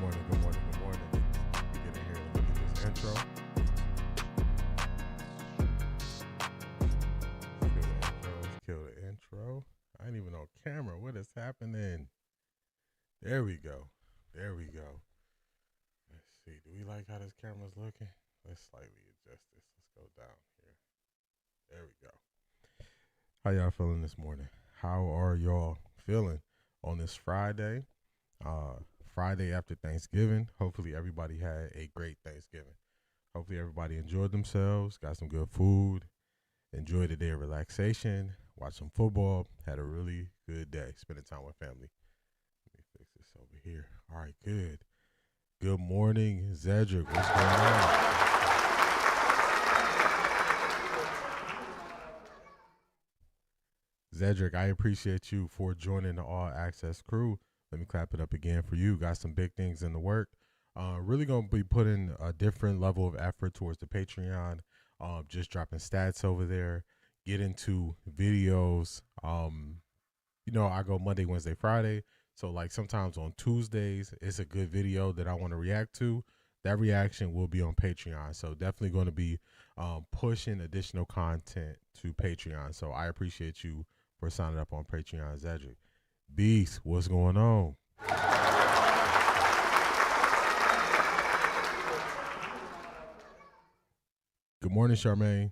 morning, good morning, good morning. We get in here and look at this intro. Kill the intro. I ain't even on camera. What is happening? There we go. There we go. Let's see. Do we like how this camera's looking? Let's slightly adjust this. Let's go down here. There we go. How y'all feeling this morning? How are y'all feeling on this Friday? Friday after Thanksgiving. Hopefully everybody had a great Thanksgiving. Hopefully everybody enjoyed themselves, got some good food, enjoyed a day of relaxation, watched some football, had a really good day, spending time with family. Let me fix this over here. All right, good. Good morning, Zedric. What's going on? Zedric, I appreciate you for joining the All Access crew. Let me clap it up again for you. Got some big things in the work. Really going to be putting a different level of effort towards the Patreon. Just dropping stats over there. Get into videos. I go Monday, Wednesday, Friday. So like sometimes on Tuesdays, it's a good video that I want to react to. That reaction will be on Patreon. So definitely going to be pushing additional content to Patreon. So I appreciate you for signing up on Patreon, Zedric. Beast, what's going on? Good morning, Charmaine.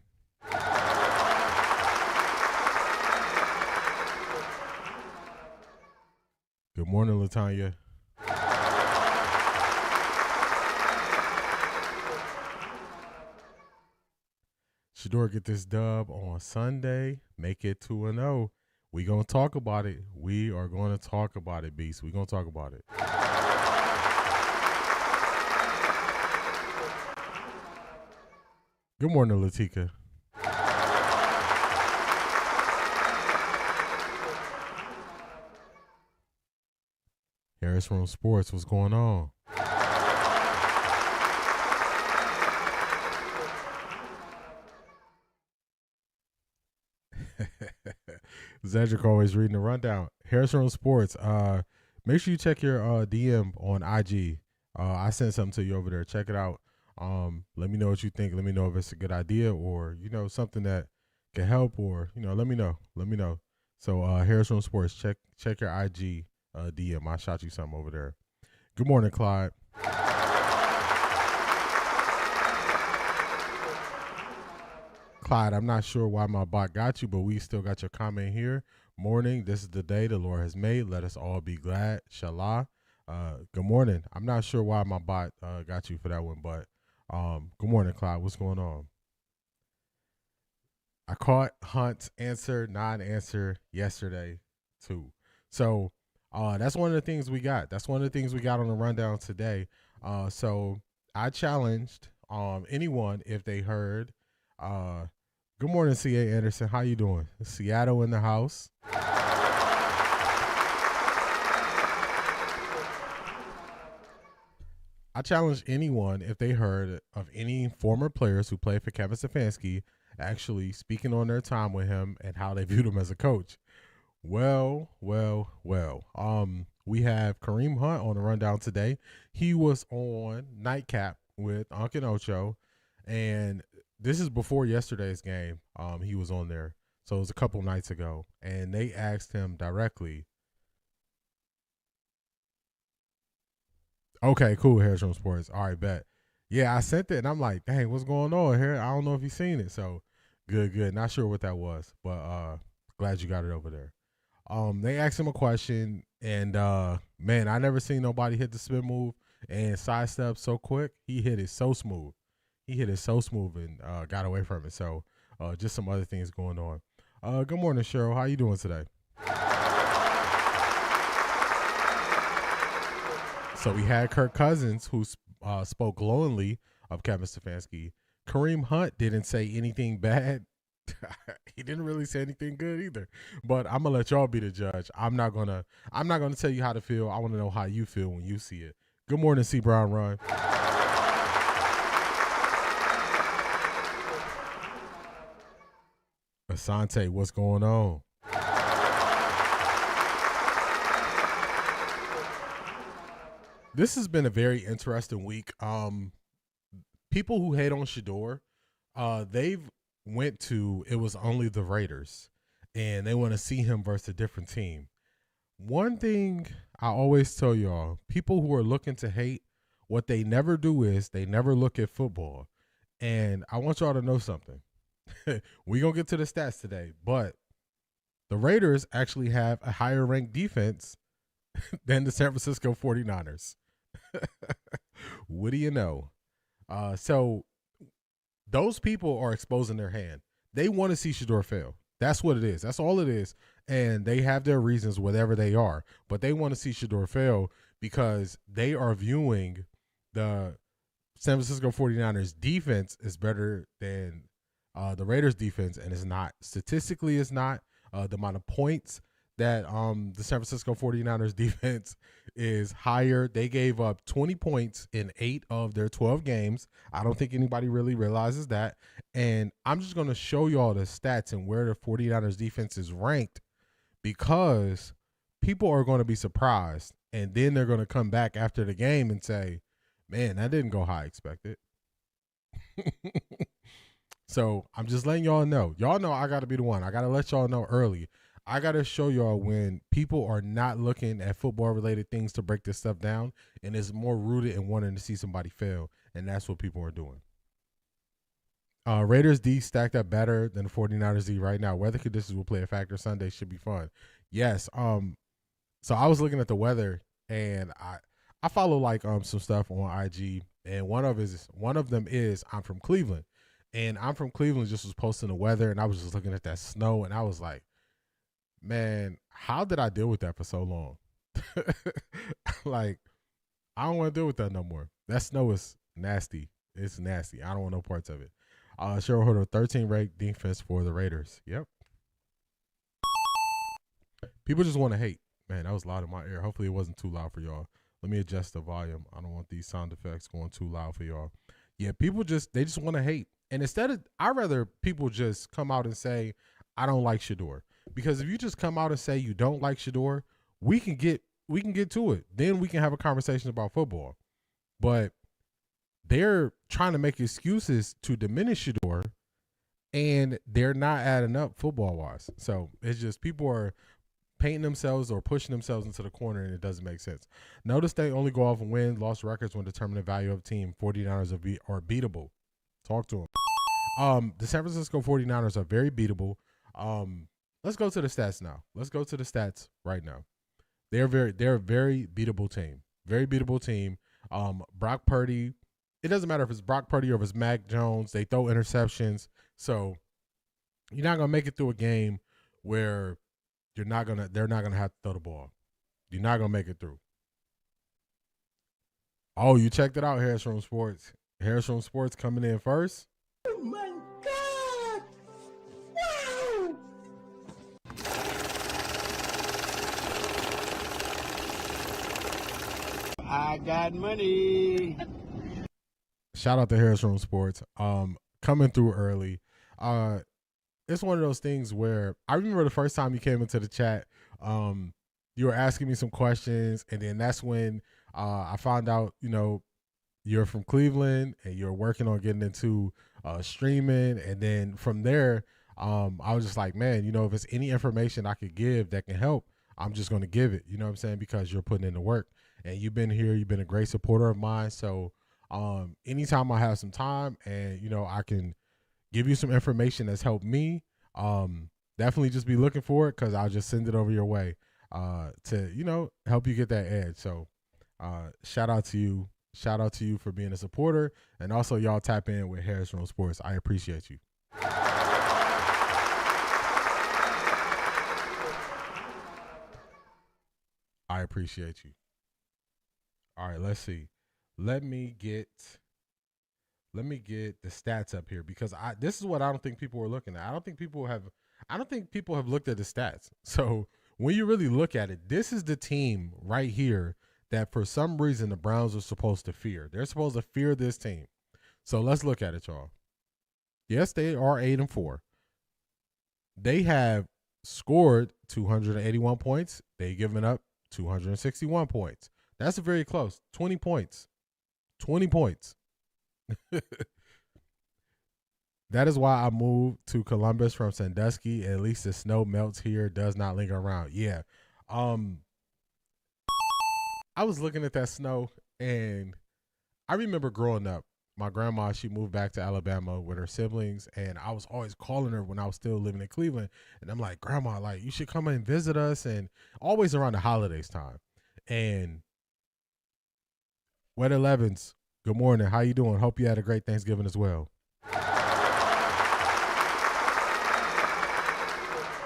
Good morning, Latanya. Shedeur get this dub on Sunday. Make it 2-0. We gonna talk about it. We are gonna talk about it, Beast. We gonna talk about it. Good morning, Latika. Harris from Sports, what's going on? Zedric always reading the rundown. Harris from Sports, make sure you check your DM on IG. I sent something to you over there. Check it out. Let me know what you think. Let me know if it's a good idea or, something that can help or, let me know. Let me know. So Harris from Sports, check your IG DM. I shot you something over there. Good morning, Clyde. Clyde, I'm not sure why my bot got you, but we still got your comment here. Morning, this is the day the Lord has made. Let us all be glad. Shallah. Good morning. I'm not sure why my bot got you for that one, but good morning, Clyde. What's going on? I caught Hunt's answer, non-answer yesterday, too. So that's one of the things we got. That's one of the things we got on the rundown today. So I challenged anyone if they heard. Good morning, C.A. Anderson. How you doing? Seattle in the house. I challenge anyone if they heard of any former players who played for Kevin Stefanski actually speaking on their time with him and how they viewed him as a coach. Well. We have Kareem Hunt on the rundown today. He was on Nightcap with Uncle Ocho, and this is before yesterday's game. He was on there. So it was a couple nights ago. And they asked him directly. Okay, cool, Harris from Sports. All right, bet. Yeah, I sent it, and I'm like, dang, what's going on here? I don't know if you've seen it. So good. Not sure what that was, but glad you got it over there. They asked him a question, and man, I never seen nobody hit the spin move and sidestep so quick. He hit it so smooth. And got away from it. So just some other things going on. Good morning, Cheryl. How you doing today? So we had Kirk Cousins, who spoke glowingly of Kevin Stefanski. Kareem Hunt didn't say anything bad. He didn't really say anything good either. But I'm gonna let y'all be the judge. I'm not gonna tell you how to feel. I want to know how you feel when you see it. Good morning, C. Brown Run. Asante, what's going on? This has been a very interesting week. People who hate on Shedeur, they've went to it was only the Raiders, and they want to see him versus a different team. One thing I always tell y'all, people who are looking to hate, what they never do is they never look at football. And I want y'all to know something. We're going to get to the stats today, but the Raiders actually have a higher ranked defense than the San Francisco 49ers. What do you know? So those people are exposing their hand. They want to see Shedeur fail. That's what it is. That's all it is. And they have their reasons, whatever they are. But they want to see Shedeur fail because they are viewing the San Francisco 49ers defense is better than the Raiders defense, and it's not. Statistically, it's not. The amount of points that the San Francisco 49ers defense is higher. They gave up 20 points in 8 of their 12 games. I don't think anybody really realizes that. And I'm just going to show y'all the stats and where the 49ers defense is ranked because people are going to be surprised. And then they're going to come back after the game and say, man, that didn't go how I expected. So I'm just letting y'all know. Y'all know I got to be the one. I got to let y'all know early. I got to show y'all when people are not looking at football-related things to break this stuff down, and it's more rooted in wanting to see somebody fail, and that's what people are doing. Raiders D stacked up better than the 49ers D right now. Weather conditions will play a factor. Sunday should be fun. Yes. So I was looking at the weather, and I follow like some stuff on IG, and one of them is I'm from Cleveland, and I'm from Cleveland just was posting the weather, and I was just looking at that snow, and I was like, man, how did I deal with that for so long? Like, I don't want to deal with that no more. That snow is nasty. It's nasty. I don't want no parts of it. Shareholder 13 ranked defense for the Raiders. Yep. People just want to hate. Man, that was loud in my ear. Hopefully it wasn't too loud for y'all. Let me adjust the volume. I don't want these sound effects going too loud for y'all. Yeah, people just want to hate. And I'd rather people just come out and say, I don't like Shedeur. Because if you just come out and say you don't like Shedeur, we can get to it. Then we can have a conversation about football. But they're trying to make excuses to diminish Shedeur, and they're not adding up football-wise. So it's just people are painting themselves or pushing themselves into the corner, and it doesn't make sense. Notice they only go off and win. Lost records when determining the value of a team. 49ers are beatable. Talk to them. The San Francisco 49ers are very beatable. Let's go to the stats now. Let's go to the stats right now. They're a very beatable team. Very beatable team. Brock Purdy. It doesn't matter if it's Brock Purdy or if it's Mac Jones. They throw interceptions. So you're not gonna make it through a game where they're not gonna have to throw the ball. You're not gonna make it through. Oh, you checked it out, Harris from Sports. Harris from Sports coming in first. Oh my God! Wow! I got money. Shout out to Harris from Sports. Coming through early. It's one of those things where I remember the first time you came into the chat, you were asking me some questions, and then that's when I found out, you're from Cleveland and you're working on getting into streaming. And then from there, I was just like, man, if it's any information I could give that can help, I'm just going to give it, you know what I'm saying? Because you're putting in the work and you've been here. You've been a great supporter of mine. So anytime I have some time and, I can give you some information that's helped me, definitely just be looking for it because I'll just send it over your way to, help you get that edge. So shout out to you. Shout out to you for being a supporter. And also y'all tap in with Harris from Sports. I appreciate you. I appreciate you. All right, let's see. Let me get the stats up here because this is what I don't think people are looking at. I don't think people have looked at the stats. So when you really look at it, this is the team right here that for some reason the Browns are supposed to fear. They're supposed to fear this team. So let's look at it, y'all. Yes, they are 8-4. They have scored 281 points. They've given up 261 points. That's very close. 20 points. 20 points. That is why I moved to Columbus from Sandusky. At least the snow melts here, does not linger around. Yeah. I was looking at that snow, and I remember growing up, my grandma, she moved back to Alabama with her siblings, and I was always calling her when I was still living in Cleveland. And I'm like, Grandma, like, you should come and visit us, and always around the holidays time. And Weather Levins, good morning. How you doing? Hope you had a great Thanksgiving as well.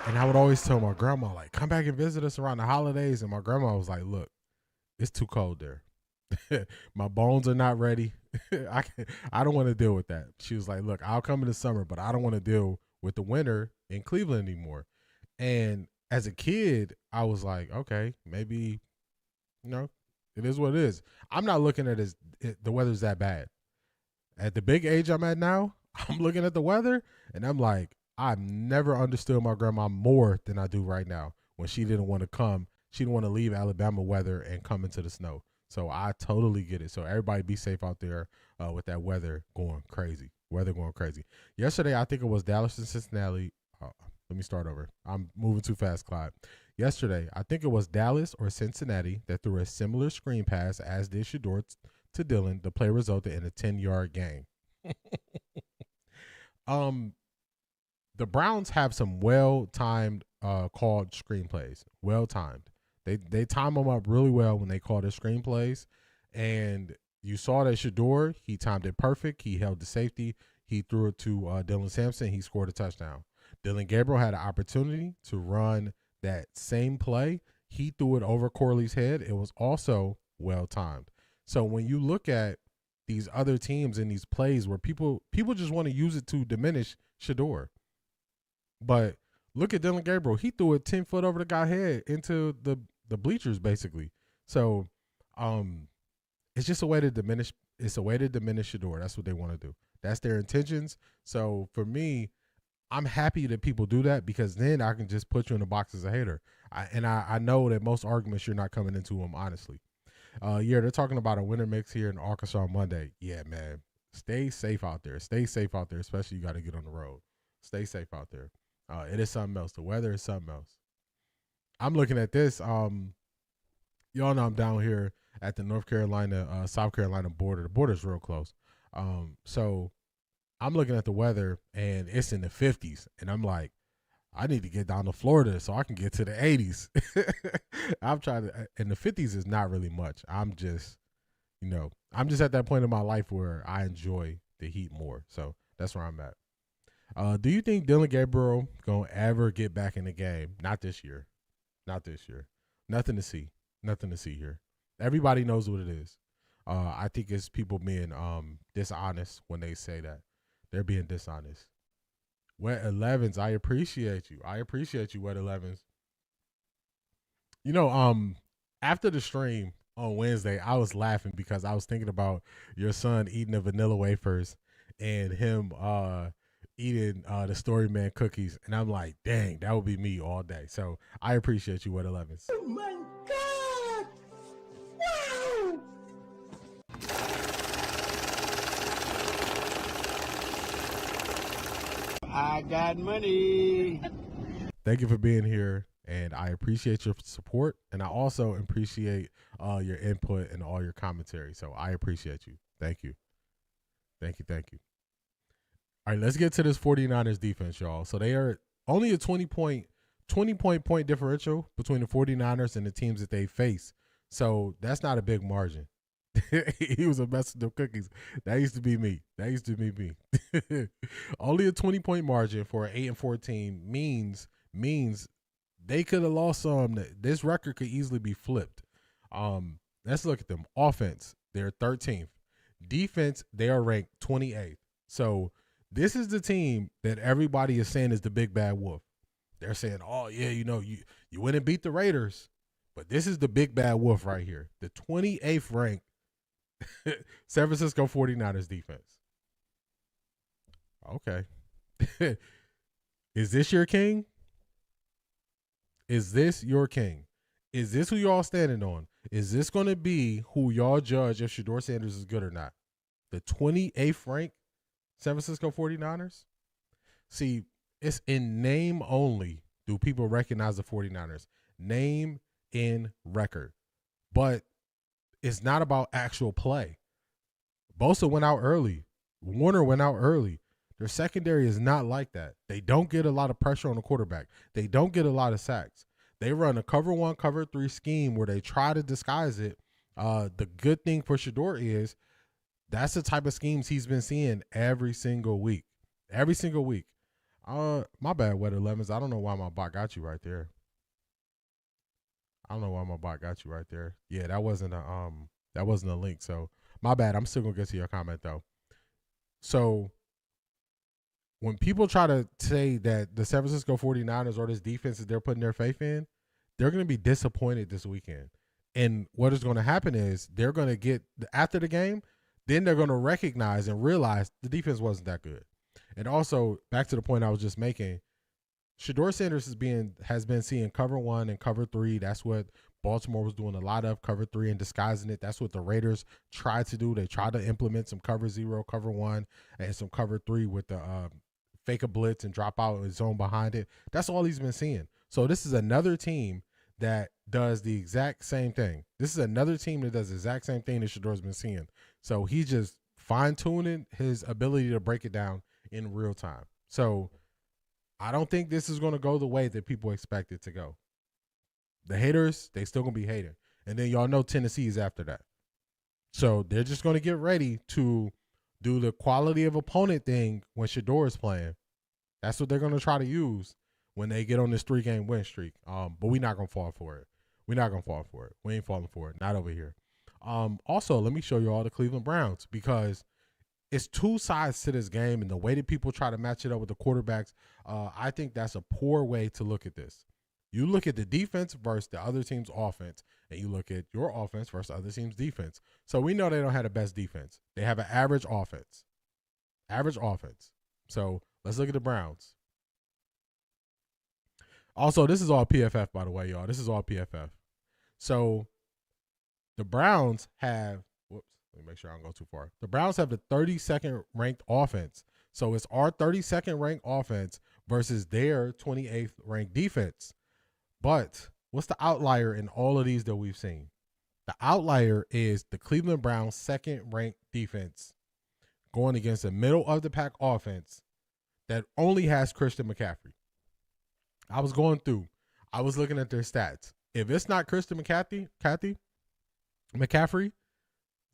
And I would always tell my grandma, like, come back and visit us around the holidays. And my grandma was like, look, it's too cold there. My bones are not ready. I don't want to deal with that. She was like, look, I'll come in the summer, but I don't want to deal with the winter in Cleveland anymore. And as a kid, I was like, okay, maybe, it is what it is. I'm not looking at the weather's that bad. At the big age I'm at now, I'm looking at the weather and I'm like, I've never understood my grandma more than I do right now when she didn't want to come. She didn't want to leave Alabama weather and come into the snow. So I totally get it. So everybody be safe out there with that weather going crazy. Yesterday, I think it was Dallas and Cincinnati. Let me start over. I'm moving too fast, Clyde. Yesterday, I think it was Dallas or Cincinnati that threw a similar screen pass as did Shedeur to Dylan. The play resulted in a 10-yard gain. The Browns have some well-timed called screenplays. Well-timed. They time them up really well when they call their screenplays. And you saw that Shedeur, he timed it perfect. He held the safety. He threw it to Dylan Sampson. He scored a touchdown. Dylan Gabriel had an opportunity to run that same play. He threw it over Corley's head. It was also well-timed. So when you look at these other teams in these plays where people just want to use it to diminish Shedeur. But look at Dylan Gabriel. He threw it 10 foot over the guy's head into the bleachers, basically. So it's just a way to diminish. It's a way to diminish Shedeur. That's what they want to do. That's their intentions. So for me, I'm happy that people do that because then I can just put you in the box as a hater. I know that most arguments you're not coming into them honestly. Yeah, they're talking about a winter mix here in Arkansas on Monday. Yeah, man. Stay safe out there. Stay safe out there, especially you got to get on the road. Stay safe out there. It is something else. The weather is something else. I'm looking at this. Y'all know I'm down here at the North Carolina, South Carolina border. The border's real close. So I'm looking at the weather, and it's in the 50s. And I'm like, I need to get down to Florida so I can get to the 80s. I'm trying to, and the 50s is not really much. I'm just at that point in my life where I enjoy the heat more. So that's where I'm at. Do you think Dylan Gabriel gonna ever get back in the game? Not this year. Nothing to see. Nothing to see here. Everybody knows what it is. I think it's people being dishonest when they say that. They're being dishonest. Wet 11s, I appreciate you. Wet 11s. After the stream on Wednesday, I was laughing because I was thinking about your son eating the vanilla wafers and him eating the Storyman cookies. And I'm like, dang, that would be me all day. So I appreciate you, Wet 11s. Oh my God! Wow! I got money. Thank you for being here, and I appreciate your support, and I also appreciate your input and all your commentary. So I appreciate you. Thank you. All right, let's get to this 49ers defense, y'all. So they are only a 20-point differential between the 49ers and the teams that they face. So that's not a big margin. He was a mess with the cookies. That used to be me. Only a 20-point margin for an 8-4 team means they could have lost some. This record could easily be flipped. Let's look at them. Offense, they're 13th. Defense, they are ranked 28th. So this is the team that everybody is saying is the big bad wolf. They're saying, oh, yeah, you went and beat the Raiders. But this is the big bad wolf right here. The 28th ranked San Francisco 49ers defense. Okay. Is this your king? Is this who y'all standing on? Is this going to be who y'all judge if Shedeur Sanders is good or not? The 28th ranked San Francisco 49ers? See, it's in name only do people recognize the 49ers. Name in record. But it's not about actual play. Bosa went out early. Warner went out early. Their secondary is not like that. They don't get a lot of pressure on the quarterback. They don't get a lot of sacks. They run a cover 1, cover 3 scheme where they try to disguise it. The good thing for Shedeur is that's the type of schemes he's been seeing every single week. Every single week. My bad, Weather Lemons. I don't know why my bot got you right there. Yeah, that wasn't a link. So my bad. I'm still gonna get to your comment though. So when people try to say that the San Francisco 49ers or this defense that they're putting their faith in, they're going to be disappointed this weekend. And what is going to happen is they're going to get, after the game, then they're going to recognize and realize the defense wasn't that good. And also, back to the point I was just making, Shedeur Sanders has been seeing cover 1 and cover 3. That's what Baltimore was doing a lot of, cover 3 and disguising it. That's what the Raiders tried to do. They tried to implement some cover 0, cover 1, and some cover 3 with the fake a blitz and drop out his zone behind it. That's all he's been seeing. So this is another team that does the exact same thing. This is another team that does the exact same thing that Shedeur's been seeing. So he's just fine-tuning his ability to break it down in real time. So I don't think this is going to go the way that people expect it to go. The haters, they still going to be hating. And then y'all know Tennessee is after that. So they're just going to get ready to do the quality of opponent thing when Shedeur is playing. That's what they're going to try to use when they get on this 3-game win streak. But we're not going to fall for it. We ain't falling for it. Not over here. Also, let me show you all the Cleveland Browns because it's two sides to this game, and the way that people try to match it up with the quarterbacks, I think that's a poor way to look at this. You look at the defense versus the other team's offense, and you look at your offense versus the other team's defense. So we know they don't have the best defense. They have an average offense. So let's look at the Browns. Also, this is all PFF, by the way, y'all. This is all PFF. So the Browns have, let me make sure I don't go too far. The Browns have the 32nd ranked offense. So it's our 32nd ranked offense versus their 28th ranked defense. But what's the outlier in all of these that we've seen? The outlier is the Cleveland Browns' second-ranked defense going against a middle-of-the-pack offense that only has Christian McCaffrey. I was going through. I was looking at their stats. If it's not Christian McCaffrey,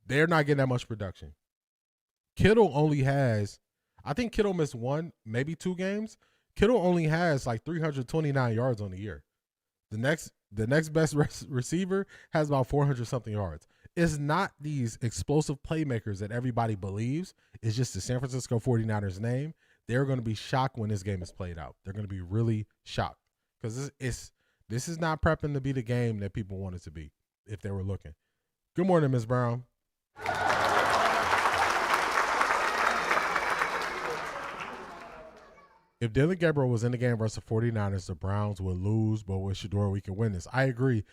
they're not getting that much production. Kittle only has, I think Kittle missed 1, maybe 2 games. Kittle only has like 329 yards on the year. The next best receiver has about 400-something yards. It's not these explosive playmakers that everybody believes. It's just the San Francisco 49ers name. They're going to be shocked when this game is played out. They're going to be really shocked because this is not prepping to be the game that people want it to be if they were looking. Good morning, Ms. Brown. If Dylan Gabriel was in the game versus the 49ers, the Browns would lose, but with Shedeur, we can win this. I agree.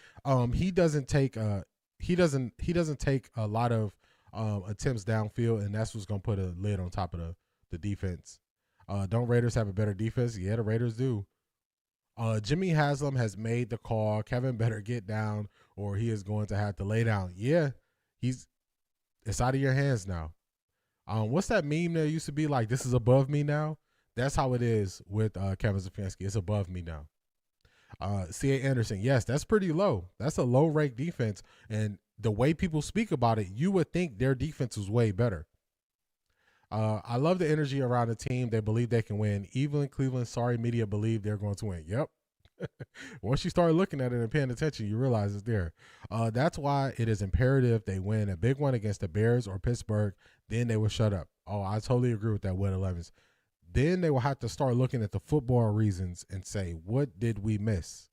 He doesn't take a lot of attempts downfield, and that's what's gonna put a lid on top of the defense. Don't Raiders have a better defense? Yeah, the Raiders do. Jimmy Haslam has made the call. Kevin better get down, or he is going to have to lay down. Yeah, it's out of your hands now. What's that meme that used to be like? This is above me now. That's how it is with Kevin Stefanski. It's above me now. C.A. Anderson, yes, that's pretty low. That's a low-ranked defense. And the way people speak about it, you would think their defense was way better. I love the energy around the team. They believe they can win. Even in Cleveland, sorry media believe they're going to win. Yep. Once you start looking at it and paying attention, you realize it's there. That's why it is imperative they win a big one against the Bears or Pittsburgh. Then they will shut up. Oh, I totally agree with that, Will 11s. Then they will have to start looking at the football reasons and say, what did we miss?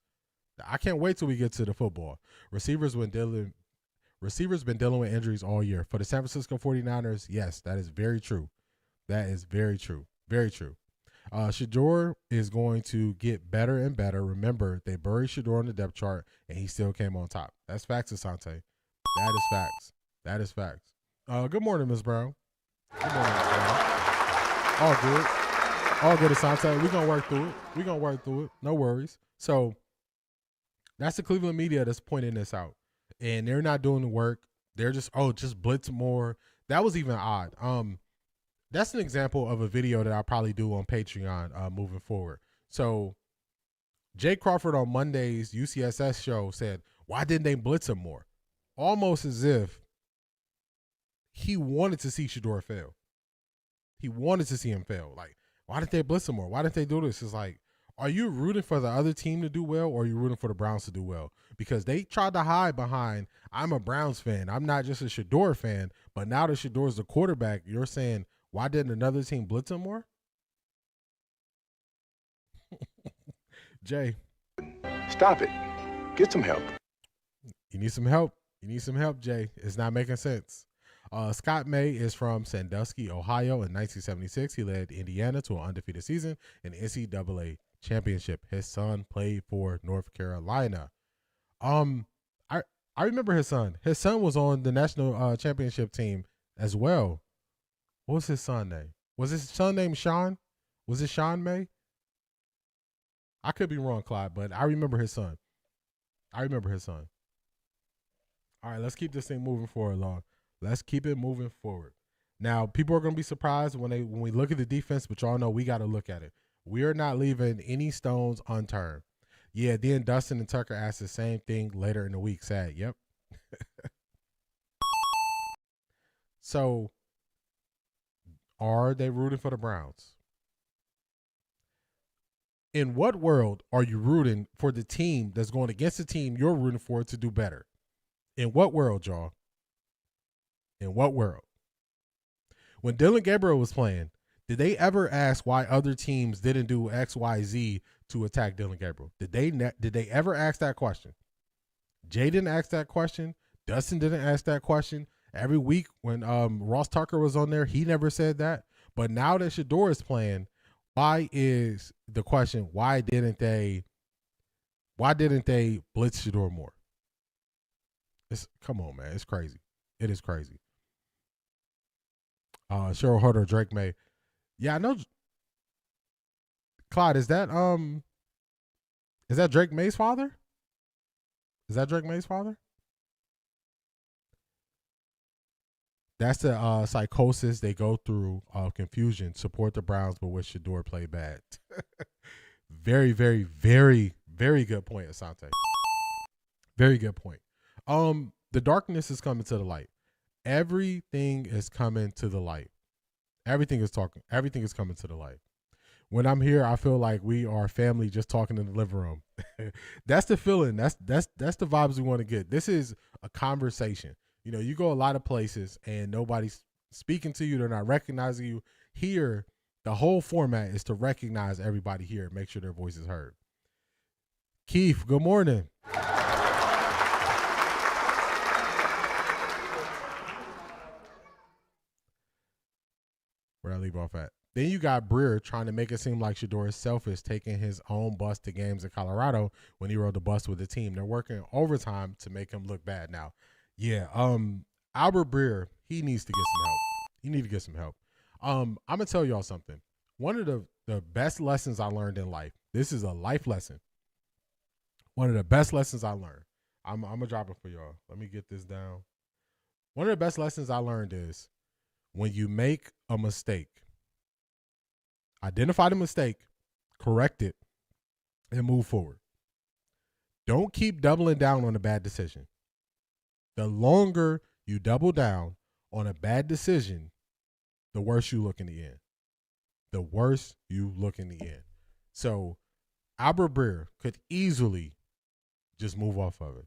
I can't wait till we get to the football. Receivers been dealing with injuries all year. For the San Francisco 49ers, yes, that is very true. That is very true. Very true. Shedeur is going to get better and better. Remember, they buried Shedeur on the depth chart, and he still came on top. That's facts, Asante. That is facts. That is facts. Good morning, Ms. Brown. Good morning, Ms. Brown. All good. All good, Asante. We're going to work through it. We're going to work through it. No worries. So that's the Cleveland media that's pointing this out. And they're not doing the work. They're just blitz more. That was even odd. That's an example of a video that I'll probably do on Patreon moving forward. So Jay Crawford on Monday's UCSS show said, why didn't they blitz him more? Almost as if he wanted to see Shedeur fail. He wanted to see him fail. Like, why didn't they blitz him more? Why didn't they do this? It's like, are you rooting for the other team to do well, or are you rooting for the Browns to do well? Because they tried to hide behind, I'm a Browns fan. I'm not just a Shedeur fan. But now that Shedeur's the quarterback, you're saying, why didn't another team blitz him more? Jay. Stop it. Get some help. You need some help. You need some help, Jay. It's not making sense. Scott May is from Sandusky, Ohio. In 1976, he led Indiana to an undefeated season in the NCAA championship. His son played for North Carolina. I remember his son. His son was on the national championship team as well. What was his son name? Was his son named Sean? Was it Sean May? I could be wrong, Clyde, but I remember his son. I remember his son. All right, let's keep this thing moving forward, along. Let's keep it moving forward. Now, people are going to be surprised when we look at the defense, but y'all know we got to look at it. We are not leaving any stones unturned. Yeah, then Dustin and Tucker asked the same thing later in the week. Sad, yep. So, are they rooting for the Browns? In what world are you rooting for the team that's going against the team you're rooting for to do better? In what world, y'all? In what world? When Dylan Gabriel was playing, did they ever ask why other teams didn't do X, Y, Z to attack Dylan Gabriel? Did they ever ask that question? Jay didn't ask that question. Dustin didn't ask that question. Every week when Ross Tucker was on there, he never said that. But now that Shedeur is playing, why is the question? Why didn't they blitz Shedeur more? Come on, man. It's crazy. It is crazy. Cheryl Herder, Drake May. Yeah, I know. Clyde, is that Drake May's father? Is that Drake May's father? That's the psychosis they go through, confusion. Support the Browns, but wish Shedeur play bad. Very, very, very, very good point, Asante. Very good point. The darkness is coming to the light. Everything is coming to the light. Everything is coming to the light. When I'm here, I feel like we are family just talking in the living room. That's the feeling. That's the vibes we want to get. This is a conversation. You know, you go a lot of places and nobody's speaking to you. They're not recognizing you. Here, the whole format is to recognize everybody here and make sure their voice is heard. Keith, good morning. Where I leave off at. Then you got Breer trying to make it seem like Shedeur is selfish, taking his own bus to games in Colorado when he rode the bus with the team. They're working overtime to make him look bad now. Yeah, Albert Breer, he needs to get some help. He needs to get some help. I'm going to tell y'all something. One of the best lessons I learned in life, this is a life lesson. One of the best lessons I learned. I'm going to drop it for y'all. Let me get this down. One of the best lessons I learned is when you make a mistake, identify the mistake, correct it, and move forward. Don't keep doubling down on a bad decision. The longer you double down on a bad decision, the worse you look in the end. The worse you look in the end. So Albert Breer could easily just move off of it.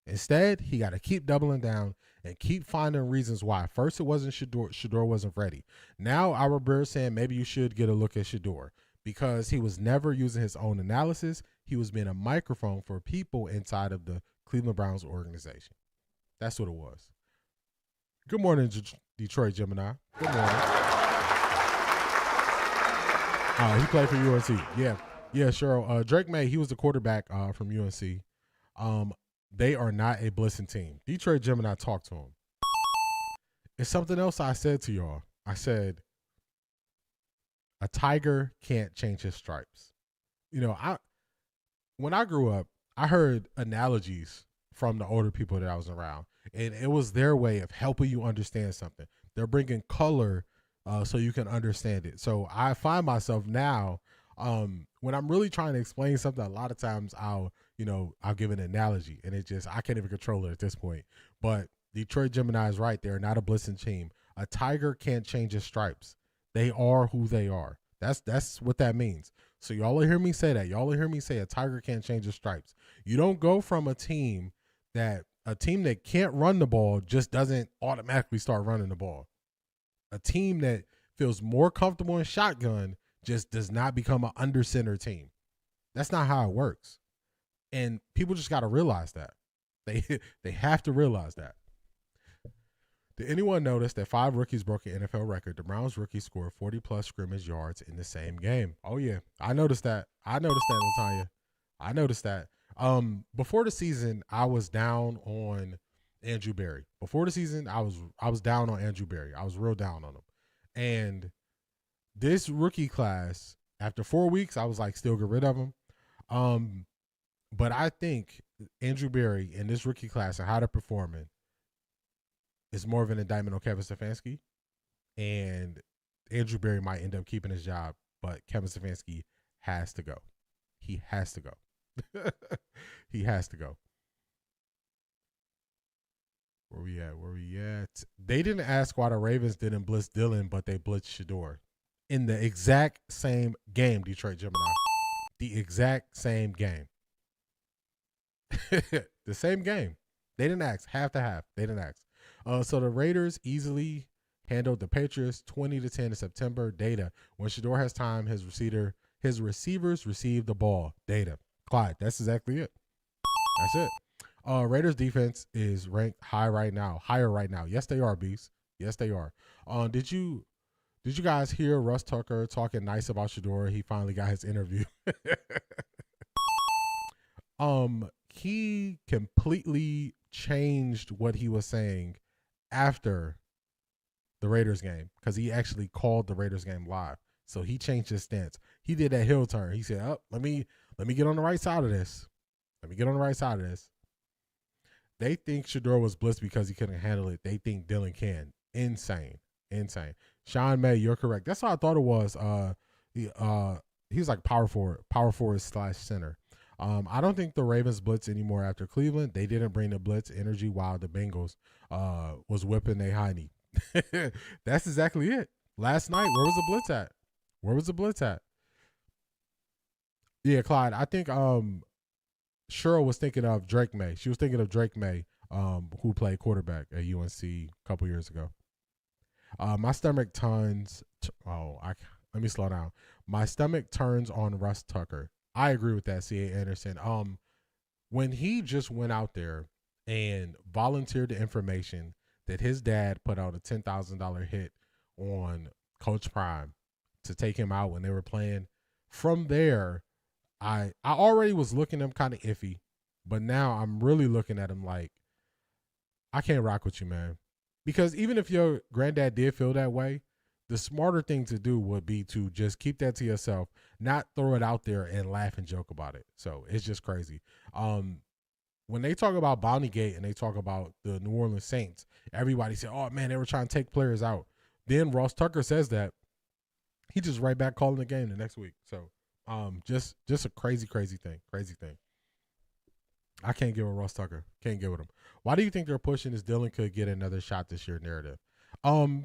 Instead, he got to keep doubling down and keep finding reasons why. First, it wasn't Shedeur. Shedeur wasn't ready. Now, Albert Breer is saying maybe you should get a look at Shedeur because he was never using his own analysis. He was being a microphone for people inside of the Cleveland Browns organization. That's what it was. Good morning, Detroit Gemini. Good morning. He played for UNC. Yeah, sure. Drake May, he was the quarterback from UNC. They are not a blitzing team. Detroit Gemini talked to him. It's something else I said to y'all. I said, a tiger can't change his stripes. When I grew up, I heard analogies from the older people that I was around, and it was their way of helping you understand something. They're bringing color so you can understand it. So I find myself now, when I'm really trying to explain something, a lot of times I'll give an analogy, and I can't even control it at this point. But Detroit Gemini is right. They're not a blitzing team. A tiger can't change his stripes. They are who they are. That's what that means. So y'all will hear me say that. Y'all will hear me say a tiger can't change his stripes. You don't go from a team that can't run the ball just doesn't automatically start running the ball. A team that feels more comfortable in shotgun just does not become an under center team. That's not how it works. And people just got to realize that. They have to realize that. Did anyone notice that 5 rookies broke an NFL record? The Browns rookie scored 40-plus scrimmage yards in the same game. Oh, yeah. I noticed that, LaTanya. I noticed that. Before the season, I was down on Andrew Berry. Before the season, I was down on Andrew Berry. I was real down on him. And this rookie class, after 4 weeks, I was like, still get rid of him. But I think Andrew Berry in this rookie class and how they're performing is more of an indictment on Kevin Stefanski. And Andrew Berry might end up keeping his job, but Kevin Stefanski has to go. He has to go. He has to go. Where we at? They didn't ask why the Ravens didn't blitz Dylan, but they blitzed Shedeur. In the exact same game, Detroit Gemini. The exact same game. The same game. They didn't ask. Half to half. They didn't ask. So the Raiders easily handled the Patriots 20-10 in September. Data. When Shedeur has time, his receivers receive the ball. Data. Clyde. That's exactly it. That's it. Raiders defense is ranked higher right now. Yes, they are, Beast. Yes, they are. Did you guys hear Russ Tucker talking nice about Shedeur? He finally got his interview. He completely changed what he was saying after the Raiders game because he actually called the Raiders game live. So he changed his stance. He did that heel turn. He said, "Oh, let me get on the right side of this. They think Shedeur was blitzed because he couldn't handle it. They think Dylan can. Insane. Sean May, you're correct. That's how I thought it was. He was like power forward / center. I don't think the Ravens blitz anymore after Cleveland. They didn't bring the blitz energy while the Bengals was whipping their hiney. That's exactly it. Last night, where was the blitz at? Yeah, Clyde, I think Cheryl was thinking of Drake May. She was thinking of Drake May, who played quarterback at UNC a couple years ago. My stomach turns. Let me slow down. My stomach turns on Russ Tucker. I agree with that, C.A. Anderson. When he just went out there and volunteered the information that his dad put out a $10,000 hit on Coach Prime to take him out when they were playing, from there, I already was looking at him kind of iffy, but now I'm really looking at him like, I can't rock with you, man. Because even if your granddad did feel that way, the smarter thing to do would be to just keep that to yourself, not throw it out there and laugh and joke about it. So it's just crazy. When they talk about Bountygate and they talk about the New Orleans Saints, everybody said, "Oh man, they were trying to take players out." Then Ross Tucker says that he just right back calling the game the next week. So just a crazy thing. I can't get with Ross Tucker. Can't get with him. Why do you think they're pushing this Dylan could get another shot this year narrative?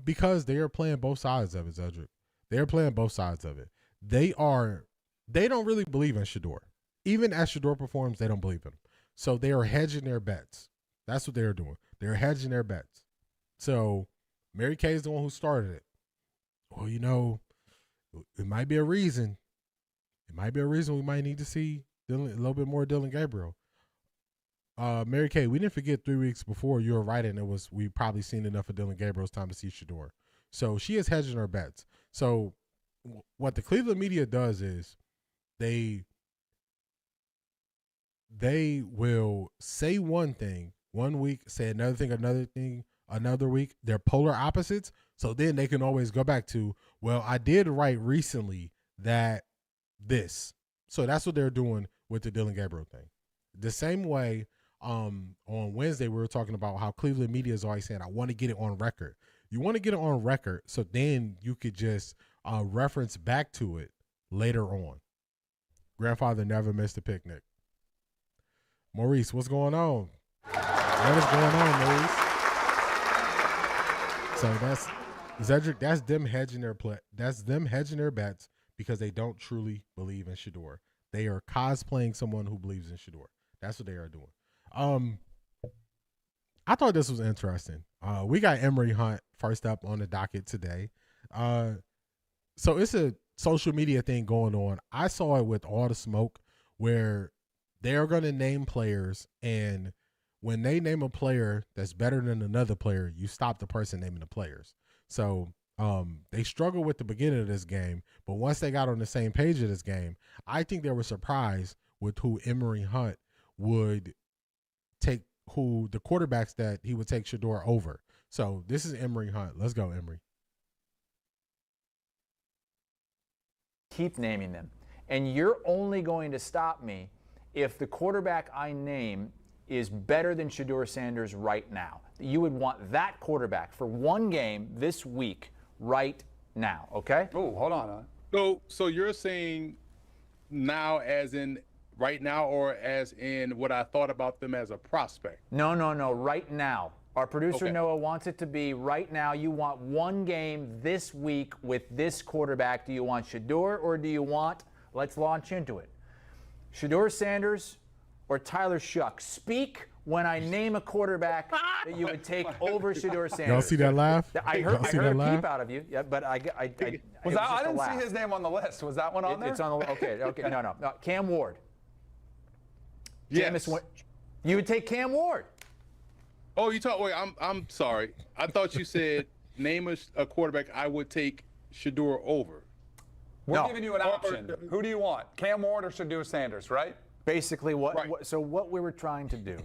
Because they are playing both sides of it, Zedric. They're playing both sides of it. They don't really believe in Shedeur. Even as Shedeur performs, they don't believe in him. So they are hedging their bets. That's what they're doing. They're hedging their bets. So Mary Kay is the one who started it. Well, it might be a reason. It might be a reason we might need to see a little bit more Dylan Gabriel. Mary Kay, we didn't forget 3 weeks before you were writing. We probably seen enough of Dylan Gabriel's time to see Shedeur. So she is hedging her bets. So what the Cleveland media does is they will say one thing one week, say another thing another week. They're polar opposites. So then they can always go back to, well, I did write recently that this. So that's what they're doing with the Dylan Gabriel thing. The same way on Wednesday we were talking about how Cleveland media is always saying, I want to get it on record. You want to get it on record so then you could just reference back to it later on. Grandfather never missed a picnic. Maurice, what's going on? What is going on, Maurice? So that's Zedric. That's them hedging their bets because they don't truly believe in Shedeur. They are cosplaying someone who believes in Shedeur. That's what they are doing. I thought this was interesting. We got Emory Hunt first up on the docket today. So it's a social media thing going on. I saw it with All the Smoke where they're going to name players, and when they name a player that's better than another player, you stop the person naming the players. So they struggled with the beginning of this game, but once they got on the same page of this game, I think they were surprised with who Emory Hunt would take, who the quarterbacks that he would take Shedeur over. So this is Emory Hunt. Let's go, Emory. Keep naming them. And you're only going to stop me if the quarterback I name is better than Shedeur Sanders right now. You would want that quarterback for one game this week right now, okay? Oh, hold on. So you're saying now as in right now or as in what I thought about them as a prospect? No, right now. Our producer Okay. Noah wants it to be right now. You want one game this week with this quarterback. Do you want Shedeur or do you want, let's launch into it, Shedeur Sanders or Tyler Shuck? Speak when I name a quarterback that you would take over Shedeur Sanders. Y'all see that laugh? I heard a peep out of you, yeah, but I Was that, I just a didn't laugh. see his name on the list. Was that one on there? It's on the okay. No. Cam Ward. Yes. You would take Cam Ward. Oh, you talk. Wait, I'm sorry. I thought you said name a quarterback I would take Shedeur over. We're giving you an option. Who do you want? Cam Ward or Shedeur Sanders, right? Basically, Right. So what we were trying to do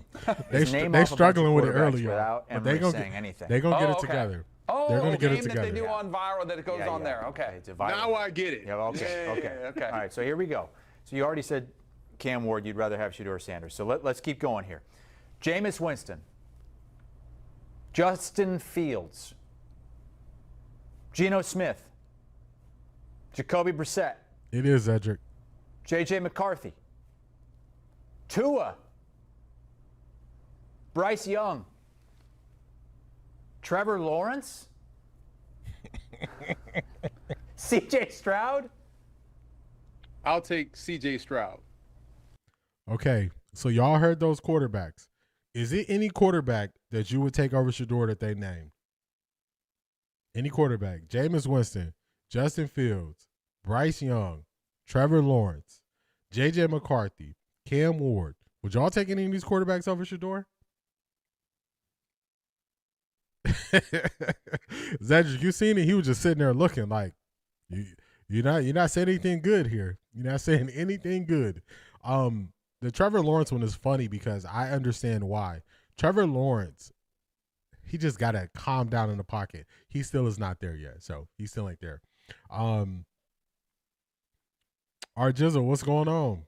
They is name they off a bunch of struggling with it quarterbacks earlier, without but they Emory gonna saying anything. They gonna get it okay. together. Oh, They're gonna the get it game that they together. do on viral that it goes on there. Okay. It's a viral Now game. I get it. Yeah, okay. Okay. All right, so here we go. So you already said Cam Ward, you'd rather have Shedeur Sanders. So let's keep going here. Jameis Winston, Justin Fields, Geno Smith, Jacoby Brissett, It is, Zedric. J.J. McCarthy, Tua, Bryce Young, Trevor Lawrence, C.J. Stroud. I'll take C.J. Stroud. Okay, so y'all heard those quarterbacks. Is it any quarterback that you would take over Shedeur that they named? Any quarterback? Jameis Winston, Justin Fields, Bryce Young, Trevor Lawrence, J.J. McCarthy, Cam Ward. Would y'all take any of these quarterbacks over Shedeur? Zedric, you seen it? He was just sitting there looking like you're not saying anything good here. You're not saying anything good. The Trevor Lawrence one is funny because I understand why. Trevor Lawrence, he just got to calm down in the pocket. He still is not there yet, so he still ain't there. Our Jizzle, what's going on?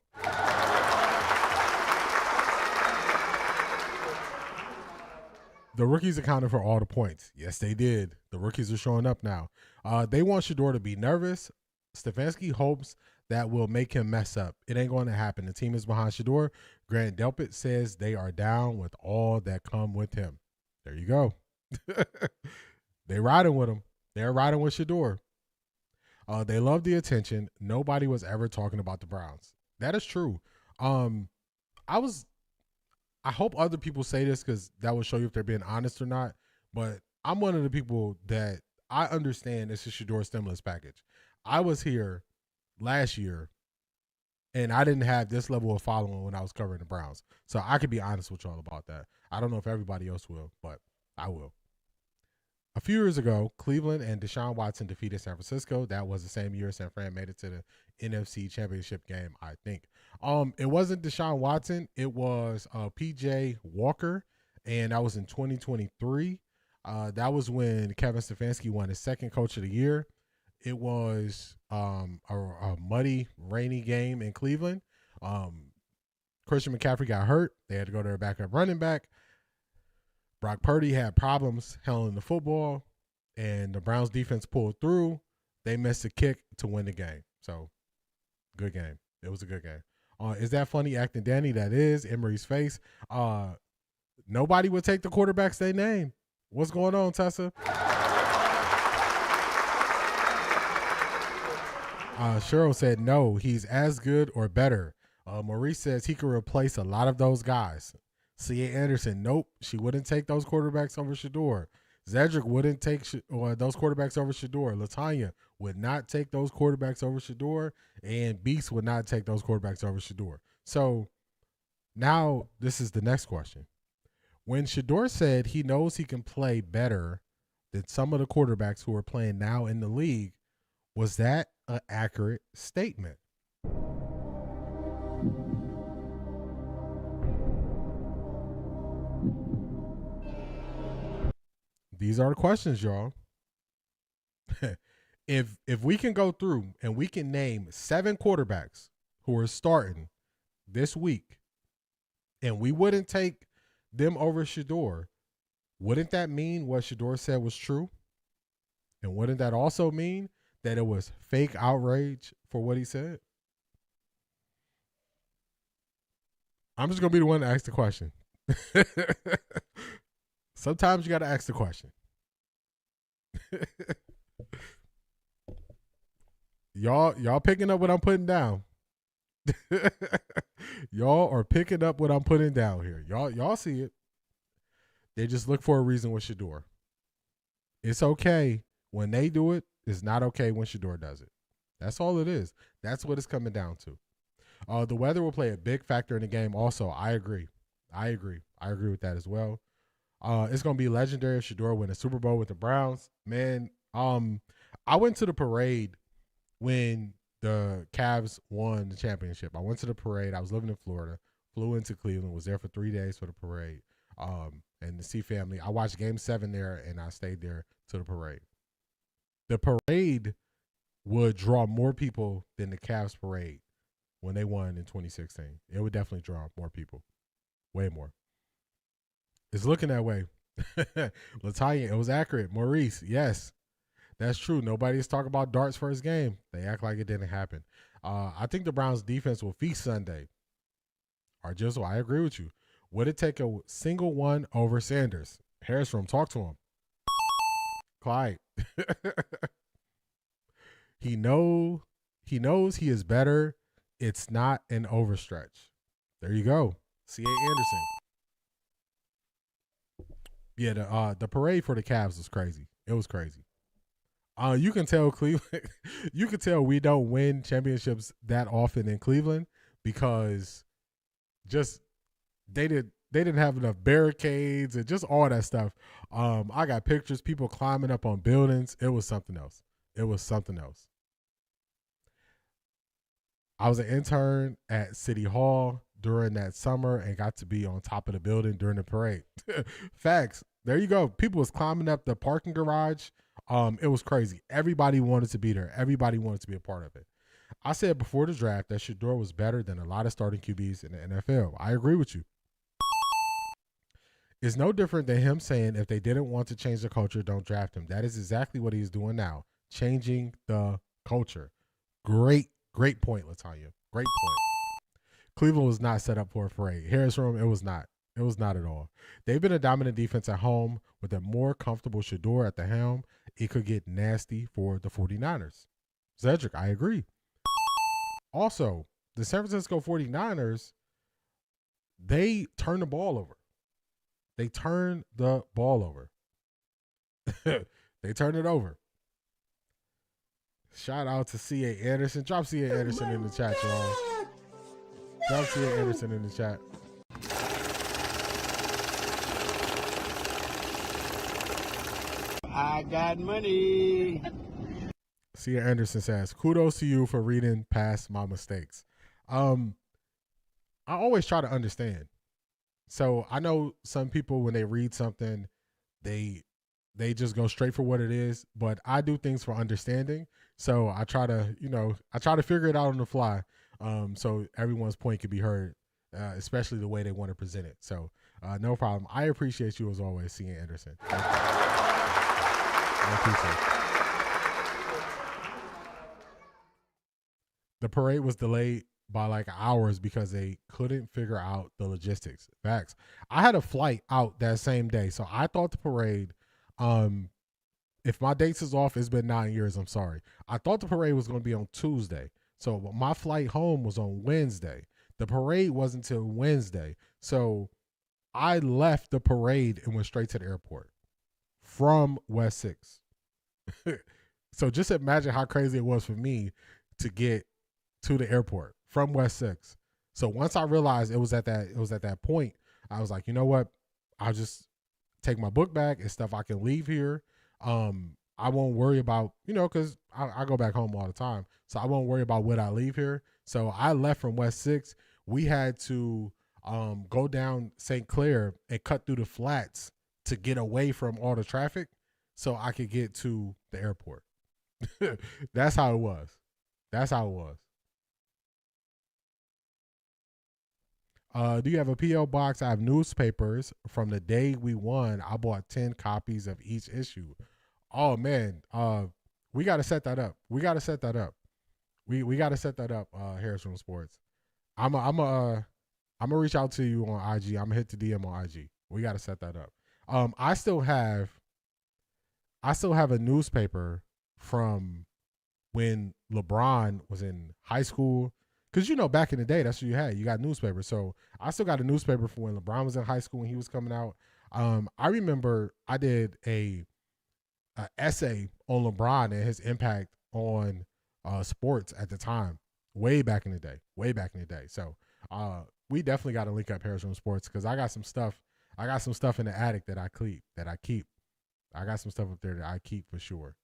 The rookies accounted for all the points. Yes, they did. The rookies are showing up now. They want Shedeur to be nervous. Stefanski hopes that will make him mess up. It ain't going to happen. The team is behind Shedeur. Grant Delpit says they are down with all that come with him. There you go. They riding with him. They're riding with Shedeur. They love the attention. Nobody was ever talking about the Browns. That is true. I hope other people say this because that will show you if they're being honest or not. But I'm one of the people that I understand it's a Shedeur stimulus package. I was here last year, and I didn't have this level of following when I was covering the Browns. So I could be honest with y'all about that. I don't know if everybody else will, but I will. A few years ago, Cleveland and Deshaun Watson defeated San Francisco. That was the same year San Fran made it to the NFC Championship game, I think. It wasn't Deshaun Watson. It was P.J. Walker, and that was in 2023. That was when Kevin Stefanski won his second Coach of the Year. It was a muddy, rainy game in Cleveland. Christian McCaffrey got hurt. They had to go to their backup running back. Brock Purdy had problems handling the football, and the Browns defense pulled through. They missed a kick to win the game. So, good game. It was a good game. Is that funny acting, Danny? That is. Emery's face. Nobody would take the quarterbacks they name. What's going on, Tessa? Cheryl said no. He's as good or better. Maurice says he could replace a lot of those guys. C.A. Anderson, nope. She wouldn't take those quarterbacks over Shedeur. Zedric wouldn't take those quarterbacks over Shedeur. Latanya would not take those quarterbacks over Shedeur. And Beast would not take those quarterbacks over Shedeur. So now this is the next question. When Shedeur said he knows he can play better than some of the quarterbacks who are playing now in the league, was that an accurate statement? These are the questions, y'all. If we can go through and we can name 7 quarterbacks who are starting this week, and we wouldn't take them over Shedeur, wouldn't that mean what Shedeur said was true? And wouldn't that also mean that it was fake outrage for what he said? I'm just going to be the one to ask the question. Sometimes you got to ask the question. Y'all picking up what I'm putting down. Y'all are picking up what I'm putting down here. Y'all see it. They just look for a reason with Shedeur. It's okay when they do it. It's not okay when Shedeur does it. That's all it is. That's what it's coming down to. The weather will play a big factor in the game also. I agree with that as well. It's going to be legendary if Shedeur win a Super Bowl with the Browns. Man, I went to the parade when the Cavs won the championship. I went to the parade. I was living in Florida, flew into Cleveland, was there for 3 days for the parade, and to see family. I watched Game 7 there, and I stayed there to the parade. The parade would draw more people than the Cavs parade when they won in 2016. It would definitely draw more people, way more. It's looking that way. Latanya, it was accurate. Maurice, yes, that's true. Nobody's talking about Dart's first game. They act like it didn't happen. I think the Browns defense will feast Sunday. Arjizzle, I agree with you. Would it take a single one over Sanders? Harris from talk to him. Clyde. He knows he is better. It's not an overstretch. There you go. C.A. Anderson. Yeah, the parade for the Cavs was crazy. It was crazy. You can tell Cleveland. You can tell we don't win championships that often in Cleveland because just they didn't have enough barricades and just all that stuff. I got pictures, people climbing up on buildings. It was something else. It was something else. I was an intern at City Hall during that summer and got to be on top of the building during the parade. Facts. There you go. People was climbing up the parking garage. It was crazy. Everybody wanted to be there. Everybody wanted to be a part of it. I said before the draft that Shedeur was better than a lot of starting QBs in the NFL. I agree with you. It's no different than him saying if they didn't want to change the culture, don't draft him. That is exactly what he's doing now, changing the culture. Great point, Latanya. Great point. Cleveland was not set up for a parade. Harris room, it was not. It was not at all. They've been a dominant defense at home with a more comfortable Shedeur at the helm. It could get nasty for the 49ers. Cedric, I agree. Also, the San Francisco 49ers, they turn the ball over. They turn the ball over. They turn it over. Shout out to C.A. Anderson. Drop C.A. Anderson in the chat, y'all. Drop C.A. Anderson in the chat. I got money. Cia Anderson says, kudos to you for reading past my mistakes. I always try to understand. So I know some people, when they read something, they just go straight for what it is, but I do things for understanding. So I try to figure it out on the fly. So everyone's point can be heard, especially the way they want to present it. So no problem. I appreciate you as always, Cia Anderson. I appreciate it. The parade was delayed by like hours because they couldn't figure out the logistics. Facts. I had a flight out that same day, so I thought the parade, if my dates is off, it's been 9 years, I'm sorry. I thought the parade was going to be on Tuesday. So my flight home was on Wednesday. The parade wasn't until Wednesday. So I left the parade and went straight to the airport from West 6. So just imagine how crazy it was for me to get to the airport from West 6. So once I realized it was at that point, I was like, you know what? I'll just take my book bag and stuff I can leave here. I won't worry about, because I go back home all the time. So I won't worry about what I leave here. So I left from West 6. We had to go down St. Clair and cut through the flats to get away from all the traffic so I could get to the airport. That's how it was. Do you have a P.O. box? I have newspapers from the day we won. I bought 10 copies of each issue. Oh man, we got to set that up. We got to set that up. Harris Room Sports. I'm gonna reach out to you on IG. I'm gonna hit the DM on IG. We got to set that up. I still have a newspaper from when LeBron was in high school. Because, back in the day, that's what you had. You got newspapers. So I still got a newspaper from when LeBron was in high school when he was coming out. I remember I did a essay on LeBron and his impact on sports at the time, way back in the day. So we definitely got to link up Harris Room Sports because I got some stuff. I got some stuff in the attic that I keep. I got some stuff up there that I keep for sure.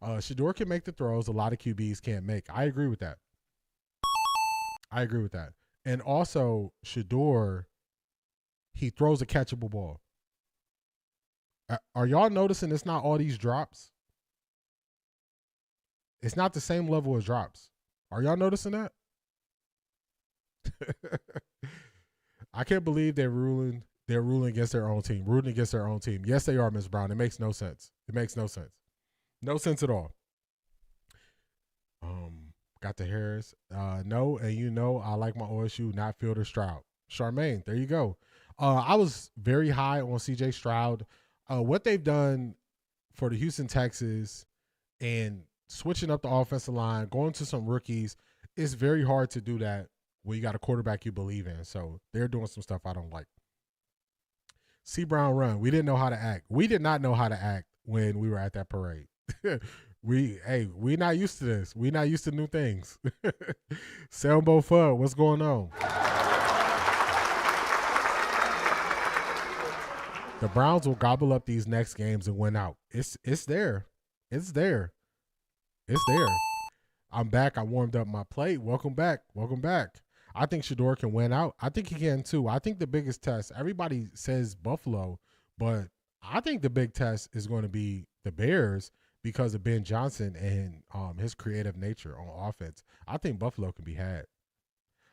Shedeur can make the throws a lot of QBs can't make. I agree with that. And also, Shedeur, he throws a catchable ball. Are y'all noticing it's not all these drops? It's not the same level as drops. Are y'all noticing that? I can't believe they're ruling against their own team, rooting against their own team. Yes, they are, Ms. Brown. It makes no sense. No sense at all. Got the Harris. No, and I like my OSU, not Fielder Stroud. Charmaine, there you go. I was very high on CJ Stroud. What they've done for the Houston Texans and switching up the offensive line, going to some rookies, it's very hard to do that when you got a quarterback you believe in. So they're doing some stuff I don't like. C. Brown run. We didn't know how to act. We did not know how to act when we were at that parade. We not used to this. We not used to new things. Selbo Fudd, what's going on? The Browns will gobble up these next games and win out. It's there. I'm back. I warmed up my plate. Welcome back. I think Shedeur can win out. I think he can too. I think the biggest test, everybody says Buffalo, but I think the big test is going to be the Bears because of Ben Johnson and his creative nature on offense. I think Buffalo can be had.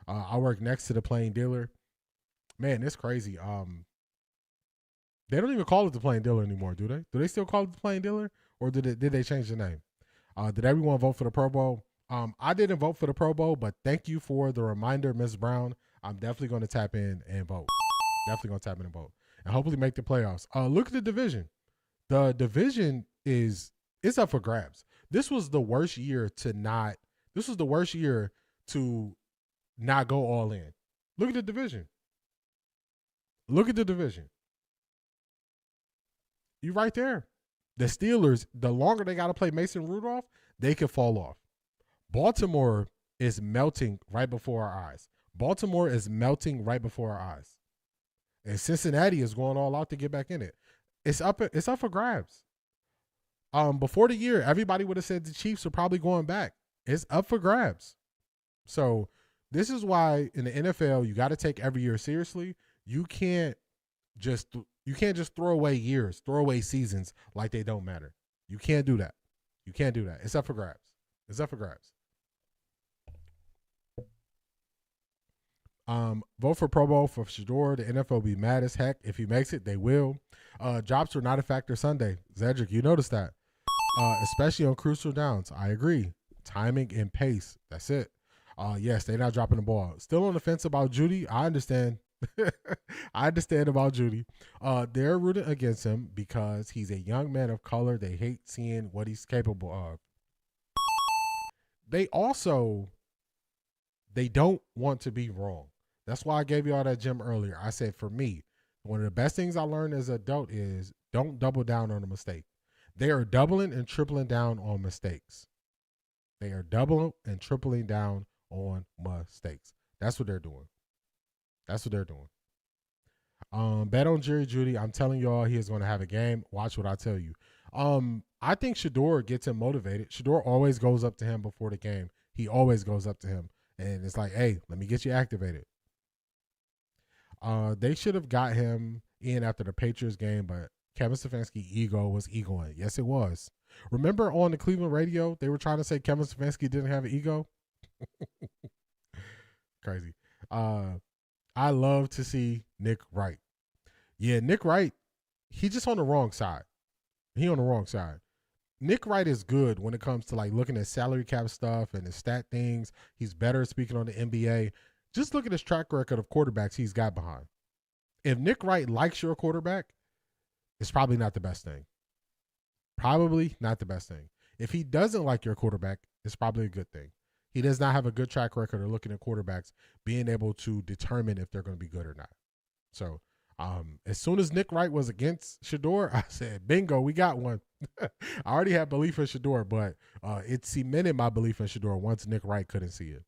I work next to the Plain Dealer. Man, it's crazy. They don't even call it the Plain Dealer anymore, do they? Do they still call it the Plain Dealer, or did they change the name? Did everyone vote for the Pro Bowl? I didn't vote for the Pro Bowl, but thank you for the reminder, Ms. Brown. I'm definitely going to tap in and vote. And hopefully make the playoffs. Look at the division. The division is up for grabs. This was the worst year to not go all in. Look at the division. You right there. The Steelers, the longer they got to play Mason Rudolph, they could fall off. Baltimore is melting right before our eyes. And Cincinnati is going all out to get back in it. It's up for grabs. Before the year, everybody would have said the Chiefs are probably going back. It's up for grabs. So this is why in the NFL you got to take every year seriously. You can't just throw away years, throw away seasons like they don't matter. You can't do that. You can't do that. It's up for grabs. It's up for grabs. Vote for Pro Bowl for Shedeur. The NFL will be mad as heck. If he makes it, they will. Drops are not a factor Sunday. Zedric, you noticed that. Especially on crucial downs. I agree. Timing and pace. That's it. Yes, they're not dropping the ball. Still on the fence about Judy. I understand. I understand about Judy. They're rooting against him because he's a young man of color. They hate seeing what he's capable of. They don't want to be wrong. That's why I gave you all that gem earlier. I said, for me, one of the best things I learned as an adult is don't double down on a mistake. They are doubling and tripling down on mistakes. They are doubling and tripling down on mistakes. That's what they're doing. That's what they're doing. Bet on Jerry Jeudy. I'm telling y'all he is going to have a game. Watch what I tell you. I think Shedeur gets him motivated. Shedeur always goes up to him before the game. He always goes up to him. And it's like, hey, let me get you activated. They should have got him in after the Patriots game, but Kevin Stefanski ego was egoing. Yes, it was. Remember on the Cleveland radio, they were trying to say Kevin Stefanski didn't have an ego? Crazy. I love to see Nick Wright. Yeah, Nick Wright, he's just on the wrong side. He on the wrong side. Nick Wright is good when it comes to like looking at salary cap stuff and the stat things. He's better at speaking on the NBA. Just look at his track record of quarterbacks he's got behind. If Nick Wright likes your quarterback, it's probably not the best thing. Probably not the best thing. If he doesn't like your quarterback, it's probably a good thing. He does not have a good track record of looking at quarterbacks, being able to determine if they're going to be good or not. So as soon as Nick Wright was against Shedeur, I said, bingo, we got one. I already had belief in Shedeur, but it cemented my belief in Shedeur once Nick Wright couldn't see it.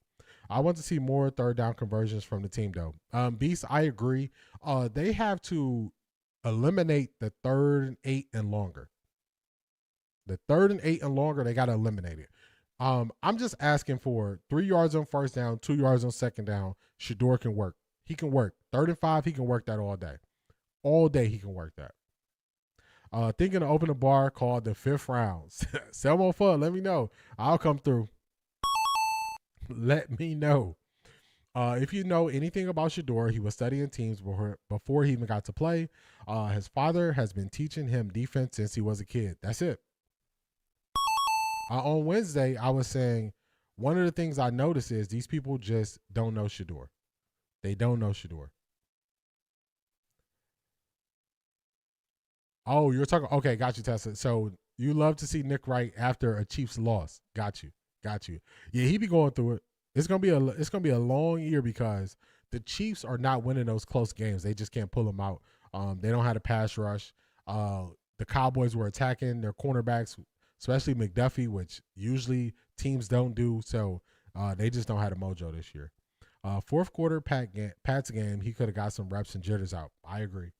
I want to see more third down conversions from the team, though. Beast, I agree. They have to eliminate the 3rd and 8 and longer. The 3rd and 8 and longer, they got to eliminate it. I'm just asking for 3 yards on first down, 2 yards on second down. Shedeur can work. He can work. 3rd and 5, he can work that all day. All day he can work that. Thinking to open a bar called the 5th round. Sell more fun. Let me know. I'll come through. Let me know. If you know anything about Shedeur, he was studying teams before he even got to play. His father has been teaching him defense since he was a kid. That's it. On Wednesday, I was saying one of the things I noticed is these people just don't know Shedeur. They don't know Shedeur. Oh, you're talking. Okay, got you, Tessa. So you love to see Nick Wright after a Chiefs loss. Got you. Yeah, he be going through it. It's gonna be a long year because the Chiefs are not winning those close games. They just can't pull them out. They don't have a pass rush. The Cowboys were attacking their cornerbacks, especially McDuffie, which usually teams don't do. So they just don't have the mojo this year. 4th quarter Pat's game, he could have got some reps and jitters out. I agree.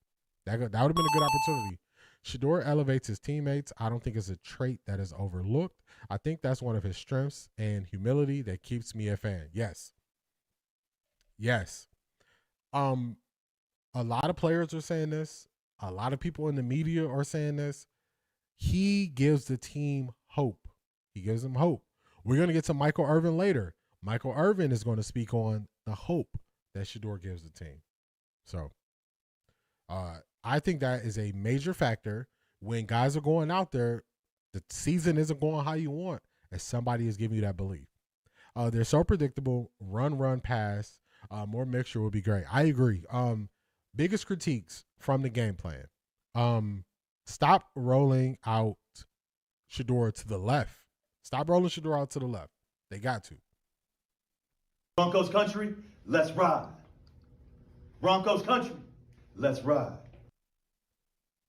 That would have been a good opportunity. Shedeur elevates his teammates. I don't think it's a trait that is overlooked. I think that's one of his strengths and humility that keeps me a fan. Yes. A lot of players are saying this. A lot of people in the media are saying this. He gives the team hope. He gives them hope. We're going to get to Michael Irvin later. Michael Irvin is going to speak on the hope that Shedeur gives the team. So I think that is a major factor when guys are going out there. The season isn't going how you want, and somebody is giving you that belief. They're so predictable. Run, pass. More mixture would be great. I agree. Biggest critiques from the game plan. Stop rolling out Shedeur to the left. Stop rolling Shedeur out to the left. They got to. Broncos country, let's ride. Broncos country, let's ride.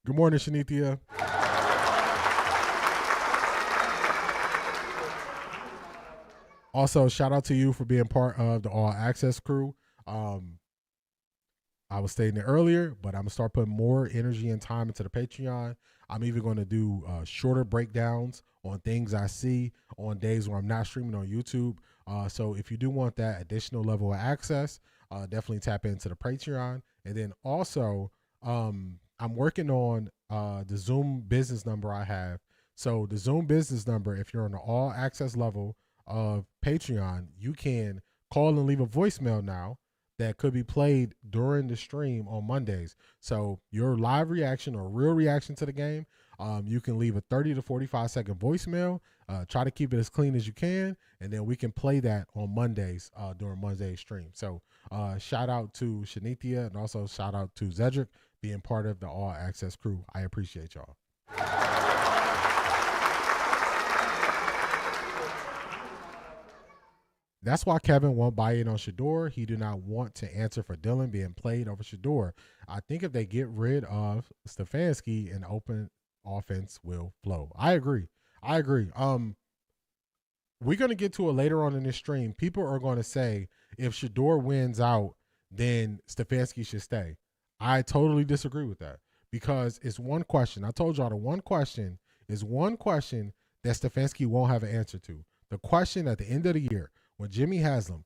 Good morning, Shanithia. Also, shout out to you for being part of the All Access crew. I was stating it earlier, but I'm going to start putting more energy and time into the Patreon. I'm even going to do shorter breakdowns on things I see on days where I'm not streaming on YouTube. So if you do want that additional level of access, definitely tap into the Patreon. And then also, I'm working on the Zoom business number I have. So the Zoom business number, if you're on the all access level of Patreon, you can call and leave a voicemail now that could be played during the stream on Mondays. So your live reaction or real reaction to the game, you can leave a 30 to 45 second voicemail. Try to keep it as clean as you can, and then we can play that on Mondays during Monday's stream. So shout out to Shanithia, and also shout out to Zedric being part of the All Access crew. I appreciate y'all. That's why Kevin won't buy in on Shedeur. He do not want to answer for Dylan being played over Shedeur. I think if they get rid of Stefanski, an open offense will flow. I agree. We're going to get to it later on in this stream. People are going to say if Shedeur wins out, then Stefanski should stay. I totally disagree with that because it's one question. I told y'all the one question is one question that Stefanski won't have an answer to. The question at the end of the year, when Jimmy Haslam,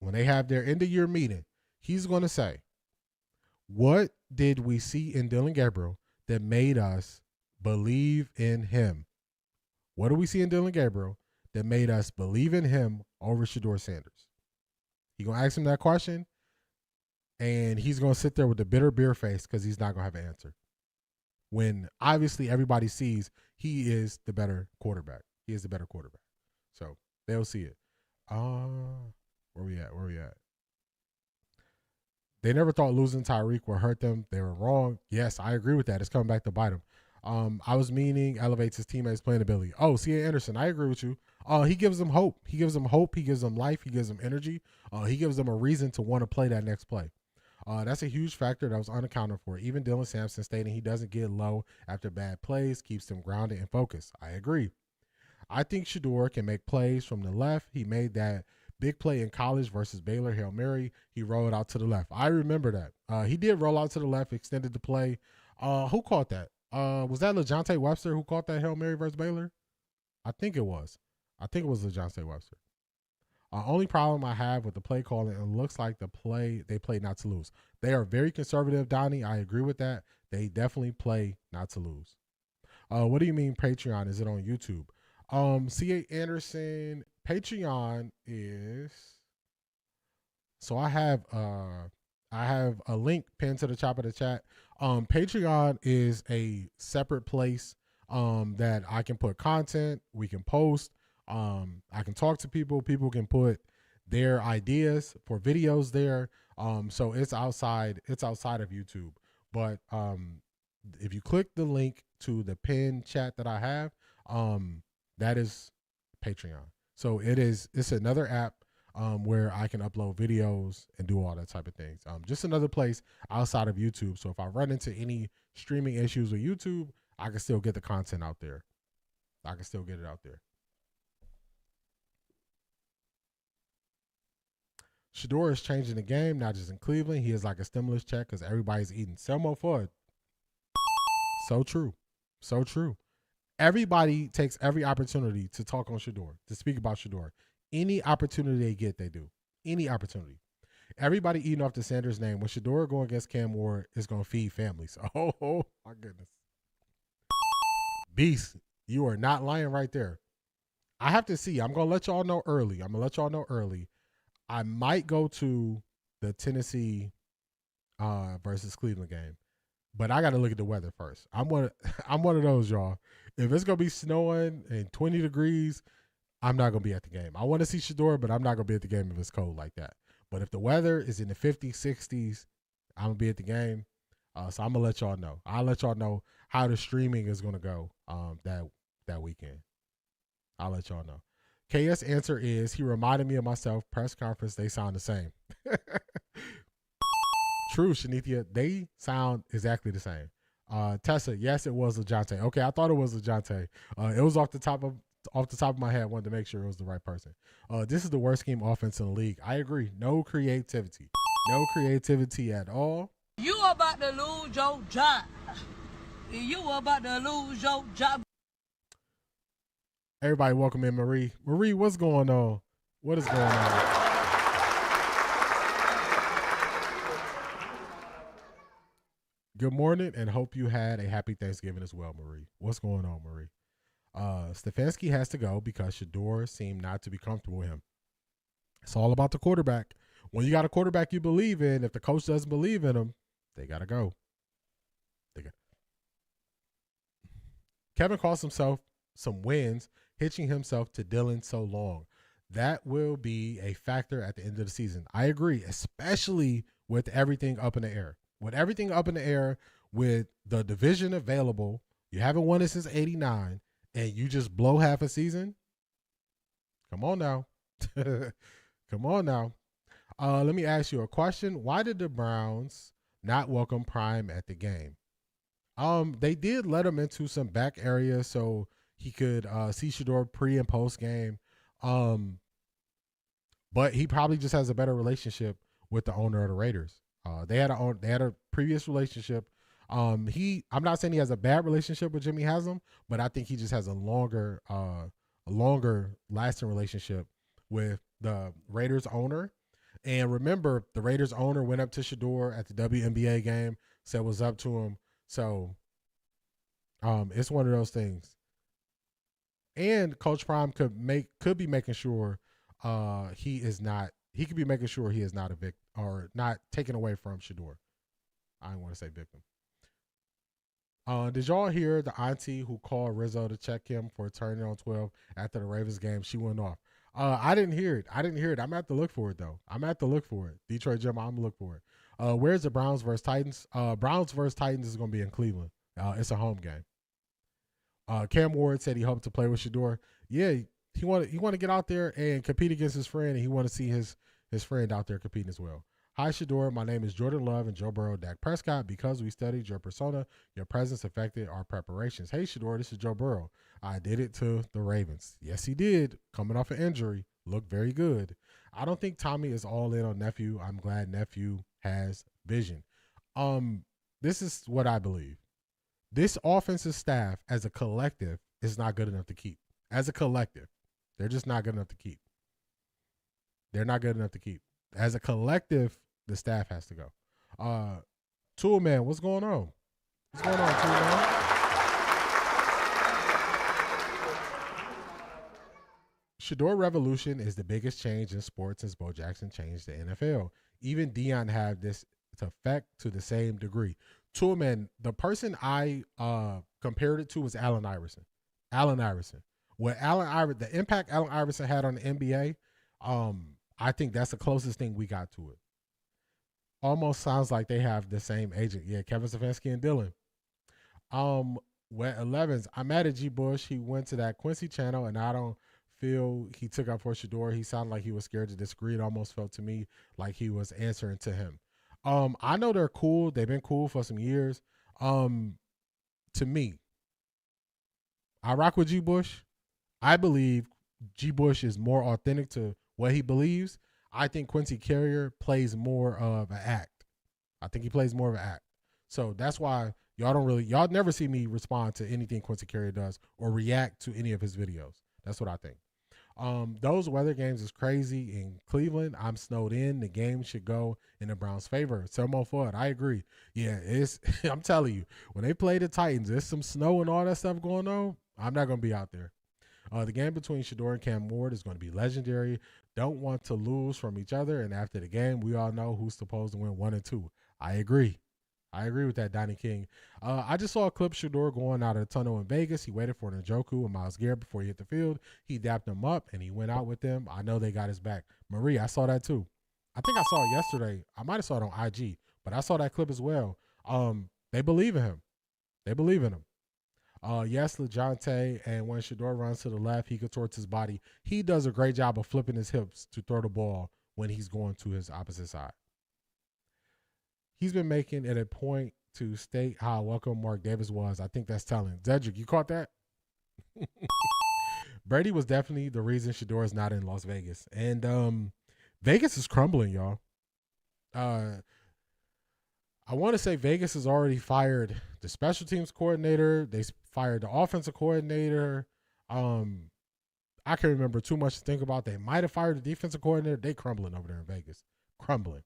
when they have their end of year meeting, he's going to say, what did we see in Dylan Gabriel that made us believe in him? What do we see in Dylan Gabriel that made us believe in him over Shedeur Sanders? He's going to ask him that question, and he's going to sit there with a bitter beer face because he's not going to have an answer. When obviously everybody sees he is the better quarterback. He is the better quarterback. So they'll see it. Where we at? They never thought losing Tyreek would hurt them. They were wrong. Yes, I agree with that. It's coming back to bite him. I was meaning elevates his teammates' playing ability. Oh, C.A. Anderson, I agree with you. He gives them hope. He gives them hope. He gives them life. He gives them energy. He gives them a reason to want to play that next play. That's a huge factor that was unaccounted for. Even Dylan Sampson stating he doesn't get low after bad plays, keeps them grounded and focused. I agree. I think Shedeur can make plays from the left. He made that big play in college versus Baylor, Hail Mary. He rolled out to the left. I remember that. He did roll out to the left, extended the play. Who caught that? Was that LeJontay Webster who caught that Hail Mary versus Baylor? I think it was. LeJontay Webster. Only problem I have with the play calling, it looks like they play not to lose. They are very conservative, Donnie. I agree with that. They definitely play not to lose. What do you mean Patreon? Is it on YouTube? C.A. Anderson, Patreon is, so I have a link pinned to the top of the chat. Patreon is a separate place that I can put content, we can post, I can talk to people can put their ideas for videos there. So it's outside of YouTube. But if you click the link to the pinned chat that I have, that is Patreon. So it's another app where I can upload videos and do all that type of things. Just another place outside of YouTube. So if I run into any streaming issues with YouTube, I can still get the content out there. I can still get it out there. Shedeur is changing the game, not just in Cleveland. He is like a stimulus check because everybody's eating Selmo Fud. So true. So true. Everybody takes every opportunity to talk on Shedeur, to speak about Shedeur. Any opportunity they get, they do. Any opportunity. Everybody eating off the Sanders name. When Shedeur going against Cam Ward, it's going to feed families. Oh, my goodness. Beast, you are not lying right there. I have to see. I'm going to let y'all know early. I might go to the Tennessee versus Cleveland game, but I got to look at the weather first. I'm one of those, y'all. If it's going to be snowing and 20 degrees, I'm not going to be at the game. I want to see Shedeur, but I'm not going to be at the game if it's cold like that. But if the weather is in the 50s, 60s, I'm going to be at the game. So I'm going to let y'all know. I'll let y'all know how the streaming is going to go that weekend. I'll let y'all know. KS answer is, he reminded me of myself. Press conference, they sound the same. True, Shanithia. They sound exactly the same. Tessa, yes, it was LeJontay. Okay, I thought it was LeJontay. It was off the top of my head. I wanted to make sure it was the right person. This is the worst scheme offense in the league. I agree. No creativity. No creativity at all. You about to lose your job. You about to lose your job. Everybody welcome in Marie. Marie, what's going on? What is going on? Good morning and hope you had a happy Thanksgiving as well, Marie. What's going on, Marie? Stefanski has to go because Shedeur seemed not to be comfortable with him. It's all about the quarterback. When you got a quarterback you believe in, if the coach doesn't believe in him, they got to go. Kevin cost himself some wins, hitching himself to Dylan so long. That will be a factor at the end of the season. I agree, especially with everything up in the air. With everything up in the air, with the division available, you haven't won it since 89, and you just blow half a season? Come on now. Come on now. Let me ask you a question. Why did the Browns not welcome Prime at the game? They did let him into some back areas so he could see Shedeur pre and post game. But he probably just has a better relationship with the owner of the Raiders. They had a previous relationship. I'm not saying he has a bad relationship with Jimmy Haslam, but I think he just has a longer lasting relationship with the Raiders owner. And remember, the Raiders owner went up to Shedeur at the WNBA game, said what's up to him. So it's one of those things. And Coach Prime could be making sure he could be making sure he is not a victim or not taken away from Shedeur. I don't want to say victim. Did y'all hear the auntie who called Rizzo to check him for turning on 12 after the Ravens game? She went off. I didn't hear it. I'm going to have to look for it, though. Detroit Jim, I'm going to look for it. Where's the Browns versus Titans? Browns versus Titans is going to be in Cleveland. It's a home game. Cam Ward said he hoped to play with Shedeur. Yeah, he want to get out there and compete against his friend, and he want to see his friend out there competing as well. Hi, Shedeur. My name is Jordan Love and Joe Burrow, Dak Prescott. Because we studied your persona, your presence affected our preparations. Hey, Shedeur, this is Joe Burrow. I did it to the Ravens. Yes, he did. Coming off an injury. Looked very good. I don't think Tommy is all in on Nephew. I'm glad Nephew has vision. This is what I believe. This offensive staff as a collective is not good enough to keep. As a collective, they're just not good enough to keep. They're not good enough to keep. As a collective, the staff has to go. Tool Man, what's going on? What's going on, Tool Man? Shedeur revolution is the biggest change in sports since Bo Jackson changed the NFL. Even Deion had this effect to the same degree. Toolman, the person I compared it to was Allen Iverson. The impact Allen Iverson had on the NBA, I think that's the closest thing we got to it. Almost sounds like they have the same agent. Yeah, Kevin Stefanski and Dylan. Wet 11s. I'm mad at G. Bush. He went to that Quincy channel, and I don't feel he took up for Shedeur. He sounded like he was scared to disagree. It almost felt to me like he was answering to him. I know they're cool. They've been cool for some years. To me, I rock with G. Bush. I believe G. Bush is more authentic to what he believes. I think Quincy Carrier plays more of an act. So that's why y'all never see me respond to anything Quincy Carrier does or react to any of his videos. That's what I think. Those weather games is crazy in Cleveland. I'm snowed in. The game should go in the Browns' favor. Selmo Fudd, I agree. Yeah, I'm telling you, when they play the Titans, there's some snow and all that stuff going on. I'm not going to be out there. The game between Shedeur and Cam Ward is going to be legendary. Don't want to lose from each other. And after the game, we all know who's supposed to win 1 and 2. I agree with that, Donnie King. I just saw a clip Shedeur going out of the tunnel in Vegas. He waited for Njoku and Myles Garrett before he hit the field. He dapped them up, and he went out with them. I know they got his back. Marie, I saw that too. I think I saw it yesterday. I might have saw it on IG, but I saw that clip as well. They believe in him. Yes, LeJounte, and when Shedeur runs to the left, he contorts his body. He does a great job of flipping his hips to throw the ball when he's going to his opposite side. He's been making it a point to state how welcome Mark Davis was. I think that's telling. Zedric, you caught that? Brady was definitely the reason Shedeur is not in Las Vegas. And Vegas is crumbling, y'all. I want to say Vegas has already fired the special teams coordinator. They fired the offensive coordinator. I can't remember too much to think about. They might have fired the defensive coordinator. They crumbling over there in Vegas. Crumbling.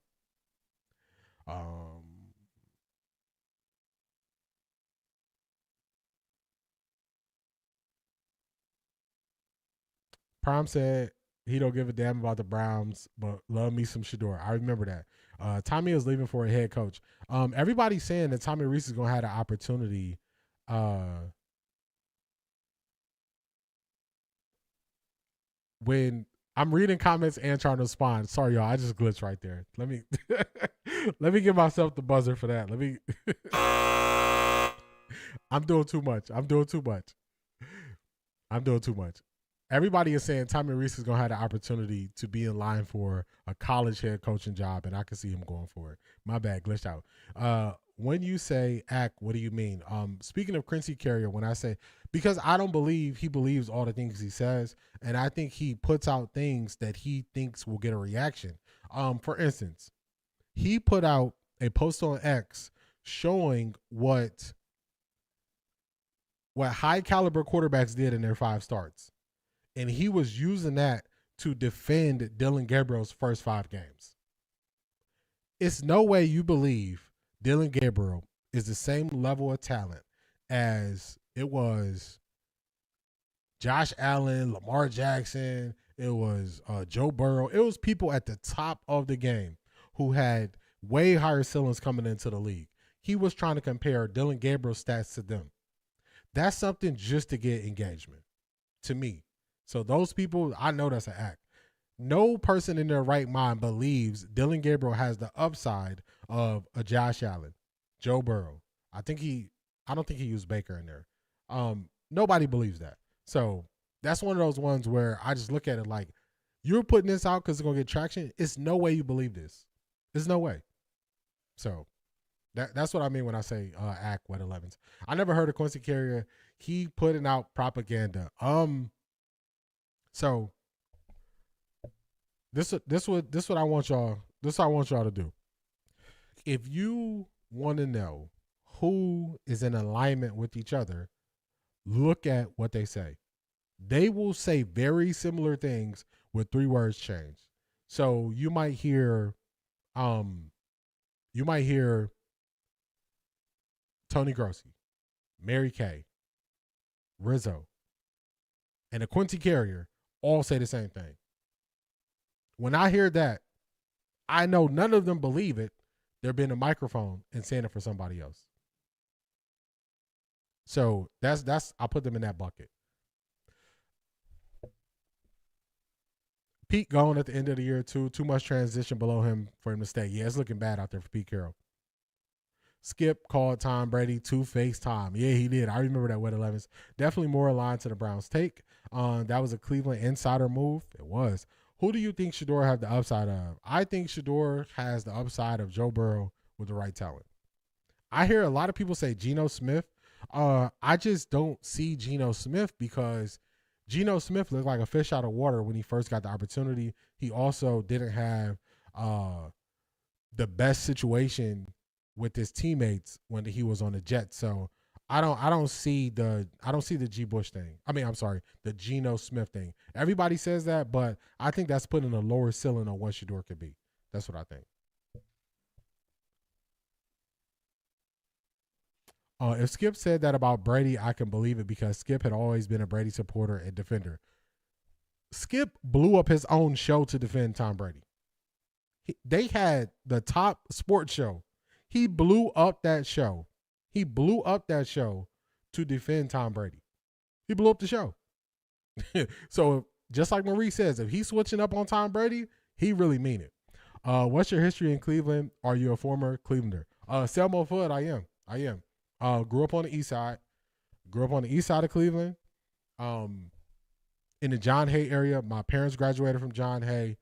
Prime said he don't give a damn about the Browns, but love me some Shedeur. I remember that. Tommy is leaving for a head coach. Everybody's saying that Tommy Reese is going to have the opportunity. When I'm reading comments and trying to respond. Sorry, y'all. I just glitched right there. Let me let me give myself the buzzer for that. Let me. I'm doing too much. Everybody is saying Tommy Reese is going to have the opportunity to be in line for a college head coaching job, and I can see him going for it. My bad, glitched out. When you say act, what do you mean? Speaking of Quincy Carrier, when I say, because I don't believe he believes all the things he says, and I think he puts out things that he thinks will get a reaction. For instance, he put out a post on X showing what high caliber quarterbacks did in their 5 starts. And he was using that to defend Dylan Gabriel's first 5 games. It's no way you believe Dylan Gabriel is the same level of talent as it was Josh Allen, Lamar Jackson, it was Joe Burrow. It was people at the top of the game who had way higher ceilings coming into the league. He was trying to compare Dylan Gabriel's stats to them. That's something just to get engagement, to me. So those people, I know that's an act. No person in their right mind believes Dylan Gabriel has the upside of a Josh Allen, Joe Burrow. I don't think he used Baker in there. Nobody believes that. So that's one of those ones where I just look at it like, you're putting this out because it's going to get traction. It's no way you believe this. There's no way. So that's what I mean when I say act with 11s. I never heard of Quincy Carrier. He putting out propaganda. So this what I want y'all. This what I want y'all to do. If you want to know who is in alignment with each other, look at what they say. They will say very similar things with 3 words changed. So you might hear Tony Grossi, Mary Kay, Rizzo, and a Quincy Carrier all say the same thing. When I hear that, I know none of them believe it. They're being a microphone and saying it for somebody else. So that's I'll put them in that bucket. Pete gone at the end of the year too. Too much transition below him for him to stay. Yeah, it's looking bad out there for Pete Carroll. Skip called Tom Brady two-face Tom. Yeah, he did. I remember that with 11s. Definitely more aligned to the Browns' take. That was a Cleveland insider move. It was. Who do you think Shedeur have the upside of? I think Shedeur has the upside of Joe Burrow with the right talent. I hear a lot of people say Geno Smith. I just don't see Geno Smith because Geno Smith looked like a fish out of water when he first got the opportunity. He also didn't have the best situation with his teammates when he was on the Jets. So I don't see the G Bush thing. The Geno Smith thing. Everybody says that, but I think that's putting a lower ceiling on what Shedeur could be. That's what I think. If Skip said that about Brady, I can believe it because Skip had always been a Brady supporter and defender. Skip blew up his own show to defend Tom Brady. They had the top sports show. He blew up that show. To defend Tom Brady. He blew up the show. So just like Marie says, if he's switching up on Tom Brady, he really mean it. What's your history in Cleveland? Are you a former Clevelander? Selma Foot, I am. Grew up on the east side. Of Cleveland. In the John Hay area. My parents graduated from John Hay.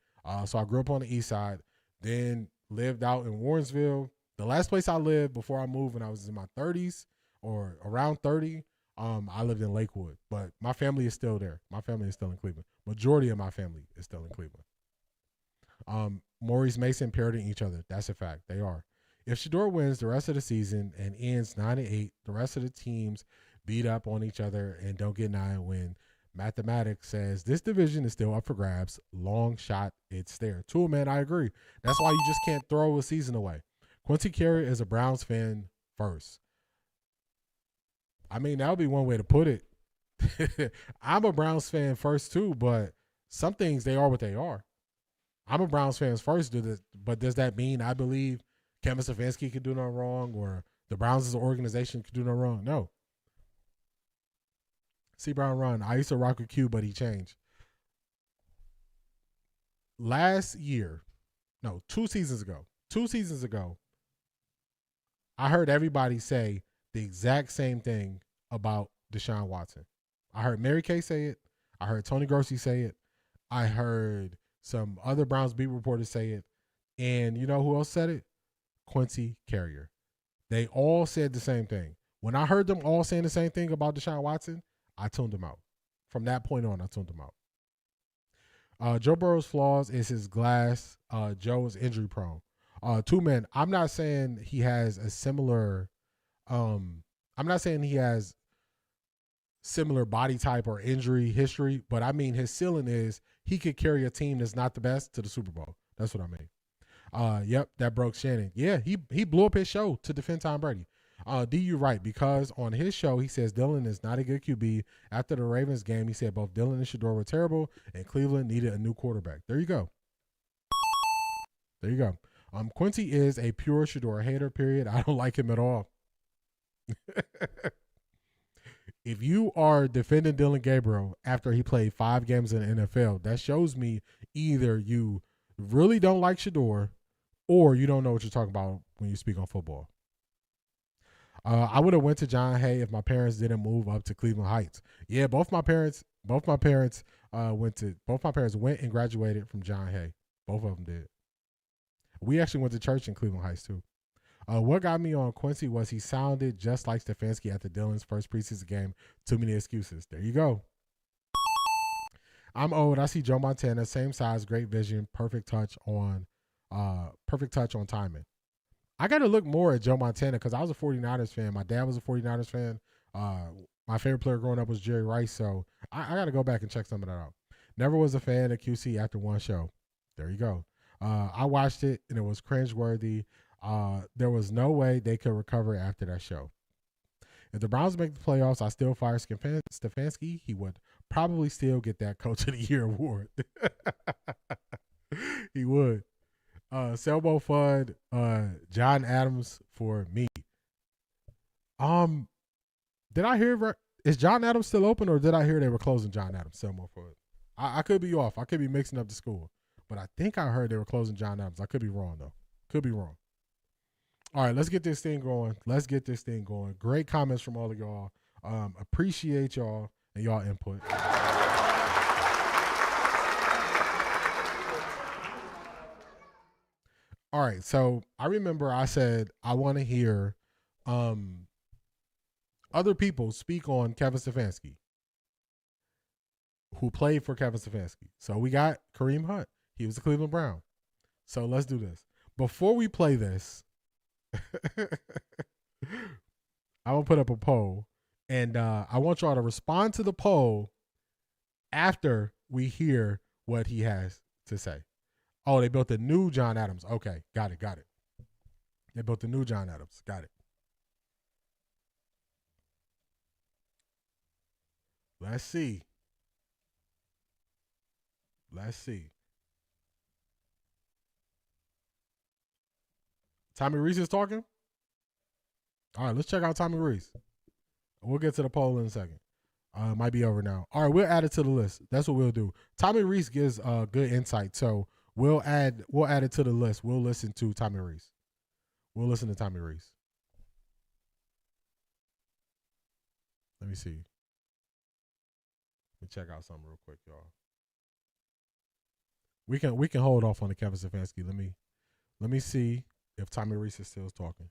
So I grew up on the east side. Then lived out in Warrensville. The last place I lived before I moved when I was in my 30s or around 30, I lived in Lakewood. But my family is still there. My family is still in Cleveland. Majority of my family is still in Cleveland. Maurice Mason parroting each other. That's a fact. They are. If Shedeur wins the rest of the season and ends 9-8, the rest of the teams beat up on each other and don't get 9 win. Mathematics says this division is still up for grabs. Long shot, it's there. Tool man, I agree. That's why you just can't throw a season away. Quincy Carrier is a Browns fan first. I mean, that would be one way to put it. I'm a Browns fan first too, but some things they are what they are. I'm a Browns fan first, but does that mean I believe Kevin Stefanski could do no wrong or the Browns as an organization could do no wrong? No. C. Brown run. I used to rock with Q, but he changed. Last year, no, 2 seasons ago, I heard everybody say the exact same thing about Deshaun Watson. I heard Mary Kay say it. I heard Tony Grossi say it. I heard some other Browns beat reporters say it. And you know who else said it? Quincy Carrier. They all said the same thing. When I heard them all saying the same thing about Deshaun Watson, I tuned them out. From that point on, I tuned them out. Joe Burrow's flaws is his glass. Joe is injury prone. Two men. I'm not saying he has a similar. I'm not saying he has similar body type or injury history, but I mean his ceiling is he could carry a team that's not the best to the Super Bowl. That's what I mean. Yep, that broke Shannon. Yeah, he blew up his show to defend Tom Brady. D, you right, because on his show, he says Dylan is not a good QB. After the Ravens game, he said both Dylan and Shedeur were terrible, and Cleveland needed a new quarterback. There you go. There you go. Quincy is a pure Shedeur hater, period. I don't like him at all. If you are defending Dylan Gabriel after he played 5 games in the NFL, that shows me either you really don't like Shedeur or you don't know what you're talking about when you speak on football. I would have went to John Hay if my parents didn't move up to Cleveland Heights. Yeah, both my parents went and graduated from John Hay. Both of them did. We actually went to church in Cleveland Heights too. What got me on Quincy was he sounded just like Stefanski after Dylan's first preseason game. Too many excuses. There you go. I'm old. I see Joe Montana, same size, great vision, perfect touch on timing. I got to look more at Joe Montana because I was a 49ers fan. My dad was a 49ers fan. My favorite player growing up was Jerry Rice, so I got to go back and check some of that out. Never was a fan of QC after one show. There you go. I watched it, and it was cringeworthy. There was no way they could recover after that show. If the Browns make the playoffs, I still fire Stefanski. He would probably still get that Coach of the Year award. He would. Selbo Fudd, John Adams for me. Did I hear is John Adams still open, or did I hear they were closing John Adams? Selbo Fudd. I could be off. I could be mixing up the school, but I think I heard they were closing John Adams. I could be wrong though. Could be wrong. All right, let's get this thing going. Great comments from all of y'all. Appreciate y'all and y'all input. All right, so I remember I said I want to hear other people speak on Kevin Stefanski, who played for Kevin Stefanski. So we got Kareem Hunt. He was a Cleveland Brown. So let's do this. Before we play this, I'm going to put up a poll, and I want y'all to respond to the poll after we hear what he has to say. Oh, they built a new John Adams. Okay, got it. They built a new John Adams. Got it. Let's see. Tommy Reese is talking? All right, let's check out Tommy Reese. We'll get to the poll in a second. It might be over now. All right, we'll add it to the list. That's what we'll do. Tommy Reese gives good insight, so we'll add it to the list. We'll listen to Tommy Reese. Let me see. Let me check out something real quick, y'all. We can hold off on the Kevin Stefanski. Let me see if Tommy Reese is still talking.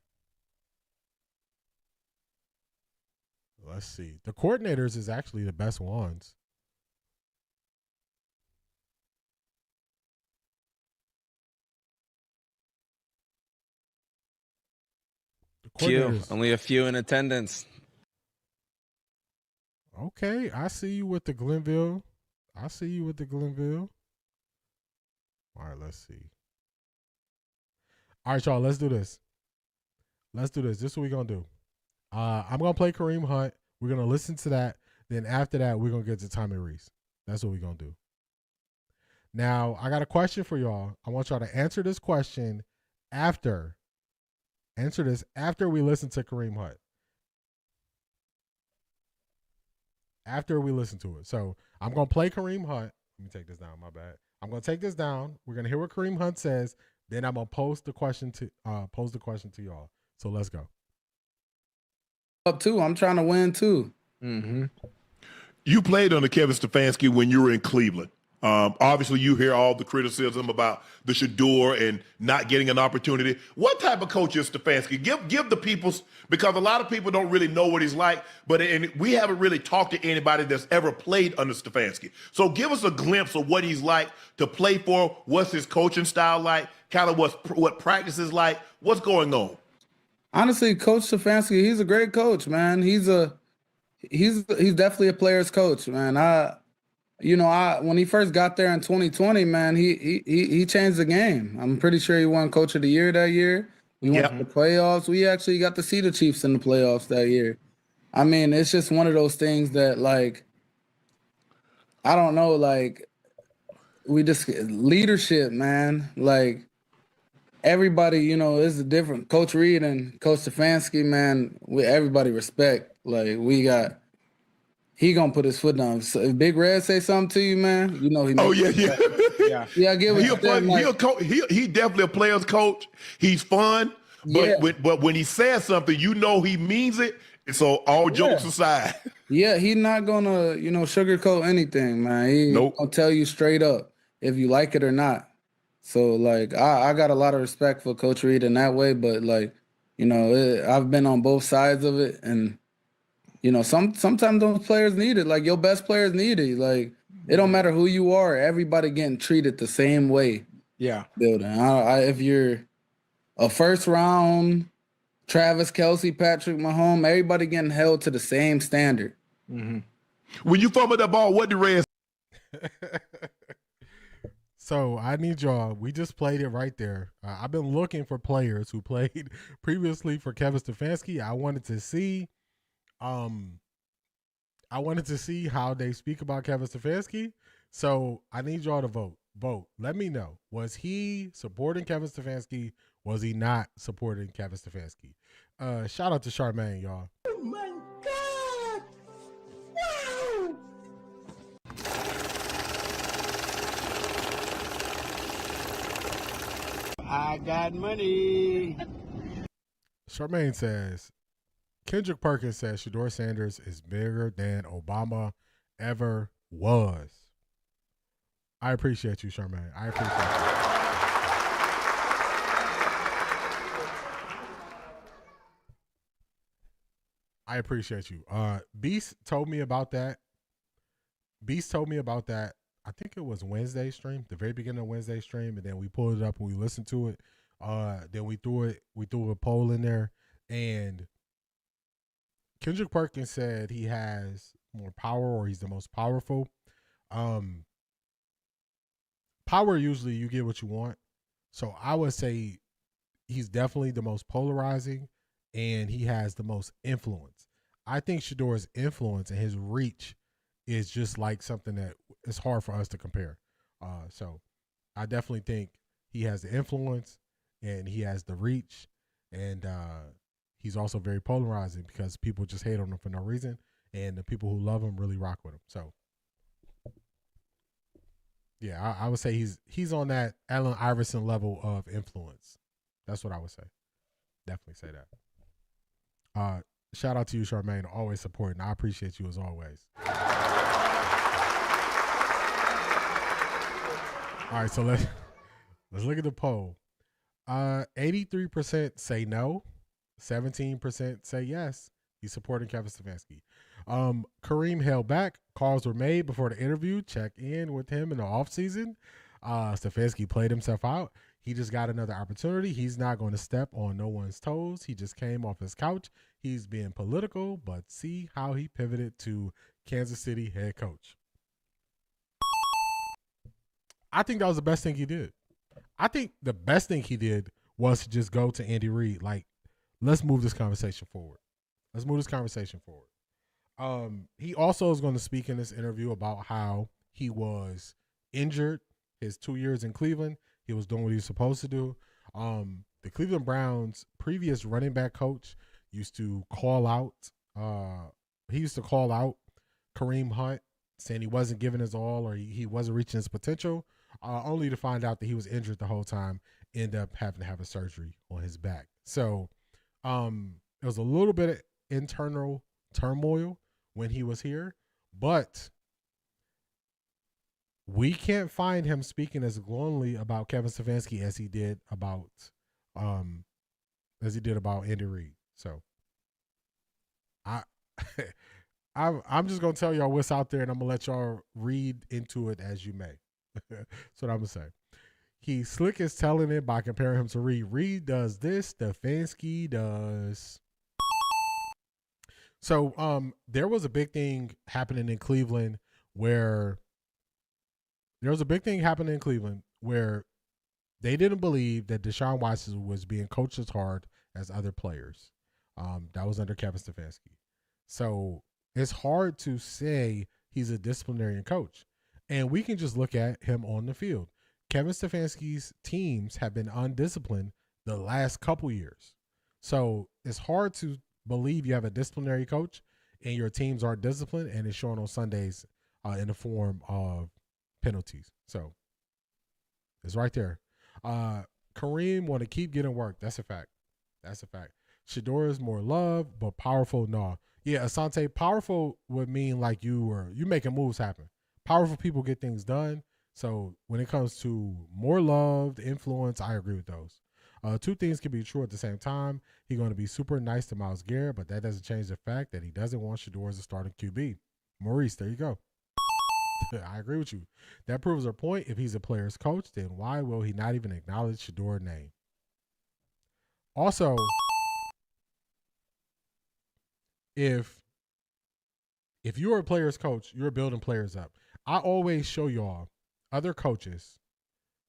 Let's see. The coordinators is actually the best ones. coordinators. Only a few in attendance. Okay, I see you with the Glenville. All right, let's see. All right, y'all, let's do this. This is what we're going to do. I'm going to play Kareem Hunt. We're going to listen to that. Then after that, we're going to get to Tommy Reese. That's what we're going to do. Now, I got a question for y'all. I want y'all to answer this question after we listen to Kareem Hunt. After we listen to it. So I'm going to play Kareem Hunt. Let me take this down. My bad. I'm going to take this down. We're going to hear what Kareem Hunt says. Then I'm going to pose the question to y'all. So let's go. Up too. I'm trying to win too. Mm-hmm. You played under Kevin Stefanski when you were in Cleveland. Obviously, you hear all the criticism about the Shedeur and not getting an opportunity. What type of coach is Stefanski? Give the people, because a lot of people don't really know what he's like, and we haven't really talked to anybody that's ever played under Stefanski. So give us a glimpse of what he's like to play for, what's his coaching style like, kind of what practice is like, what's going on. Honestly, Coach Stefanski, he's a great coach, man. He's definitely a player's coach, man. When he first got there in 2020, man, he changed the game. I'm pretty sure he won Coach of the Year that year. We went to the playoffs. We actually got to see the Chiefs in the playoffs that year. I mean, it's just one of those things that, like, I don't know, like, leadership, man. Like, everybody, is different. Coach Reed and Coach Stefanski, man, everybody respect. Like, he gonna put his foot down. So if Big Red say something to you, man, he. Oh yeah. Yeah, I get what you're saying. He definitely a player's coach. He's fun, but when he says something, he means it. So all jokes aside, he's not gonna sugarcoat anything, man. He's gonna tell you straight up if you like it or not. So like I got a lot of respect for Coach Reed in that way, but like I've been on both sides of it, and sometimes those players need it. Like your best players need it. Like it don't matter who you are. Everybody getting treated the same way. Yeah. Building. If you're a first round, Travis Kelce, Patrick Mahomes, everybody getting held to the same standard. Mm-hmm. When you fumbled that ball, what did Red? So I need y'all. We just played it right there. I've been looking for players who played previously for Kevin Stefanski. I wanted to see how they speak about Kevin Stefanski. So I need y'all to vote. Let me know. Was he supporting Kevin Stefanski? Was he not supporting Kevin Stefanski? Shout out to Charmaine, y'all. Oh my God! Wow! I got money. Charmaine says, Kendrick Perkins says Shedeur Sanders is bigger than Obama ever was. I appreciate you, Charmaine. I appreciate you. I appreciate you. Beast told me about that. I think it was Wednesday stream, the very beginning of Wednesday stream, and then we pulled it up and we listened to it. Then we threw a poll in there, and Kendrick Perkins said he has more power, or he's the most powerful. Power, usually you get what you want. So I would say he's definitely the most polarizing, and he has the most influence. I think Shedeur's influence and his reach is just like something that is hard for us to compare. So I definitely think he has the influence and he has the reach, and he's also very polarizing because people just hate on him for no reason, and the people who love him really rock with him. So yeah, I would say he's on that Allen Iverson level of influence. That's what I would say. Definitely say that. Shout out to you, Charmaine, always supporting. I appreciate you as always. All right, so let's look at the poll. 83% say no, 17% say yes. He's supporting Kevin Stefanski. Kareem held back. Calls were made before the interview. Check in with him in the offseason. Stefanski played himself out. He just got another opportunity. He's not going to step on no one's toes. He just came off his couch. He's being political, but see how he pivoted to Kansas City head coach. I think that was the best thing he did. I think the best thing he did was to just go to Andy Reid. Like, let's move this conversation forward. Let's move this conversation forward. He also is going to speak in this interview about how he was injured his 2 years in Cleveland. He was doing what he was supposed to do. The Cleveland Browns' previous running back coach used to call out. He used to call out Kareem Hunt, saying he wasn't giving his all or he wasn't reaching his potential, only to find out that he was injured the whole time, end up having to have a surgery on his back. So it was a little bit of internal turmoil when he was here, but we can't find him speaking as glowingly about Kevin Stefanski as he did about Andy Reid. So I'm just gonna tell y'all what's out there, and I'm gonna let y'all read into it as you may. That's what I'm gonna say. He slick is telling it by comparing him to Reid. Reid does this, Stefanski does. So there was a big thing happening in Cleveland where they didn't believe that Deshaun Watson was being coached as hard as other players. That was under Kevin Stefanski. So it's hard to say he's a disciplinarian coach. And we can just look at him on the field. Kevin Stefanski's teams have been undisciplined the last couple years. So it's hard to believe you have a disciplinary coach and your teams aren't disciplined, and it's showing on Sundays in the form of penalties. So it's right there. Kareem want to keep getting work. That's a fact. Shedeur is more love, but powerful, no. Yeah, Asante, powerful would mean like you making moves happen. Powerful people get things done. So when it comes to more love, influence, I agree with those. Two things can be true at the same time. He's going to be super nice to Myles Garrett, but that doesn't change the fact that he doesn't want Shedeur as a starting QB. Maurice, there you go. I agree with you. That proves our point. If he's a player's coach, then why will he not even acknowledge Shedeur's name? Also, if you're a player's coach, you're building players up. I always show y'all other coaches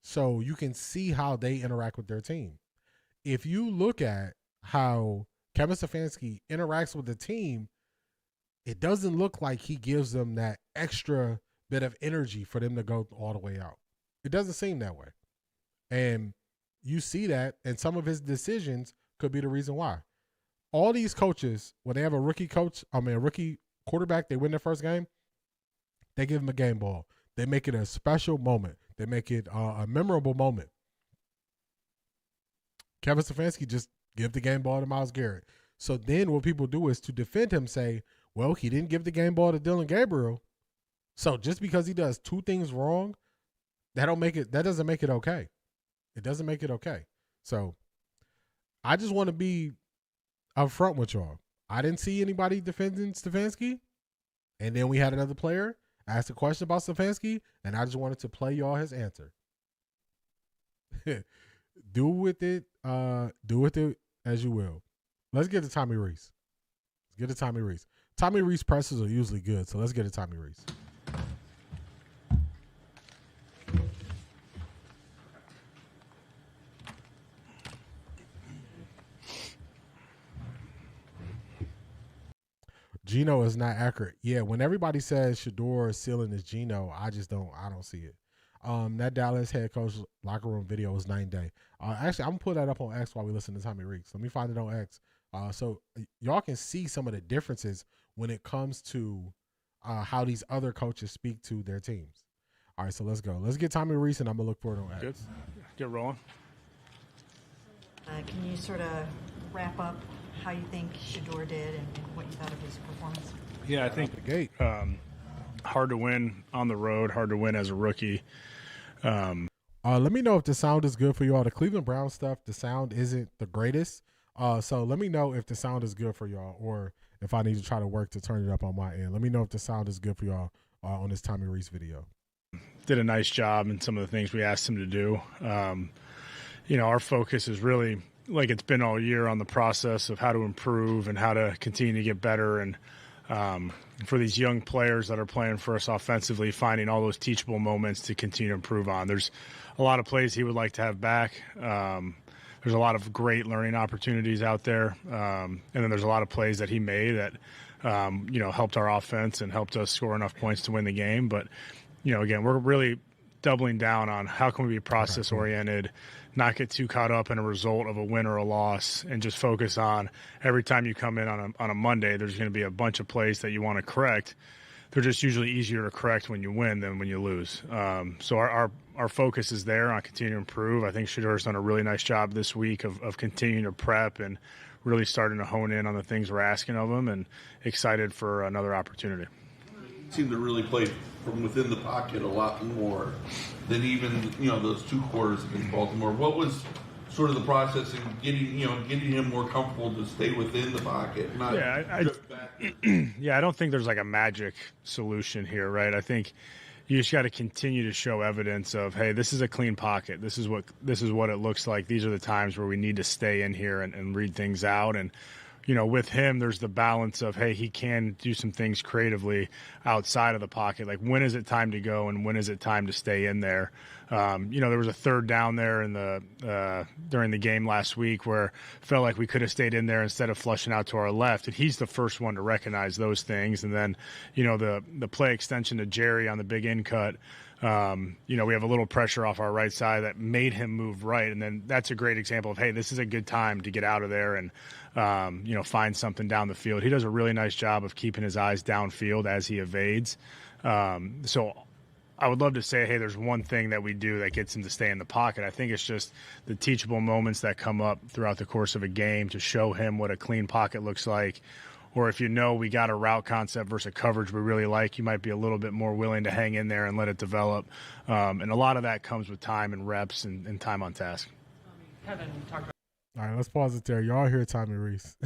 so you can see how they interact with their team. If you look at how Kevin Stefanski interacts with the team, it doesn't look like he gives them that extra bit of energy for them to go all the way out. It doesn't seem that way. And you see that, and some of his decisions could be the reason why. All these coaches, when they have a rookie quarterback, they win their first game, they give him a game ball. They make it a special moment. They make it a memorable moment. Kevin Stefanski just give the game ball to Myles Garrett. So then what people do is to defend him say, well, he didn't give the game ball to Dylan Gabriel. So just because he does two things wrong, that doesn't make it okay. It doesn't make it okay. So I just want to be upfront with y'all. I didn't see anybody defending Stefanski. And then we had another player ask a question about Stefanski, and I just wanted to play y'all his answer. Do with it as you will. Let's get to Tommy Rees. Tommy Rees presses are usually good, so let's get to Tommy Rees. Geno is not accurate. Yeah, when everybody says Shedeur's ceiling is Geno, I don't see it. That Dallas head coach locker room video was 9 day. Actually, I'm gonna put that up on X while we listen to Tommy Rees. Let me find it on X. So y'all can see some of the differences when it comes to how these other coaches speak to their teams. All right, so let's go. Let's get Tommy Rees, and I'm gonna look for it on X. Good. Get rolling. Can you sort of wrap up how you think Shedeur did and what you thought of his performance? Yeah, I think hard to win on the road, hard to win as a rookie. Let me know if the sound is good for y'all. The Cleveland Browns stuff, the sound isn't the greatest. So let me know if the sound is good for y'all, or if I need to try to work to turn it up on my end. Let me know if the sound is good for y'all on this Tommy Rees video. Did a nice job in some of the things we asked him to do. our focus is really like it's been all year on the process of how to improve and how to continue to get better. And for these young players that are playing for us offensively, finding all those teachable moments to continue to improve on. There's a lot of plays he would like to have back. There's a lot of great learning opportunities out there. And then there's a lot of plays that he made that, helped our offense and helped us score enough points to win the game. But, again, we're really doubling down on how can we be process oriented, not get too caught up in a result of a win or a loss, and just focus on every time you come in on a Monday, there's going to be a bunch of plays that you want to correct. They're just usually easier to correct when you win than when you lose. So our focus is there on continuing to improve. I think Shedeur's done a really nice job this week of continuing to prep and really starting to hone in on the things we're asking of him, and excited for another opportunity. Seemed to really play from within the pocket a lot more than even those 2 quarters against Baltimore. What was sort of the process in getting him more comfortable to stay within the pocket, not drift back? I don't think there's like a magic solution here, right? I think you just got to continue to show evidence of, hey, this is a clean pocket. This is what it looks like. These are the times where we need to stay in here and read things out. And with him, there's the balance of, hey, he can do some things creatively outside of the pocket. Like, when is it time to go and when is it time to stay in there? There was a third down there during the game last week where it felt like we could have stayed in there instead of flushing out to our left. And he's the first one to recognize those things. And then, the play extension to Jerry on the big in cut. We have a little pressure off our right side that made him move right. And then that's a great example of, hey, this is a good time to get out of there and, find something down the field. He does a really nice job of keeping his eyes downfield as he evades. So I would love to say, hey, there's one thing that we do that gets him to stay in the pocket. I think it's just the teachable moments that come up throughout the course of a game to show him what a clean pocket looks like. Or if we got a route concept versus a coverage we really like, you might be a little bit more willing to hang in there and let it develop. And a lot of that comes with time and reps and time on task. Kevin, you talked about. All right, let's pause it there. Y'all hear Tommy Reese.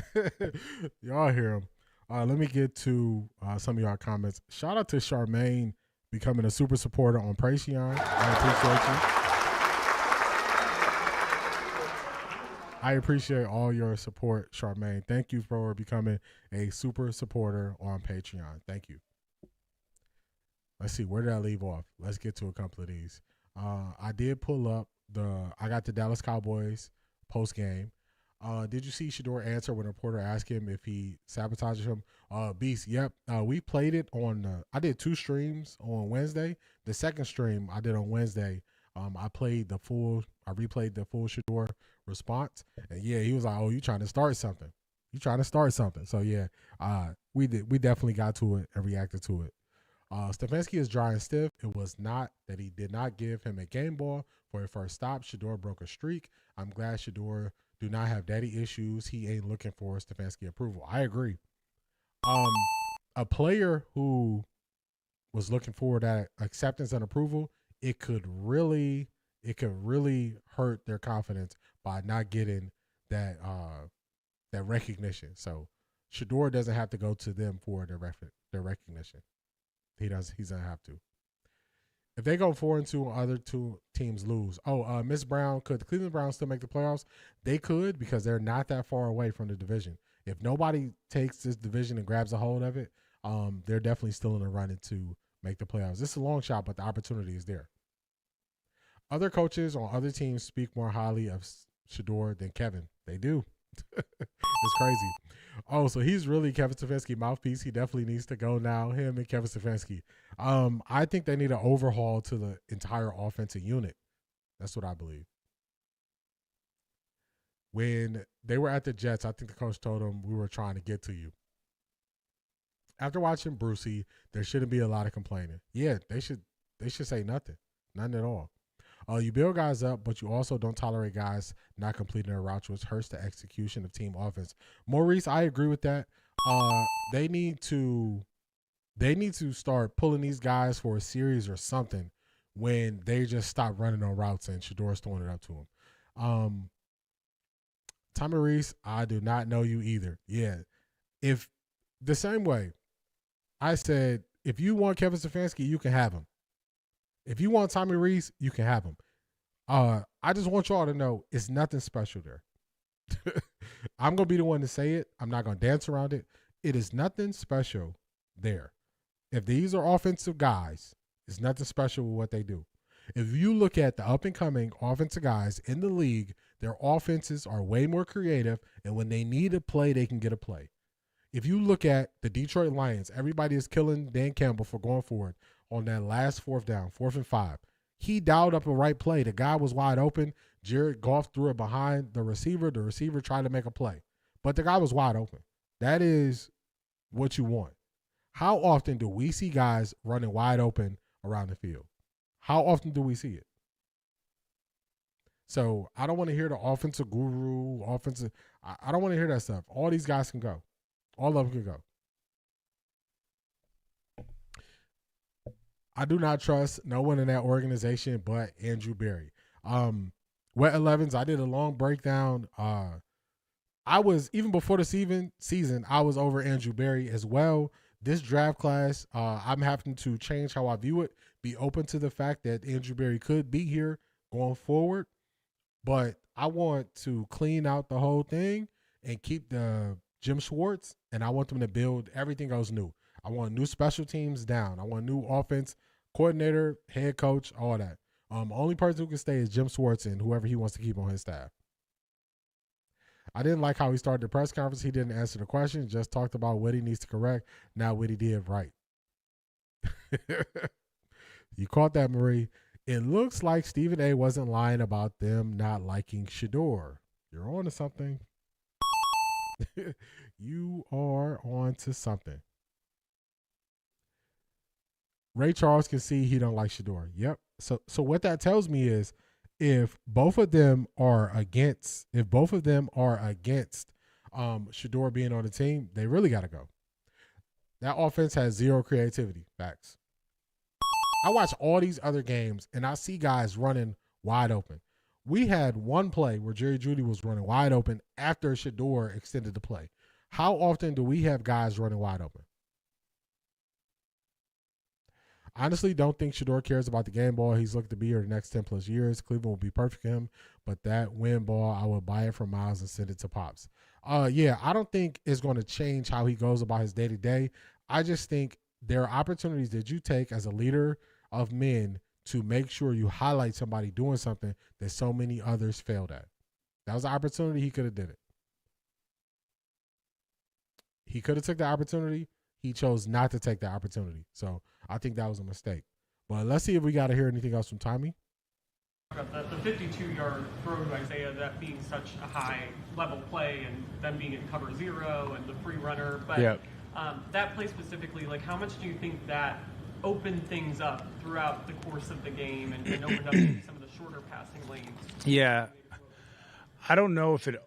Y'all hear him. Let me get to some of y'all comments. Shout out to Charmaine becoming a super supporter on Patreon. I appreciate all your support, Charmaine. Thank you for becoming a super supporter on Patreon. Thank you. Let's see, where did I leave off? Let's get to a couple of these. I did pull up I got the Dallas Cowboys post game. Did you see Shedeur answer when a reporter asked him if he sabotages him? Beast, yep. We played it on, I did 2 streams on Wednesday. The second stream I did on Wednesday, I replayed the full Shedeur response. And yeah, he was like, oh, you trying to start something. So yeah, we definitely got to it and reacted to it. Stefanski is dry and stiff. It was not that he did not give him a game ball for a first stop. Shedeur broke a streak. I'm glad Shedeur do not have daddy issues. He ain't looking for Stefanski approval. I agree. A player who was looking for that acceptance and approval, it could really hurt their confidence by not getting that recognition. So Shedeur doesn't have to go to them for their recognition. He doesn't have to. If they go 4-2, other 2 teams lose. Miss Brown, could the Cleveland Browns still make the playoffs? They could, because they're not that far away from the division. If nobody takes this division and grabs a hold of it, they're definitely still in the running to make the playoffs. This is a long shot, but the opportunity is there. Other coaches on other teams speak more highly of Shedeur than Kevin. They do. It's crazy. Oh, so he's really Kevin Stefanski mouthpiece. He definitely needs to go now, him and Kevin Stefanski. I think they need an overhaul to the entire offensive unit. That's what I believe. When they were at the Jets, I think the coach told them, we were trying to get to you. After watching Brucey, there shouldn't be a lot of complaining. Yeah, they should say nothing. None at all. You build guys up, but you also don't tolerate guys not completing their routes, which hurts the execution of team offense. Maurice, I agree with that. They need to start pulling these guys for a series or something when they just stop running on routes and Shedeur's throwing it up to them. Tommy Reese, I do not know you either. Yeah. If the same way I said, if you want Kevin Stefanski, you can have him. If you want Tommy Reese, you can have him. I just want y'all to know it's nothing special there. I'm going to be the one to say it. I'm not going to dance around it. It is nothing special there. If these are offensive guys, it's nothing special with what they do. If you look at the up-and-coming offensive guys in the league, their offenses are way more creative, and when they need a play, they can get a play. If you look at the Detroit Lions, everybody is killing Dan Campbell for going forward on that last 4th down, 4th and 5. He dialed up a right play. The guy was wide open. Jared Goff threw it behind the receiver. The receiver tried to make a play, but the guy was wide open. That is what you want. How often do we see guys running wide open around the field? How often do we see it? So I don't want to hear the offensive guru, I don't want to hear that stuff. All these guys can go. All of them can go. I do not trust no one in that organization but Andrew Berry. Wet 11s, I did a long breakdown. I was, even before the season, I was over Andrew Berry as well. This draft class, I'm having to change how I view it, be open to the fact that Andrew Berry could be here going forward. But I want to clean out the whole thing and keep the Jim Schwartz, and I want them to build everything else new. I want new special teams down. I want new offense coordinator, head coach, all that. Only person who can stay is Jim Schwartz and whoever he wants to keep on his staff. I didn't like how he started the press conference. He didn't answer the question, just talked about what he needs to correct, not what he did right. You caught that, Marie. It looks like Stephen A. wasn't lying about them not liking Shedeur. You're on to something. You are on to something. Ray Charles can see he don't like Shedeur. Yep. So what that tells me is if both of them are against Shedeur being on the team, they really got to go. That offense has zero creativity. Facts. I watch all these other games, and I see guys running wide open. We had one play where Jerry Jeudy was running wide open after Shedeur extended the play. How often do we have guys running wide open? Honestly, don't think Shedeur cares about the game ball. He's looking to be here the next 10 plus years. Cleveland will be perfect for him, but that win ball, I would buy it from Miles and send it to Pops. Yeah, I don't think it's going to change how he goes about his day-to-day. I just think there are opportunities that you take as a leader of men to make sure you highlight somebody doing something that so many others failed at. That was an opportunity. He could have did it. He could have took the opportunity. He chose not to take the opportunity. So I think that was a mistake. But let's see if we got to hear anything else from Tommy. The 52-yard throw to Isaiah, that being such a high-level play and them being in cover zero and the free runner. But yep. That play specifically, like how much do you think that opened things up throughout the course of the game and opened up maybe some of the shorter passing lanes? Yeah. I don't know if it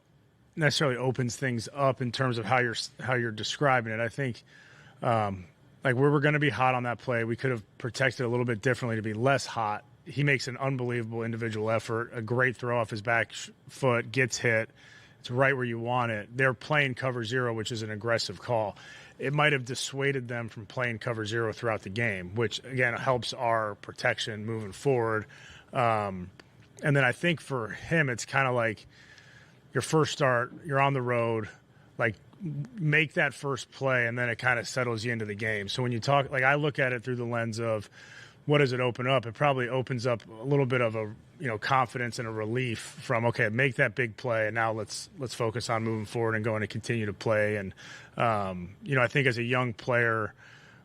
necessarily opens things up in terms of how you're describing it. I think like we were going to be hot on that play. We could have protected a little bit differently to be less hot. He makes an unbelievable individual effort, a great throw off his back foot, gets hit. It's right where you want it. They're playing cover zero, which is an aggressive call. It might have dissuaded them from playing cover zero throughout the game, which, again, helps our protection moving forward. And then I think for him, it's kind of like your first start, you're on the road, like make that first play, and then it kind of settles you into the game. So when you talk, like I look at it through the lens of what does it open up? It probably opens up a little bit of a confidence and a relief from, okay, make that big play, and now let's focus on moving forward and going to continue to play. And I think as a young player,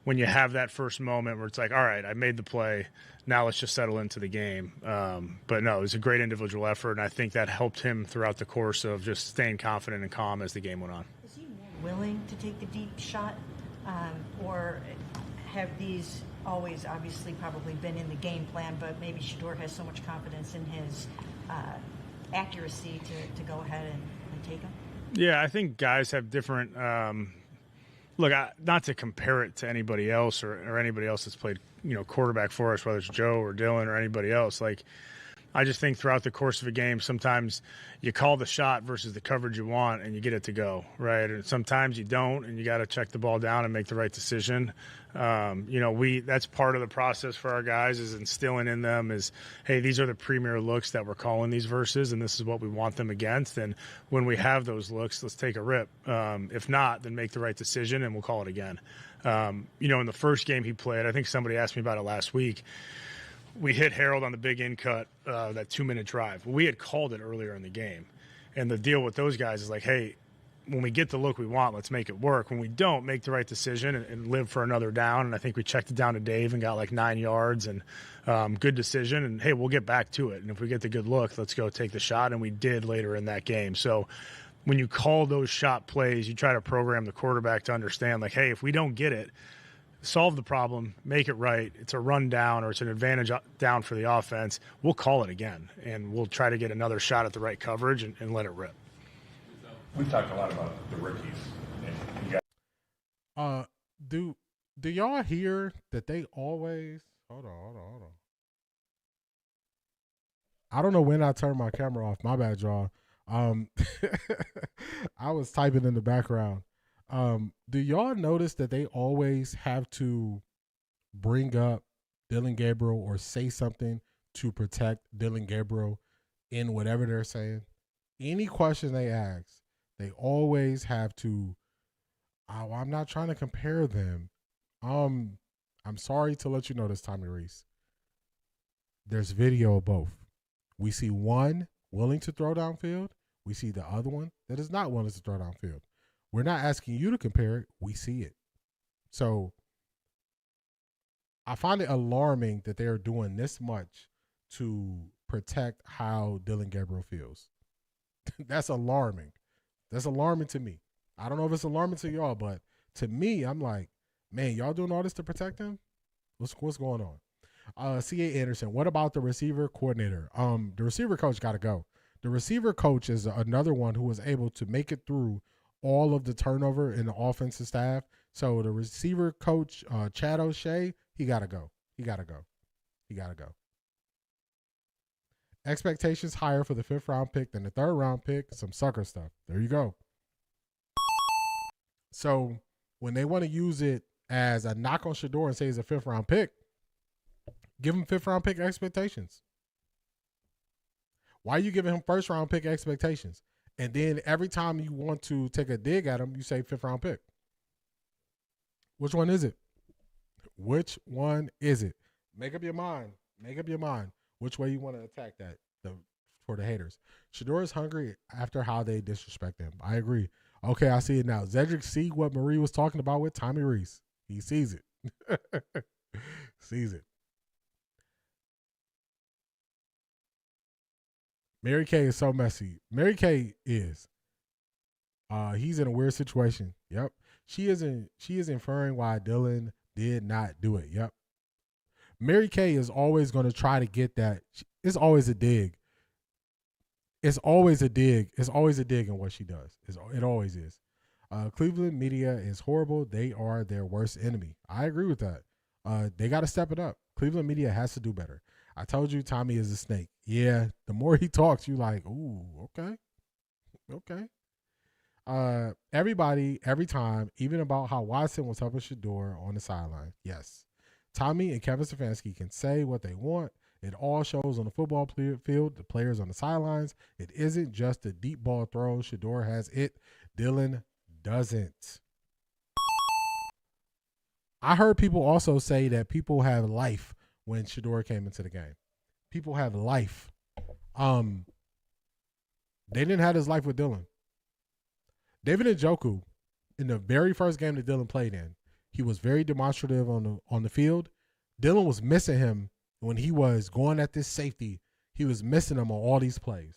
when you have that first moment where it's like, all right, I made the play, now let's just settle into the game. But no, it was a great individual effort, and I think that helped him throughout the course of just staying confident and calm as the game went on. Is he willing to take the deep shot, or have these always obviously probably been in the game plan, but maybe Shedeur has so much confidence in his accuracy to go ahead and take him? Yeah, I think guys have different look, not to compare it to anybody else or anybody else that's played quarterback for us, whether it's Joe or Dylan or anybody else. Like I just think throughout the course of a game, sometimes you call the shot versus the coverage you want and you get it to go, right? And sometimes you don't, and you got to check the ball down and make the right decision. That's part of the process for our guys, is instilling in them is, hey, these are the premier looks that we're calling these versus, and this is what we want them against. And when we have those looks, let's take a rip. If not, then make the right decision and we'll call it again. In the first game he played, I think somebody asked me about it last week. We hit Harold on the big in cut, that 2-minute drive. We had called it earlier in the game. And the deal with those guys is like, hey, when we get the look we want, let's make it work. When we don't, make the right decision and live for another down. And I think we checked it down to Dave and got like 9 yards and good decision. And, hey, we'll get back to it. And if we get the good look, let's go take the shot. And we did later in that game. So when you call those shot plays, you try to program the quarterback to understand, like, hey, if we don't get it, solve the problem, make it right. It's a run down or it's an advantage down for the offense. We'll call it again, and we'll try to get another shot at the right coverage and let it rip. We've talked a lot about the rookies. And you guys. Do y'all hear that they always hold on. I don't know when I turned my camera off. My bad, y'all. I was typing in the background. Do y'all notice that they always have to bring up Dillon Gabriel or say something to protect Dillon Gabriel in whatever they're saying? Any question they ask, they always have to, I'm not trying to compare them. I'm sorry to let you know this, Tommy Reese. There's video of both. We see one willing to throw downfield. We see the other one that is not willing to throw downfield. We're not asking you to compare it. We see it. So I find it alarming that they're doing this much to protect how Dillon Gabriel feels. That's alarming. That's alarming to me. I don't know if it's alarming to y'all, but to me, I'm like, man, y'all doing all this to protect him? What's going on? C.A. Anderson, what about the receiver coordinator? The receiver coach got to go. The receiver coach is another one who was able to make it through all of the turnover in the offensive staff. So the receiver coach, Chad O'Shea, he got to go. He got to go. Expectations higher for the 5th round pick than the 3rd round pick. Some sucker stuff. There you go. So when they want to use it as a knock on Shedeur and say he's a 5th round pick, give him 5th round pick expectations. Why are you giving him 1st round pick expectations? And then every time you want to take a dig at him, you say 5th round pick. Which one is it? Which one is it? Make up your mind. Which way you want to attack that for the haters. Shedeur is hungry after how they disrespect him. I agree. Okay, I see it now. Zedric see what Marie was talking about with Tommy Reese. He sees it. Sees it. Mary Kay is so messy. Mary Kay is. He's in a weird situation. Yep. She is inferring why Dillon did not do it. Yep. Mary Kay is always going to try to get that. It's always a dig. It's always a dig in what she does. It always is. Cleveland media is horrible. They are their worst enemy. I agree with that. They got to step it up. Cleveland media has to do better. I told you Tommy is a snake. Yeah, the more he talks, you like, ooh, okay. Everybody, every time, even about how Watson was helping Shedeur on the sideline. Yes. Tommy and Kevin Stefanski can say what they want. It all shows on the football field, the players on the sidelines. It isn't just the deep ball throws. Shedeur has it. Dillon doesn't. I heard people also say that people have life when Shedeur came into the game. People have life. They didn't have his life with Dillon. David Njoku, in the very first game that Dillon played in, he was very demonstrative on the field. Dillon was missing him when he was going at this safety. He was missing him on all these plays.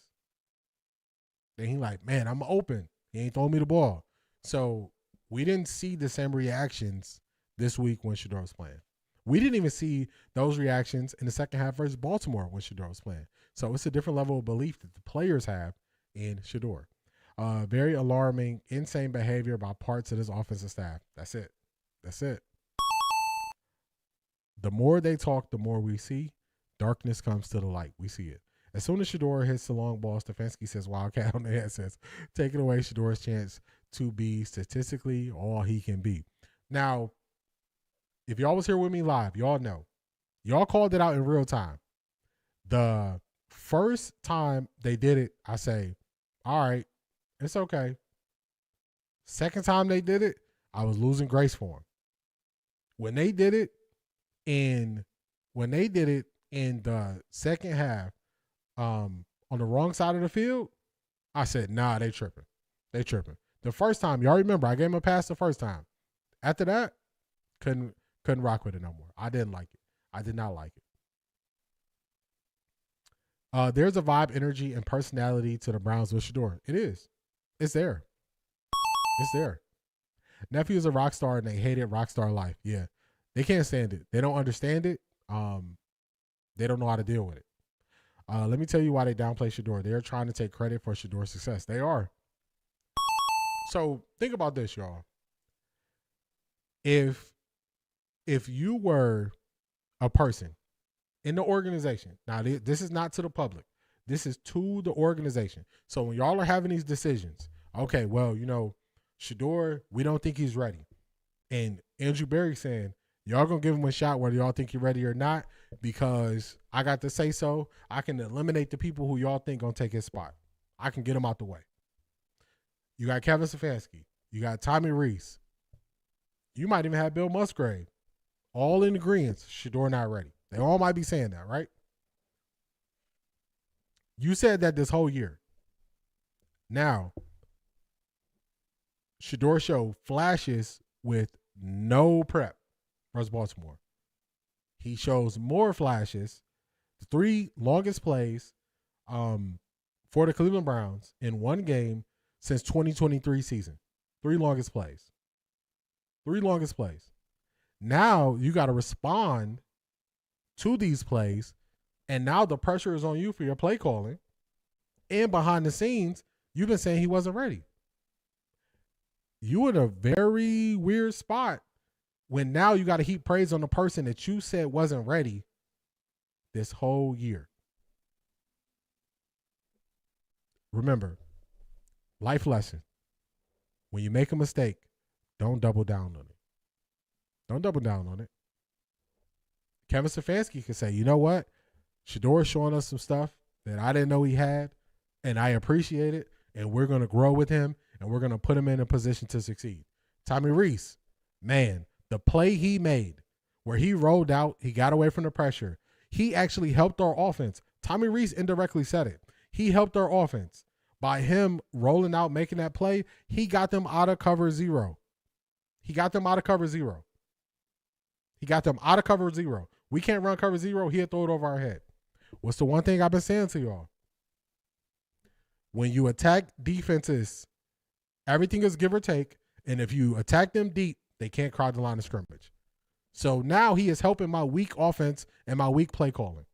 Then he like, man, I'm open. He ain't throwing me the ball. So we didn't see the same reactions this week when Shedeur was playing. We didn't even see those reactions in the second half versus Baltimore when Shedeur was playing. So it's a different level of belief that the players have in Shedeur. Very alarming, insane behavior by parts of this offensive staff. That's it. The more they talk, the more we see. Darkness comes to the light. We see it. As soon as Shedeur hits the long ball, Stefanski says Wildcat on the headsets, taking away Shedeur's chance to be statistically all he can be. Now, if y'all was here with me live, y'all know. Y'all called it out in real time. The first time they did it, I say, all right, it's okay. Second time they did it, I was losing grace for him. When they did it in the second half, on the wrong side of the field, I said, nah, they tripping. They tripping. The first time, y'all remember, I gave him a pass the first time. After that, couldn't rock with it no more. I didn't like it. I did not like it. There's a vibe, energy, and personality to the Browns with Shedeur. It is. It's there. It's there. Nephew is a rock star, and they hated rock star life. Yeah. They can't stand it. They don't understand it. They don't know how to deal with it. Let me tell you why they downplay Shedeur. They're trying to take credit for Shedeur's success. They are. So think about this, y'all. If you were a person in the organization, now this is not to the public. This is to the organization. So when y'all are having these decisions, okay, well, Shedeur, we don't think he's ready. And Andrew Berry saying, y'all going to give him a shot whether y'all think he's ready or not, because I got to say so. I can eliminate the people who y'all think going to take his spot. I can get him out the way. You got Kevin Stefanski. You got Tommy Reese. You might even have Bill Musgrave. All in agreement, Shedeur not ready. They all might be saying that, right? You said that this whole year. Now, Shedeur showed flashes with no prep versus Baltimore. He shows more flashes, the 3 longest plays for the Cleveland Browns in one game since 2023 season. 3 longest plays. 3 longest plays. Now you got to respond to these plays, and now the pressure is on you for your play calling. And behind the scenes, you've been saying he wasn't ready. You in a very weird spot when now you got to heap praise on the person that you said wasn't ready this whole year. Remember, life lesson. When you make a mistake, don't double down on it. Don't double down on it. Kevin Stefanski could say, you know what? Shedeur is showing us some stuff that I didn't know he had, and I appreciate it, and we're going to grow with him, and we're going to put him in a position to succeed. Tommy Reese, man, the play he made where he rolled out, he got away from the pressure. He actually helped our offense. Tommy Reese indirectly said it. He helped our offense. By him rolling out, making that play, he got them out of cover 0. He got them out of cover 0. He got them out of cover 0. We can't run cover 0. He'll throw it over our head. What's the one thing I've been saying to y'all? When you attack defenses, everything is give or take. And if you attack them deep, they can't crowd the line of scrimmage. So now he is helping my weak offense and my weak play calling.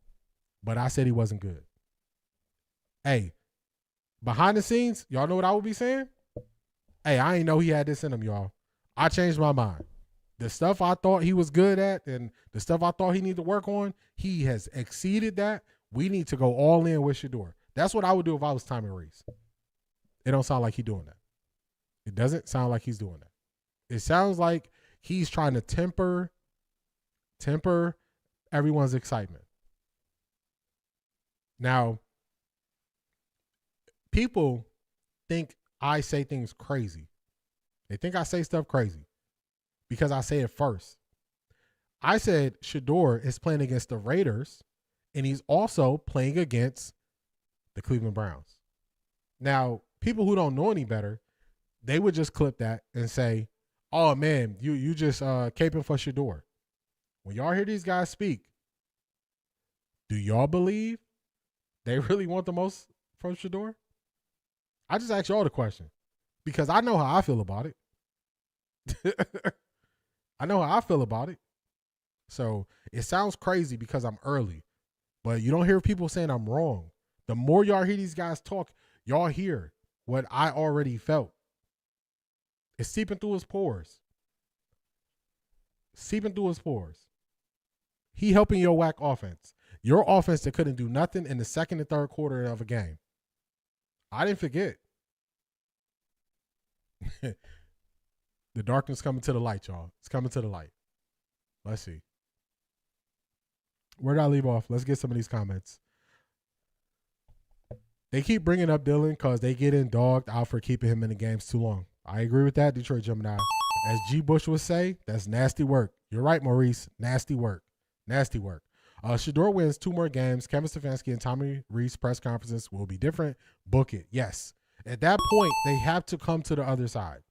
But I said he wasn't good. Hey, behind the scenes, y'all know what I would be saying? Hey, I ain't know he had this in him, y'all. I changed my mind. The stuff I thought he was good at and the stuff I thought he needed to work on, he has exceeded that. We need to go all in with Shedeur. That's what I would do if I was Tommy Reese. It don't sound like he's doing that. It doesn't sound like he's doing that. It sounds like he's trying to temper everyone's excitement. Now, people think I say things crazy. They think I say stuff crazy because I say it first. I said Shedeur is playing against the Raiders, and he's also playing against the Cleveland Browns. Now, people who don't know any better, they would just clip that and say, oh, man, you just caping for Shedeur. When y'all hear these guys speak, do y'all believe they really want the most from Shedeur? I just asked y'all the question because I know how I feel about it. I know how I feel about it. So it sounds crazy because I'm early, but you don't hear people saying I'm wrong. The more y'all hear these guys talk, y'all hear what I already felt. It's seeping through his pores. Seeping through his pores. He helping your whack offense. Your offense that couldn't do nothing in the second and third quarter of a game. I didn't forget. The darkness coming to the light, y'all. It's coming to the light. Let's see. Where did I leave off? Let's get some of these comments. They keep bringing up Dylan because they get in dogged out for keeping him in the games too long. I agree with that, Detroit Gemini. As G. Bush would say, that's nasty work. You're right, Maurice. Nasty work. Nasty work. Shedeur wins 2 more games. Kevin Stefanski and Tommy Rees press conferences will be different. Book it. Yes. At that point, they have to come to the other side.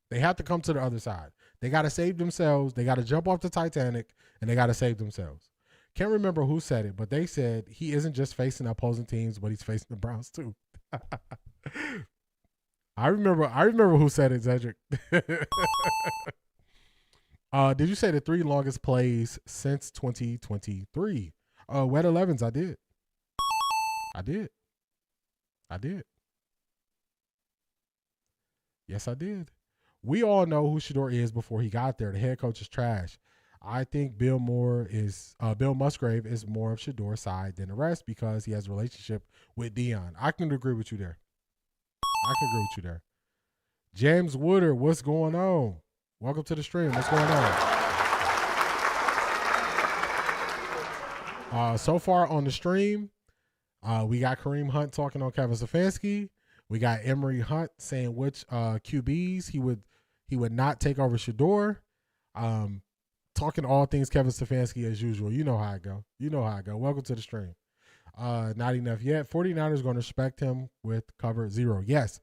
They have to come to the other side. They got to save themselves. They got to jump off the Titanic, and they got to save themselves. Can't remember who said it, but they said he isn't just facing opposing teams, but he's facing the Browns too. I remember who said it, Cedric. Did you say the 3 longest plays since 2023? Wet 11s, I did. Yes, I did. We all know who Shedeur is before he got there. The head coach is trash. I think Bill Musgrave is more of Shedeur's side than the rest because he has a relationship with Dion. I can agree with you there. James Woodard, what's going on? Welcome to the stream. What's going on? So far on the stream, we got Kareem Hunt talking on Kevin Stefanski. We got Emery Hunt saying which QBs he would not take over Shedeur. Talking all things Kevin Stefanski as usual. You know how I go. Welcome to the stream. Not enough yet. 49ers going to respect him with cover 0. Yes.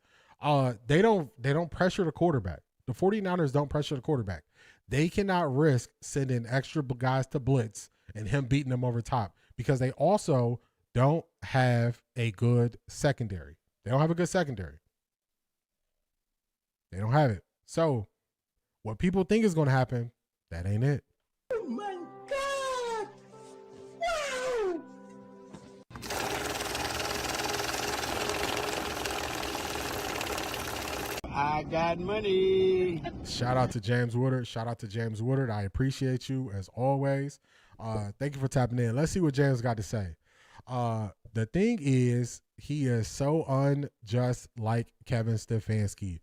They don't pressure the quarterback. The 49ers don't pressure the quarterback. They cannot risk sending extra guys to blitz and him beating them over top because they also don't have a good secondary. They don't have a good secondary. They don't have it. So what people think is going to happen, that ain't it. Oh my God! Wow! I got money. Shout out to James Woodard. I appreciate you as always. Thank you for tapping in. Let's see what James got to say. The thing is, he is so unjust like Kevin Stefanski.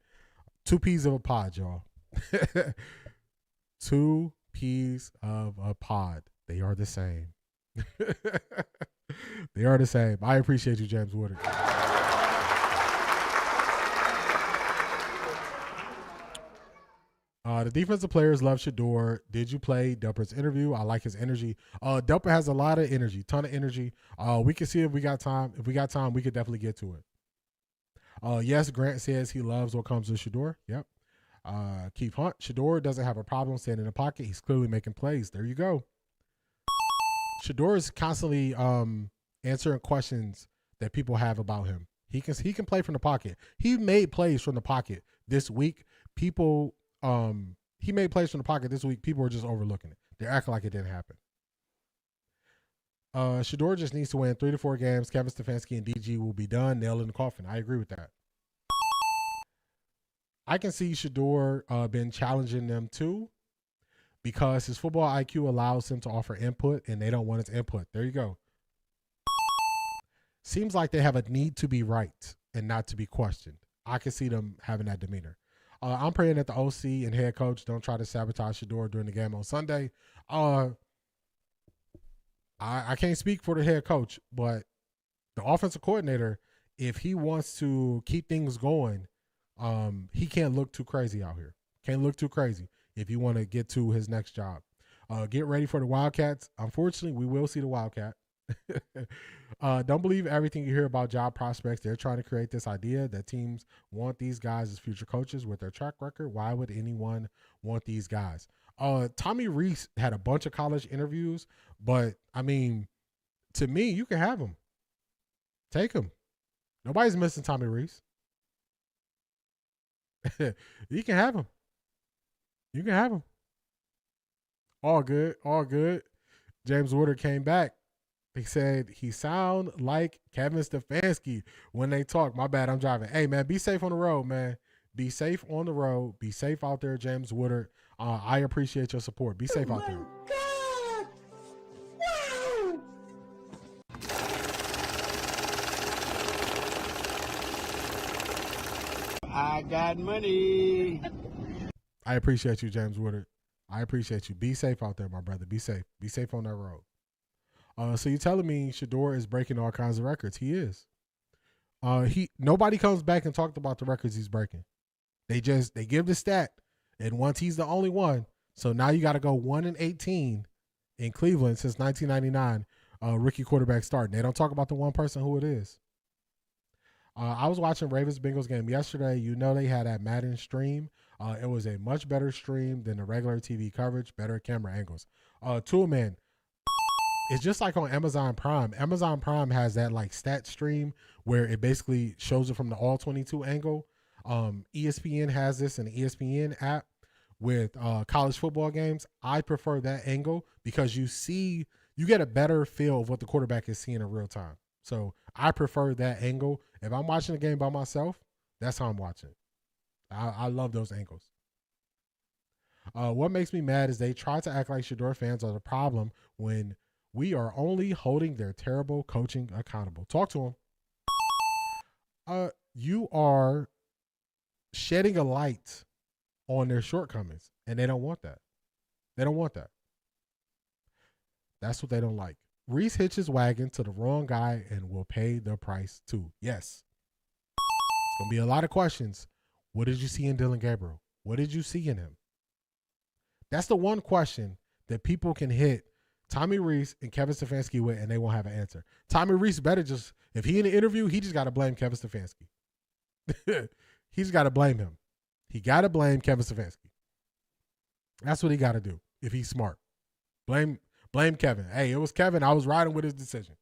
2 peas of a pod, y'all. 2 peas of a pod. They are the same. They are the same. I appreciate you, James Woodard. The defensive players love Shedeur. Did you play Delper's interview? I like his energy. Delper has a lot of energy, ton of energy. We can see if we got time. If we got time, we could definitely get to it. Yes, Grant says he loves what comes to Shedeur. Yep. Keith Hunt, Shedeur doesn't have a problem standing in the pocket. He's clearly making plays. There you go. Shedeur is constantly answering questions that people have about him. He can play from the pocket. He made plays from the pocket this week. He made plays from the pocket this week. People are just overlooking it. They're acting like it didn't happen. Shedeur just needs to win 3 to 4 games. Kevin Stefanski and DG will be done. Nail in the coffin. I agree with that. I can see Shedeur been challenging them too because his football IQ allows him to offer input and they don't want his input. There you go. Seems like they have a need to be right and not to be questioned. I can see them having that demeanor. I'm praying that the OC and head coach don't try to sabotage Shedeur during the game on Sunday. I can't speak for the head coach, but the offensive coordinator, if he wants to keep things going, he can't look too crazy out here. Can't look too crazy if you want to get to his next job. Get ready for the Wildcats. Unfortunately, we will see the Wildcat. Don't believe everything you hear about job prospects. They're trying to create this idea that teams want these guys as future coaches with their track record. Why would anyone want these guys? Tommy Rees had a bunch of college interviews, but I mean, to me, you can have him. Take him. Nobody's missing Tommy Rees. You can have him. You can have him. All good. All good. James Woodard came back. He said he sound like Kevin Stefanski when they talk. My bad, I'm driving. Hey, man, be safe on the road, man. Be safe on the road. Be safe out there, James Woodard. I appreciate your support. Be safe out there. God! Wow! I got money. I appreciate you, James Woodard. I appreciate you. Be safe out there, my brother. Be safe. Be safe on that road. So you're telling me Shedeur is breaking all kinds of records? He is. Nobody comes back and talked about the records he's breaking. They give the stat, and once he's the only one. So now you got to go 1-18 in Cleveland since 1999. Rookie quarterback starting. They don't talk about the one person who it is. I was watching Ravens-Bengals game yesterday. You know they had that Madden stream. It was a much better stream than the regular TV coverage, better camera angles. Toolman, it's just like on Amazon Prime. Amazon Prime has that like stat stream where it basically shows it from the all 22 angle. ESPN has this in the ESPN app with college football games. I prefer that angle because you get a better feel of what the quarterback is seeing in real time. So I prefer that angle. If I'm watching the game by myself, that's how I'm watching. I love those angles. What makes me mad is they try to act like Shedeur fans are the problem when we are only holding their terrible coaching accountable. Talk to them. You are shedding a light on their shortcomings, and they don't want that. They don't want that. That's what they don't like. Reese hitches wagon to the wrong guy and will pay the price too. Yes. It's going to be a lot of questions. What did you see in Dylan Gabriel? What did you see in him? That's the one question that people can hit Tommy Reese and Kevin Stefanski with, and they won't have an answer. Tommy Reese better just, if he in the interview, he just got to blame Kevin Stefanski. He's got to blame him. He got to blame Kevin Stefanski. That's what he got to do if he's smart. Blame Kevin. Hey, it was Kevin. I was riding with his decision.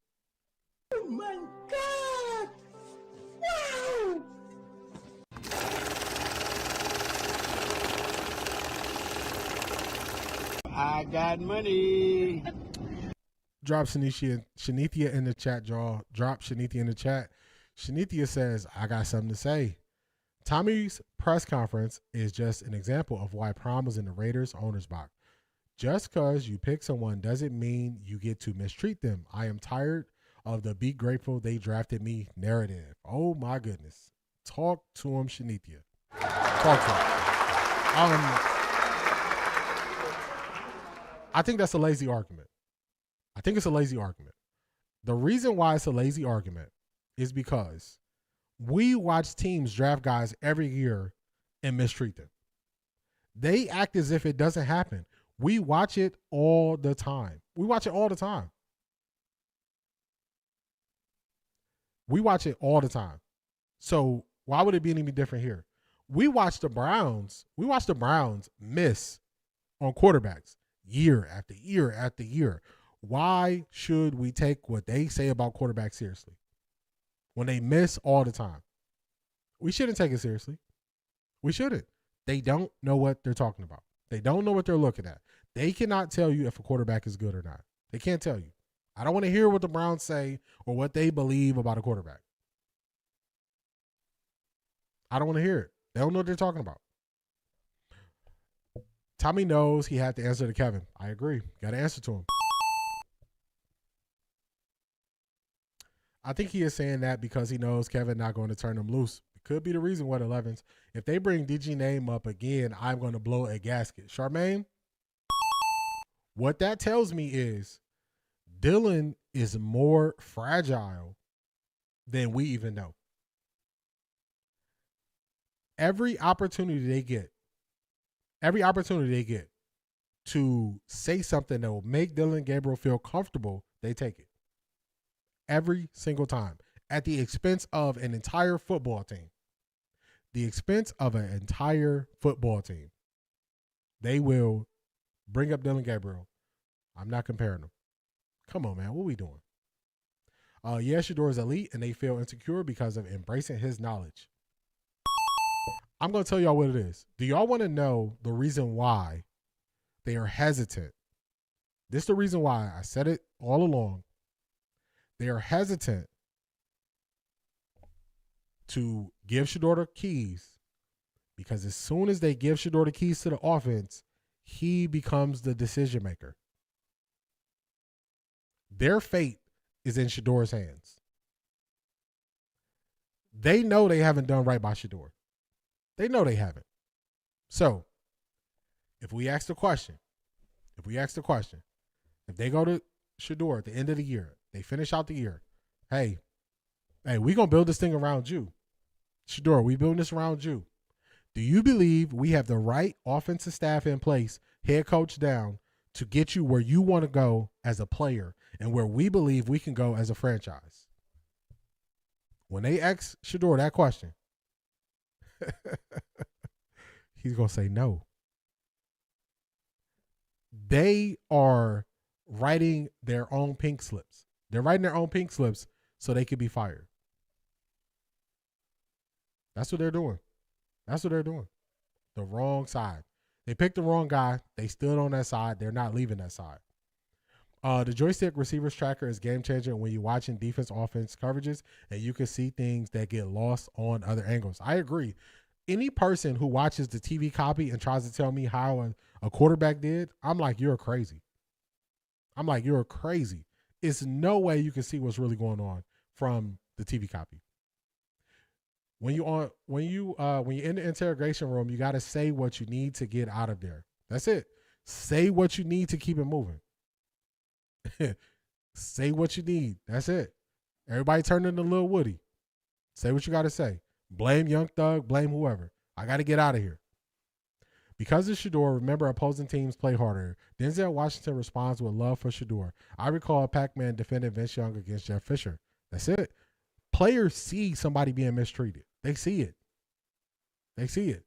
Oh my God! Wow! I got money. Drop Shanithia in the chat, y'all. Drop Shanithia in the chat. Shanithia says, I got something to say. Tommy's press conference is just an example of why Prime was in the Raiders owner's box. Just because you pick someone doesn't mean you get to mistreat them. I am tired of the be grateful they drafted me narrative. Oh, my goodness. Talk to him, Shanithia. Talk to him. I think that's a lazy argument. I think it's a lazy argument. The reason why it's a lazy argument is because we watch teams draft guys every year and mistreat them. They act as if it doesn't happen. We watch it all the time. We watch it all the time. We watch it all the time. So why would it be any different here? We watch the Browns miss on quarterbacks year after year after year. Why should we take what they say about quarterbacks seriously when they miss all the time? We shouldn't take it seriously. We shouldn't. They don't know what they're talking about. They don't know what they're looking at. They cannot tell you if a quarterback is good or not. They can't tell you. I don't want to hear what the Browns say or what they believe about a quarterback. I don't want to hear it. They don't know what they're talking about. Tommy knows he had to answer to Kevin. I agree. Got to answer to him. I think he is saying that because he knows Kevin not going to turn him loose. It could be the reason what 11s. If they bring DG name up again, I'm going to blow a gasket. Charmaine, what that tells me is Dylan is more fragile than we even know. Every opportunity they get to say something that will make Dylan Gabriel feel comfortable, they take it. Every single time. At the expense of an entire football team. The expense of an entire football team. They will bring up Dylan Gabriel. I'm not comparing them. Come on, man. What are we doing? Yeah, Shedeur is elite, and they feel insecure because of embracing his knowledge. I'm going to tell y'all what it is. Do y'all want to know the reason why they are hesitant? This is the reason why. I said it all along. They are hesitant to give Shedeur the keys because as soon as they give Shedeur the keys to the offense, he becomes the decision maker. Their fate is in Shedeur's hands. They know they haven't done right by Shedeur. They know they haven't. So, if we ask the question, if they go to Shedeur at the end of the year, they finish out the year, hey, we going to build this thing around you. Shedeur, we building this around you. Do you believe we have the right offensive staff in place, head coach down, to get you where you want to go as a player and where we believe we can go as a franchise? When they ask Shedeur that question, he's going to say no. They are writing their own pink slips. They're writing their own pink slips so they could be fired. That's what they're doing. That's what they're doing. The wrong side. They picked the wrong guy. They stood on that side. They're not leaving that side. The joystick receivers tracker is game changing when you're watching defense offense coverages and you can see things that get lost on other angles. I agree. Any person who watches the TV copy and tries to tell me how a quarterback did, I'm like, you're crazy. It's no way you can see what's really going on from the TV copy. When you're in the interrogation room, you got to say what you need to get out of there. That's it. Say what you need to keep it moving. Say what you need. That's it. Everybody turn into Lil Woody. Say what you got to say. Blame Young Thug. Blame whoever. I got to get out of here. Because of Shedeur, remember opposing teams play harder. Denzel Washington responds with love for Shedeur. I recall Pac-Man defending Vince Young against Jeff Fisher. That's it. Players see somebody being mistreated. They see it.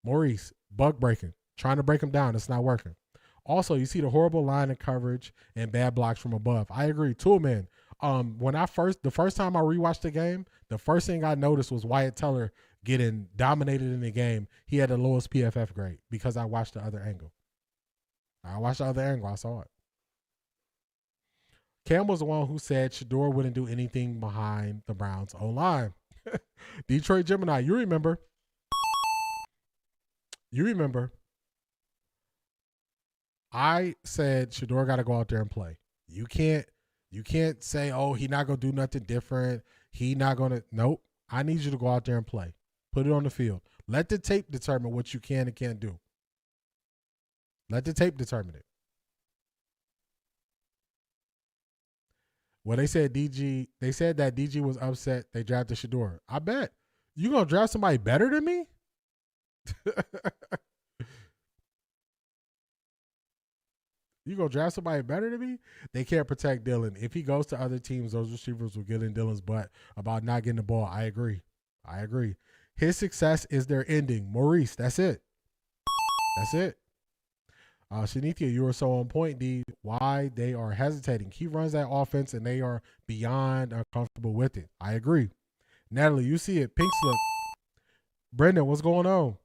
Maurice, bug breaking, trying to break him down. It's not working. Also, you see the horrible line of coverage and bad blocks from above. I agree. Toolman. The first time I rewatched the game, the first thing I noticed was Wyatt Teller getting dominated in the game. He had the lowest PFF grade because I watched the other angle. I saw it. Cam was the one who said Shedeur wouldn't do anything behind the Browns' O-line. Detroit Gemini, you remember. I said Shedeur got to go out there and play. You can't say, oh, he not going to do nothing different. He not going to. Nope. I need you to go out there and play. Put it on the field. Let the tape determine what you can and can't do. Let the tape determine it. Well, they said that DG was upset they drafted Shedeur. I bet. You going to draft somebody better than me? You going to draft somebody better than me? They can't protect Dillon. If he goes to other teams, those receivers will get in Dillon's butt about not getting the ball. I agree. His success is their ending. Maurice, that's it. Shanithia, you were so on point, D. Why they are hesitating. He runs that offense, and they are beyond uncomfortable with it. I agree. Natalie, you see it. Pink slip. Brendan, what's going on?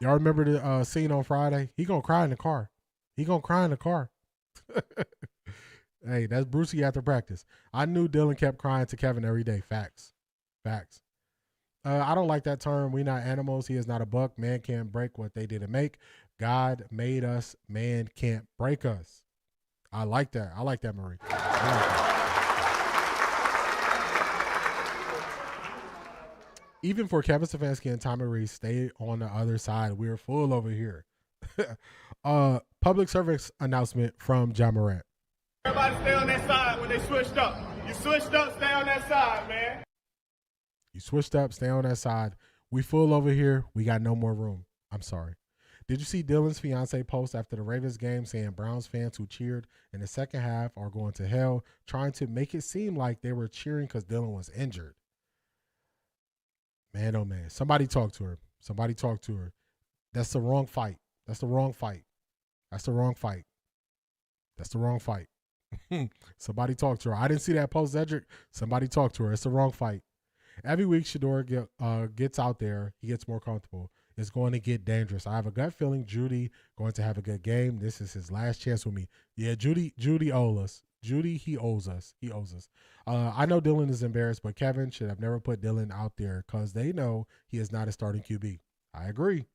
Y'all remember the scene on Friday? He gonna cry in the car. Hey, that's Brucey after practice. I knew Dillon kept crying to Kevin every day. Facts. I don't like that term. We not animals. He is not a buck. Man can't break what they didn't make. God made us. Man can't break us. I like that. Marie. Even for Kevin Stefanski and Tommy Reese, stay on the other side. We're full over here. Public service announcement from John Morant. Everybody stay on that side when they switched up. You switched up, stay on that side, man. You switched up, stay on that side. We full over here. We got no more room. I'm sorry. Did you see Dillon's fiance post after the Ravens game saying Browns fans who cheered in the second half are going to hell, trying to make it seem like they were cheering because Dillon was injured? Man, oh man. Somebody talk to her. That's the wrong fight. Somebody talk to her. I didn't see that post, Cedric. Somebody talk to her. It's the wrong fight. Every week Shedeur gets out there, he gets more comfortable. It's going to get dangerous. I have a gut feeling Judy going to have a good game. This is his last chance with me. Yeah, Judy owes us. He owes us. I know Dillon is embarrassed, but Kevin should have never put Dillon out there because they know he is not a starting QB. I agree.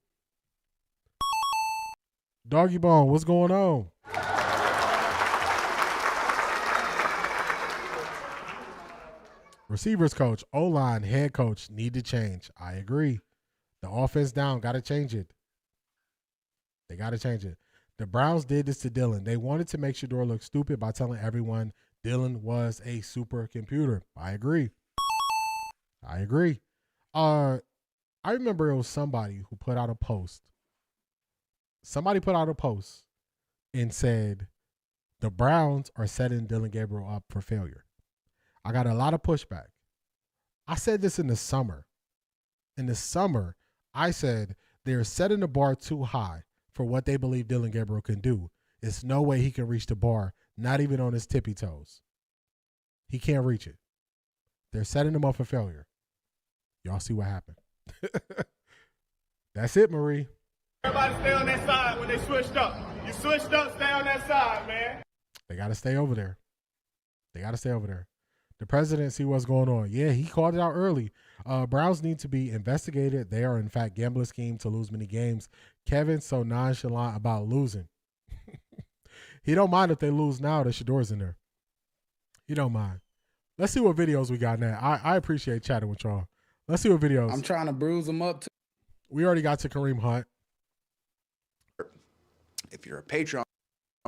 Doggy Bone, what's going on? Receivers coach, O-line, head coach need to change. I agree. The offense down, got to change it. They got to change it. The Browns did this to Dylan. They wanted to make Shedeur look stupid by telling everyone Dylan was a supercomputer. I agree. I agree. I remember it was somebody who put out a post. Somebody put out a post and said the Browns are setting Dylan Gabriel up for failure. I got a lot of pushback. I said this in the summer. In the summer, I said they're setting the bar too high for what they believe Dylan Gabriel can do. It's no way he can reach the bar, not even on his tippy toes. He can't reach it. They're setting him up for failure. Y'all see what happened. That's it, Marie. Everybody stay on that side when they switched up. You switched up, stay on that side, man. They got to stay over there. They got to stay over there. The president see what's going on. Yeah, he called it out early. Browns need to be investigated. They are, in fact, gambling scheme to lose many games. Kevin's so nonchalant about losing. He don't mind if they lose now that Shedeur's in there. He don't mind. Let's see what videos we got now. I appreciate chatting with y'all. Let's see what videos. I'm trying to bruise them up. We already got to Kareem Hunt. If you're a Patreon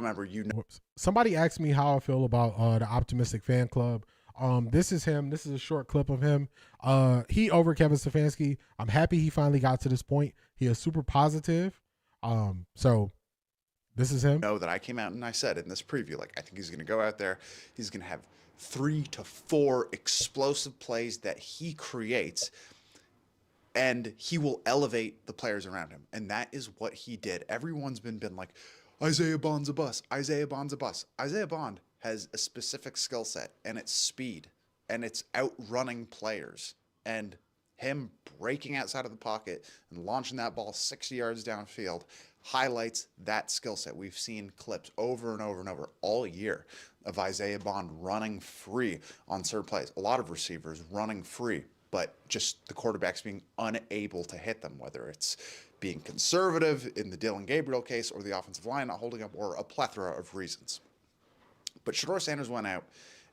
member, you know. Somebody asked me how I feel about the Optimistic Fan Club. This is him. This is a short clip of him. He over Kevin Stefanski. I'm happy he finally got to this point. He is super positive. So this is him. Know that I came out and I said in this preview, like, I think he's going to go out there. He's going to have 3 to 4 explosive plays that he creates, and he will elevate the players around him. And that is what he did. Everyone's been like, Isaiah Bond's a bust. Isaiah Bond's a bust. Isaiah Bond has a specific skill set, and it's speed, and it's outrunning players. And him breaking outside of the pocket and launching that ball 60 yards downfield highlights that skill set. We've seen clips over and over and over all year of Isaiah Bond running free on certain plays. A lot of receivers running free, but just the quarterbacks being unable to hit them, whether it's being conservative in the Dylan Gabriel case or the offensive line not holding up, or a plethora of reasons. But Shedeur Sanders went out,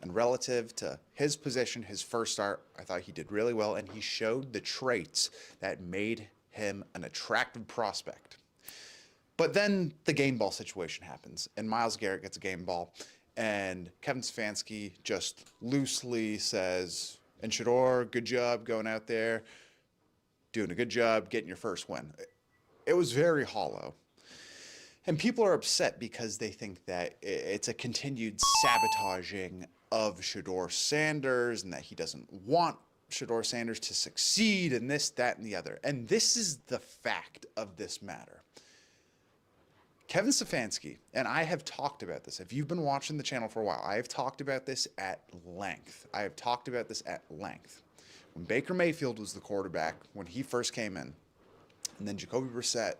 and relative to his position, his first start, I thought he did really well, and he showed the traits that made him an attractive prospect. But then the game ball situation happens, and Myles Garrett gets a game ball, and Kevin Stefanski just loosely says, and Shedeur, good job going out there, doing a good job getting your first win. It was very hollow. And people are upset because they think that it's a continued sabotaging of Shedeur Sanders and that he doesn't want Shedeur Sanders to succeed and this, that, and the other. And this is the fact of this matter. Kevin Stefanski, and I have talked about this. If you've been watching the channel for a while, I have talked about this at length. When Baker Mayfield was the quarterback, when he first came in, and then Jacoby Brissett,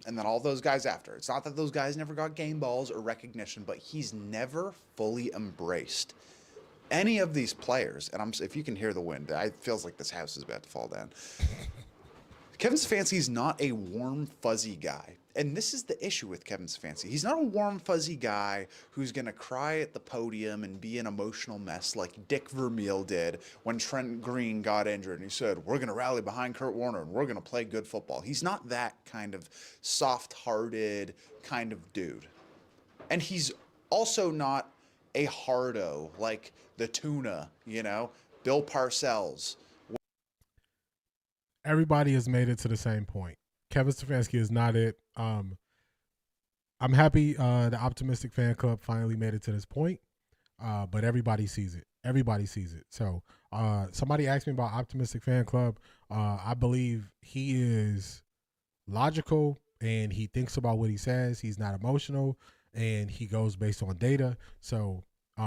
and then all those guys after. It's not that those guys never got game balls or recognition, but he's never fully embraced any of these players. And if you can hear the wind, it feels like this house is about to fall down. Kevin Stefanski is not a warm, fuzzy guy. And this is the issue with Kevin Stefanski. He's not a warm, fuzzy guy who's going to cry at the podium and be an emotional mess like Dick Vermeil did when Trent Green got injured. And he said, we're going to rally behind Kurt Warner and we're going to play good football. He's not that kind of soft-hearted kind of dude. And he's also not a hardo like the tuna, Bill Parcells. Everybody has made it to the same point. Kevin Stefanski is not it. I'm happy the Optimistic Fan Club finally made it to this point, but everybody sees it. So somebody asked me about Optimistic Fan Club. I believe he is logical and he thinks about what he says. He's not emotional and he goes based on data. So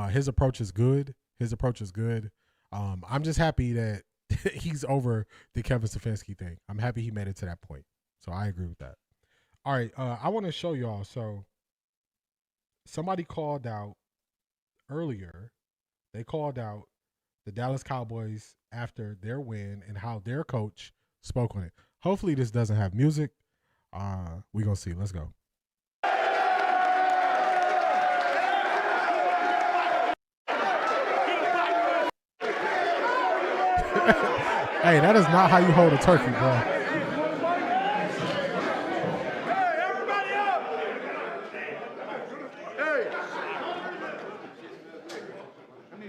his approach is good. I'm just happy that he's over the Kevin Stefanski thing. I'm happy he made it to that point. So I agree with that. All right, I want to show y'all. So somebody called out earlier. They called out the Dallas Cowboys after their win and how their coach spoke on it. Hopefully this doesn't have music. We're going to see. Let's go. Hey, that is not how you hold a turkey, bro.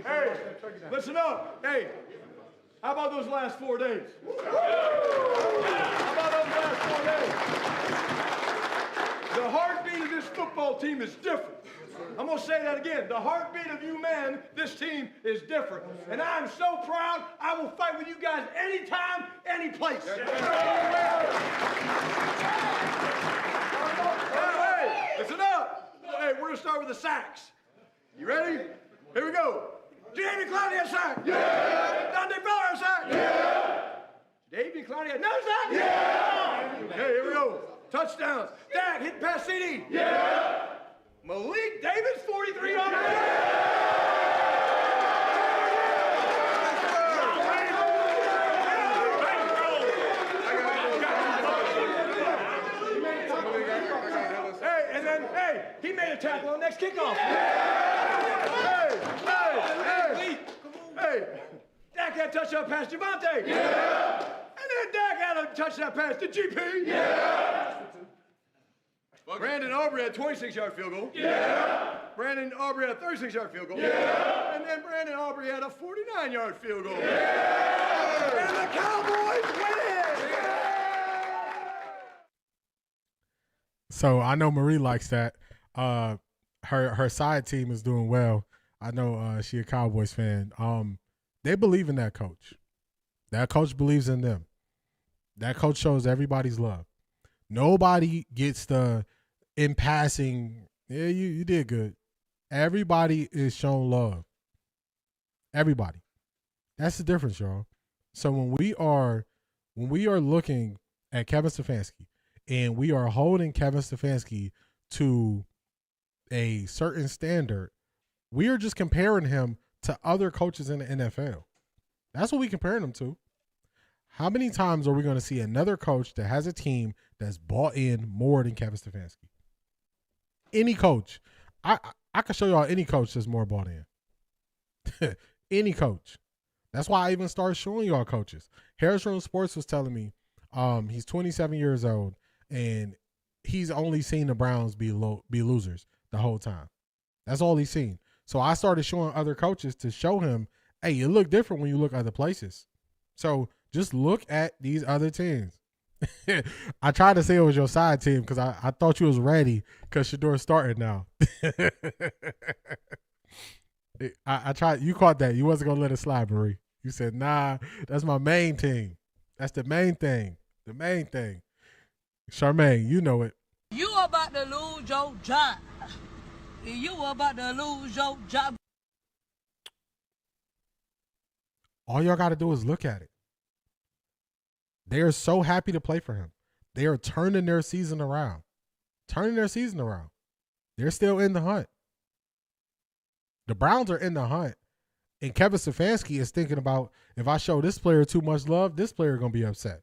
Hey, listen up. Hey, how about those last 4 days? How about those last 4 days? The heartbeat of this football team is different. I'm going to say that again. The heartbeat of you men, this team is different. And I am so proud. I will fight with you guys anytime, any place. Hey, listen up. Hey, we're going to start with the sacks. You ready? Here we go. Jamie Clowney a sack. Yeah. Dante Fowler a sack. Yeah. Davey Clowney another sack. Yeah. Okay, here we go. Touchdowns. Dak hit past CD. Yeah. Malik Davis 43 on it. Hey, and then he made a tackle on next kickoff. Hey, Dak had a touchdown pass to Javonte. Yeah. And then Dak had a touchdown pass to GP. Yeah. Brandon Aubrey had a 26-yard field goal. Yeah. Brandon Aubrey had a 36-yard field goal. Yeah. And then Brandon Aubrey had a 49-yard field goal. Yeah. And the Cowboys win it. Yeah. So I know Marie likes that. Her side team is doing well. I know she a Cowboys fan. They believe in that coach. That coach believes in them. That coach shows everybody's love. Nobody gets the in passing. Yeah, you did good. Everybody is shown love. Everybody. That's the difference, y'all. So when we are looking at Kevin Stefanski and we are holding Kevin Stefanski to a certain standard, we are just comparing him to other coaches in the NFL. That's what we're comparing him to. How many times are we going to see another coach that has a team that's bought in more than Kevin Stefanski? Any coach. I can show y'all any coach that's more bought in. Any coach. That's why I even started showing y'all coaches. Harris Room Sports was telling me he's 27 years old and he's only seen the Browns be losers the whole time. That's all he's seen. So I started showing other coaches to show him, hey, you look different when you look other places. So just look at these other teams. I tried to say it was your side team because I thought you was ready because Shedeur started now. I tried. You caught that. You wasn't going to let it slide, Marie. You said, nah, that's my main team. That's the main thing. The main thing. Charmaine, you know it. You about to lose your job. You about to lose your job. All y'all got to do is look at it. They are so happy to play for him. They are turning their season around. They're still in the hunt. The Browns are in the hunt. And Kevin Stefanski is thinking about, if I show this player too much love, this player is going to be upset.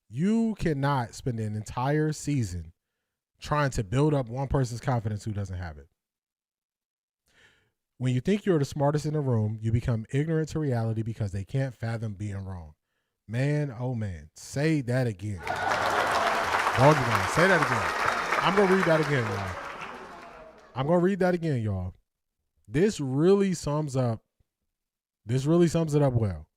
You cannot spend an entire season trying to build up one person's confidence who doesn't have it. When you think you're the smartest in the room, you become ignorant to reality because they can't fathom being wrong. Man, oh man, say that again. Doggy man, say that again. I'm going to read that again, y'all. This really sums it up well.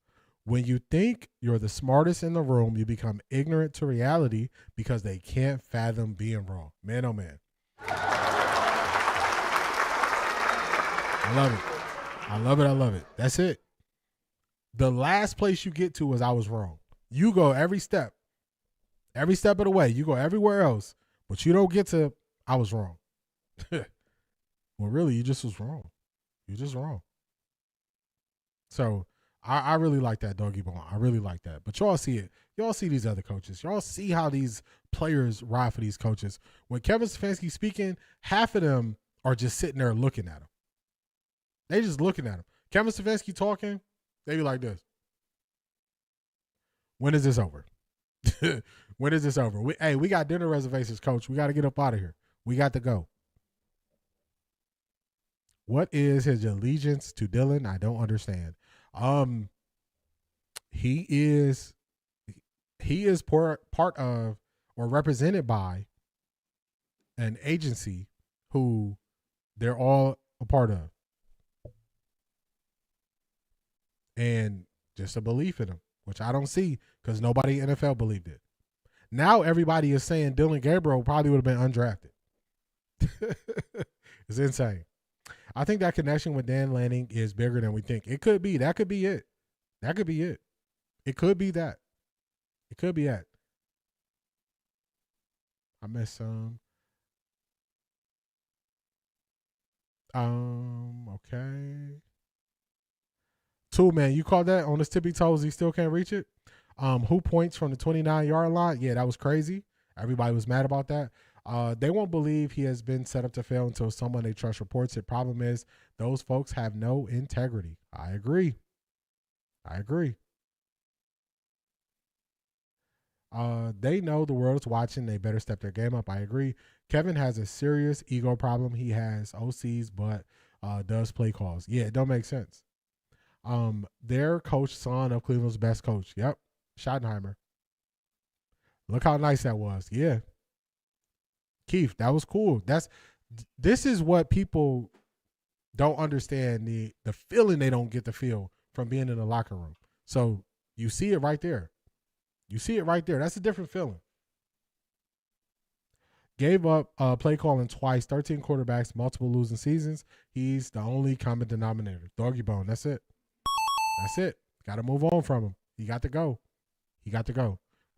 When you think you're the smartest in the room, you become ignorant to reality because they can't fathom being wrong. Man, oh man. I love it. That's it. The last place you get to is I was wrong. You go every step of the way. You go everywhere else, but you don't get to I was wrong. Well, really, you just was wrong. You're just wrong. So I really like that, Doggy Bone. I really like that. But y'all see it. Y'all see these other coaches. Y'all see how these players ride for these coaches. When Kevin Stefanski speaking, half of them are just sitting there looking at him. They just looking at him. Kevin Stefanski talking, they be like this. When is this over? When is this over? We got dinner reservations, coach. We got to get up out of here. We got to go. What is his allegiance to Dylan? I don't understand. he is part of or represented by an agency who they're all a part of. And just a belief in him, which I don't see because nobody in NFL believed it. Now everybody is saying Dylan Gabriel probably would have been undrafted. It's insane. I think that connection with Dan Lanning is bigger than we think. It could be. That could be it. That could be it. It could be that. It could be that. I missed some. Okay. Two, man, you called that on his tippy toes. He still can't reach it. Who points from the 29-yard line? Yeah, that was crazy. Everybody was mad about that. They won't believe he has been set up to fail until someone they trust reports it. Problem is, those folks have no integrity. I agree. They know the world is watching. They better step their game up. I agree. Kevin has a serious ego problem. He has OCs, but does play calls. Yeah, it don't make sense. Their coach, son of Cleveland's best coach. Yep, Schottenheimer. Look how nice that was. Yeah. Keith, that was cool. This is what people don't understand, the feeling they don't get to feel from being in the locker room. So you see it right there. That's a different feeling. Gave up play calling twice, 13 quarterbacks, multiple losing seasons. He's the only common denominator. Doggy bone. That's it. Got to move on from him. He got to go.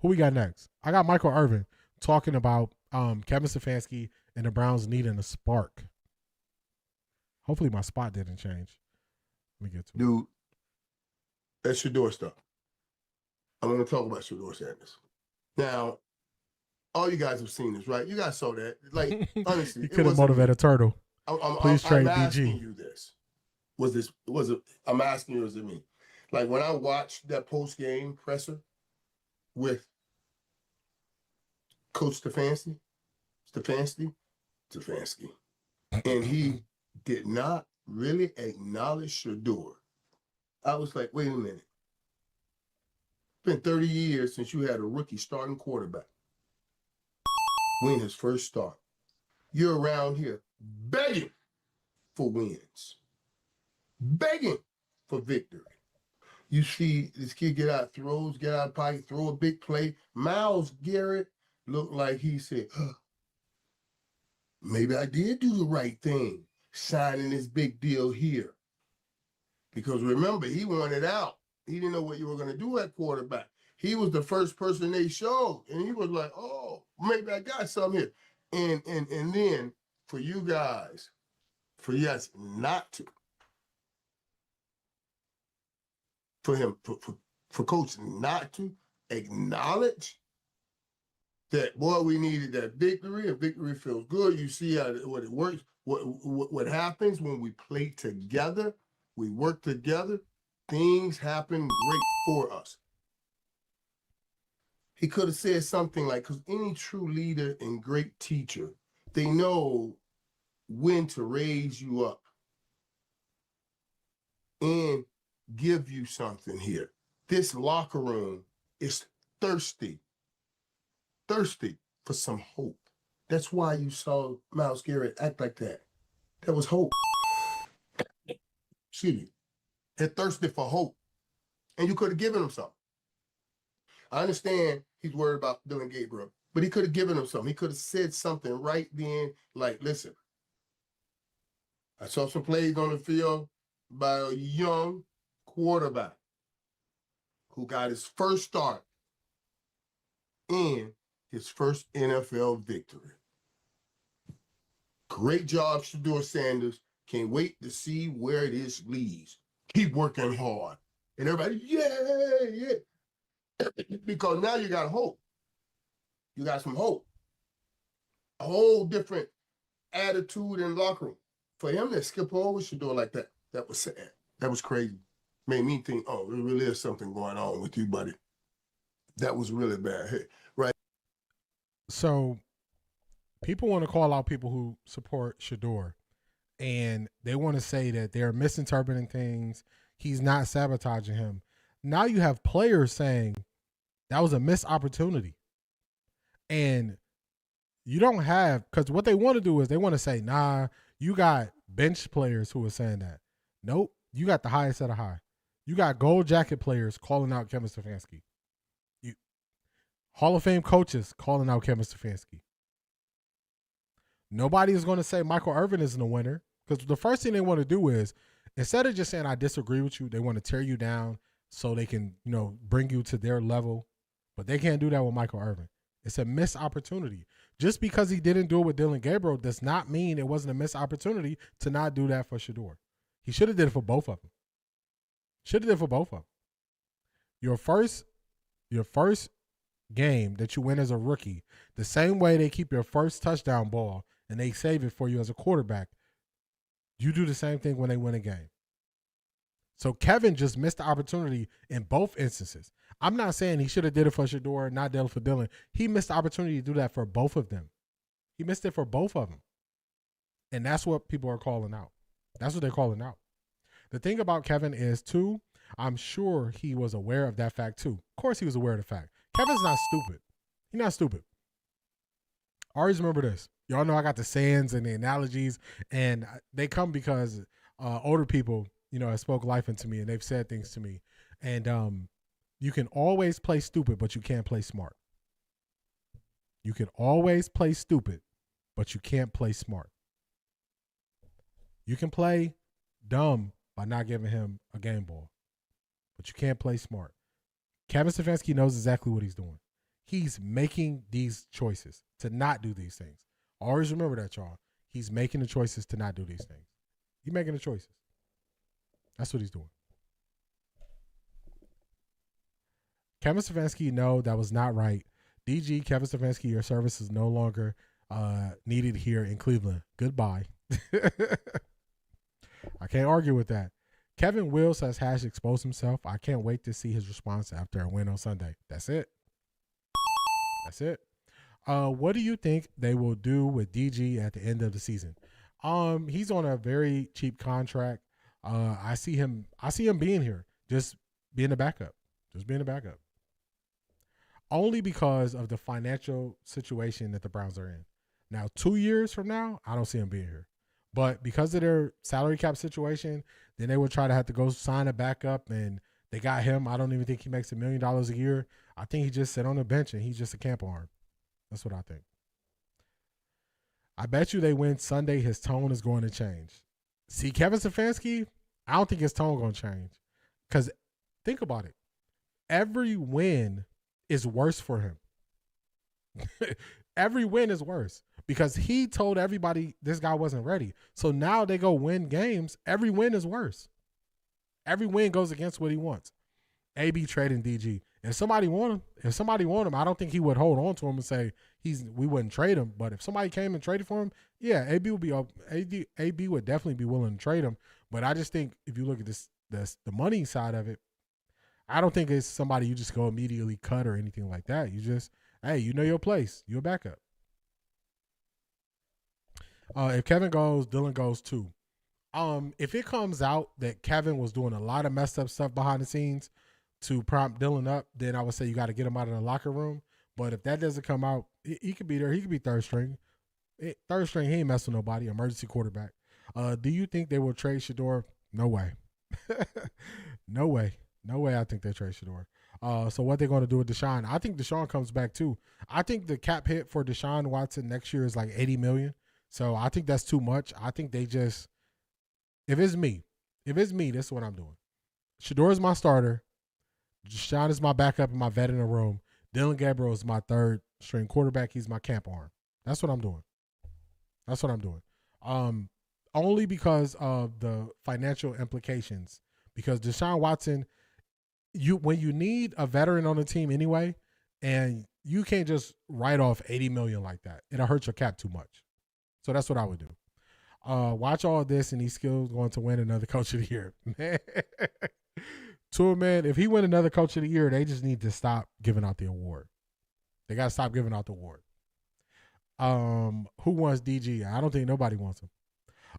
Who we got next? I got Michael Irvin talking about Kevin Stefanski and the Browns needing a spark. Hopefully my spot didn't change. Let me get to it. Dude, that's Shedeur stuff. I'm going to talk about Shedeur Sanders. Now, all you guys have seen this, right? You guys saw that. Like, honestly, you couldn't motivate a turtle. Please trade I'm asking BG. you this. I'm asking you, is it me? Like, when I watched that post-game presser with Coach Stefanski, and he did not really acknowledge Shedeur. I was like, wait a minute. It's been 30 years since you had a rookie starting quarterback win his first start. You're around here begging for wins, begging for victory. You see this kid get out of pocket, throw a big play. Myles Garrett looked like he said, maybe I did do the right thing, signing this big deal here. Because remember, he wanted out. He didn't know what you were going to do at quarterback. He was the first person they showed. And he was like, oh, maybe I got something here. And then for you guys, not to. For Coach not to acknowledge that, boy, we needed that victory, and victory feels good. You see what it works, what happens when we play together, we work together, things happen great for us. He could have said something like, because any true leader and great teacher, they know when to raise you up and give you something here. This locker room is thirsty for some hope. That's why you saw Myles Garrett act like that. That was hope. Excuse me. They're thirsty for hope. And you could have given him something. I understand he's worried about Dylan Gabriel, but he could have given him something. He could have said something right then, like, listen, I saw some plays on the field by a young quarterback who got his first start and his first NFL victory. Great job, Shedeur Sanders. Can't wait to see where this leads. Keep working hard. And everybody, yeah. Because now you got hope. You got some hope. A whole different attitude in the locker room. For him to skip over Shedeur like that, that was sad. That was crazy. Made me think, oh, there really is something going on with you, buddy. That was really bad, right? So people want to call out people who support Shedeur, and they want to say that they're misinterpreting things. He's not sabotaging him. now you have players saying that was a missed opportunity. And you don't have, because what they want to do is they want to say, nah, you got bench players who are saying that. Nope, you got the highest of the high. You got gold jacket players calling out Kevin Stefanski. Hall of Fame coaches calling out Kevin Stefanski. Nobody is going to say Michael Irvin isn't a winner, because the first thing they want to do is, instead of just saying I disagree with you, they want to tear you down so they can, bring you to their level. But they can't do that with Michael Irvin. It's a missed opportunity. Just because he didn't do it with Dylan Gabriel does not mean it wasn't a missed opportunity to not do that for Shedeur. He should have did it for both of them. Should have did it for both of them. Your first game that you win as a rookie, the same way they keep your first touchdown ball and they save it for you as a quarterback, you do the same thing when they win a game. So Kevin just missed the opportunity in both instances. I'm not saying he should have did it for Shedeur, not did it for Dylan. He missed the opportunity to do that for both of them. He missed it for both of them. And that's what people are calling out. That's what they're calling out. The thing about Kevin is, too, I'm sure he was aware of that fact, too. Of course he was aware of the fact. Kevin's not stupid. He's not stupid. Always remember this. Y'all know I got the sayings and the analogies, and they come because older people, have spoke life into me, and they've said things to me. And you can always play stupid, but you can't play smart. You can always play stupid, but you can't play smart. You can play dumb by not giving him a game ball, but you can't play smart. Kevin Stefanski knows exactly what he's doing. He's making these choices to not do these things. Always remember that, y'all. He's making the choices to not do these things. He's making the choices. That's what he's doing. Kevin Stefanski, no, that was not right. DG, Kevin Stefanski, your service is no longer needed here in Cleveland. Goodbye. I can't argue with that. Kevin Wills has exposed himself. I can't wait to see his response after a win on Sunday. That's it. That's it. What do you think they will do with DG at the end of the season? He's on a very cheap contract. I see him being here, just being a backup. Just being a backup. Only because of the financial situation that the Browns are in. Now, 2 years from now, I don't see him being here. But because of their salary cap situation, then they would try to have to go sign a backup, and they got him. I don't even think he makes $1 million a year. I think he just sit on the bench, and he's just a camp arm. That's what I think. I bet you they win Sunday, his tone is going to change. See, Kevin Stefanski, I don't think his tone going to change. Because think about it. Every win is worse for him. Every win is worse because he told everybody this guy wasn't ready. So now they go win games. Every win is worse. Every win goes against what he wants. AB trading DG. If somebody want him, I don't think he would hold on to him and say we wouldn't trade him. But if somebody came and traded for him, yeah, AB would definitely be willing to trade him. But I just think if you look at the money side of it, I don't think it's somebody you just go immediately cut or anything like that. You just, hey, you know your place. You're a backup. If Kevin goes, Dylan goes too. If it comes out that Kevin was doing a lot of messed up stuff behind the scenes to prompt Dylan up, then I would say you got to get him out of the locker room. But if that doesn't come out, he could be there. He could be third string. Third string, he ain't messing with nobody. Emergency quarterback. Do you think they will trade Shedeur? No way. No way. No way I think they trade Shedeur. So what they're going to do with Deshaun? I think Deshaun comes back too. I think the cap hit for Deshaun Watson next year is like $80 million. So I think that's too much. I think they just, if it's me, this is what I'm doing. Shedeur is my starter. Deshaun is my backup and my vet in the room. Dylan Gabriel is my third string quarterback. He's my camp arm. That's what I'm doing. That's what I'm doing. Only because of the financial implications. Because Deshaun Watson, when you need a veteran on the team anyway, and you can't just write off $80 million like that. It'll hurt your cap too much. So that's what I would do. Watch all of this, and he's still going to win another Coach of the Year. Man. Man, if he win another Coach of the Year, they just need to stop giving out the award. They got to stop giving out the award. Who wants DG? I don't think nobody wants him.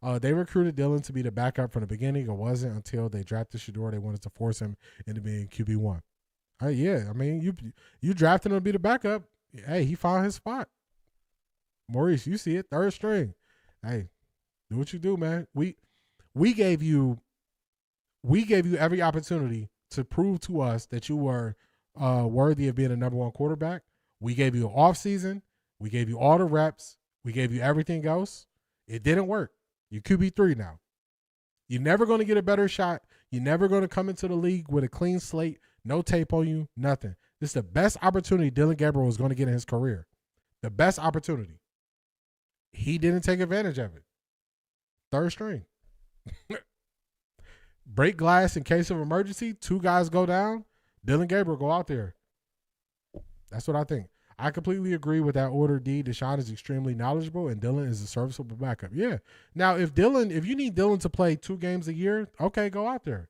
They recruited Dylan to be the backup from the beginning. It wasn't until they drafted Shedeur they wanted to force him into being QB1. Yeah, I mean, you drafted him to be the backup. Hey, he found his spot. Maurice, you see it, third string. Hey, do what you do, man. We gave you every opportunity to prove to us that you were worthy of being a number one quarterback. We gave you an off season. We gave you all the reps. We gave you everything else. It didn't work. You're QB3 now. You're never going to get a better shot. You're never going to come into the league with a clean slate, no tape on you, nothing. This is the best opportunity Dylan Gabriel was going to get in his career. The best opportunity. He didn't take advantage of it. Third string. Break glass in case of emergency. 2 guys go down. Dylan Gabriel go out there. That's what I think. I completely agree with that order, D. Deshaun is extremely knowledgeable, and Dylan is a serviceable backup. Yeah. Now, if you need Dylan to play 2 games a year, okay, go out there.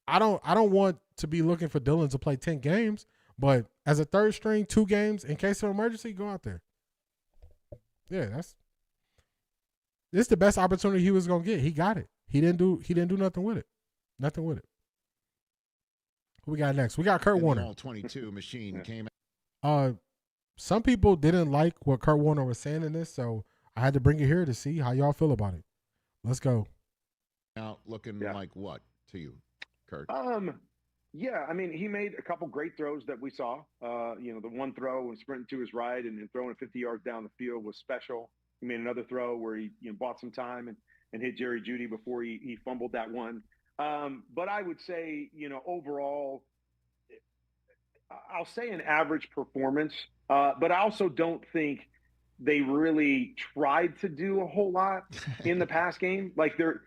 I don't want to be looking for Dylan to play 10 games, but as a third string, 2 games in case of emergency, go out there. Yeah, this is the best opportunity he was gonna get. He got it. He didn't do nothing with it. Nothing with it. Who we got next? We got Kurt Warner. All 22 machine came Some people didn't like what Kurt Warner was saying in this, so I had to bring it here to see how y'all feel about it. Let's go. out looking like what to you, Kurt? Yeah, I mean, he made a couple great throws that we saw. The one throw when sprinting to his right and throwing it 50 yards down the field was special. He made another throw where he bought some time and hit Jerry Jeudy before he fumbled that one. But I would say, overall, I'll say an average performance, but I also don't think they really tried to do a whole lot in the pass game. Like there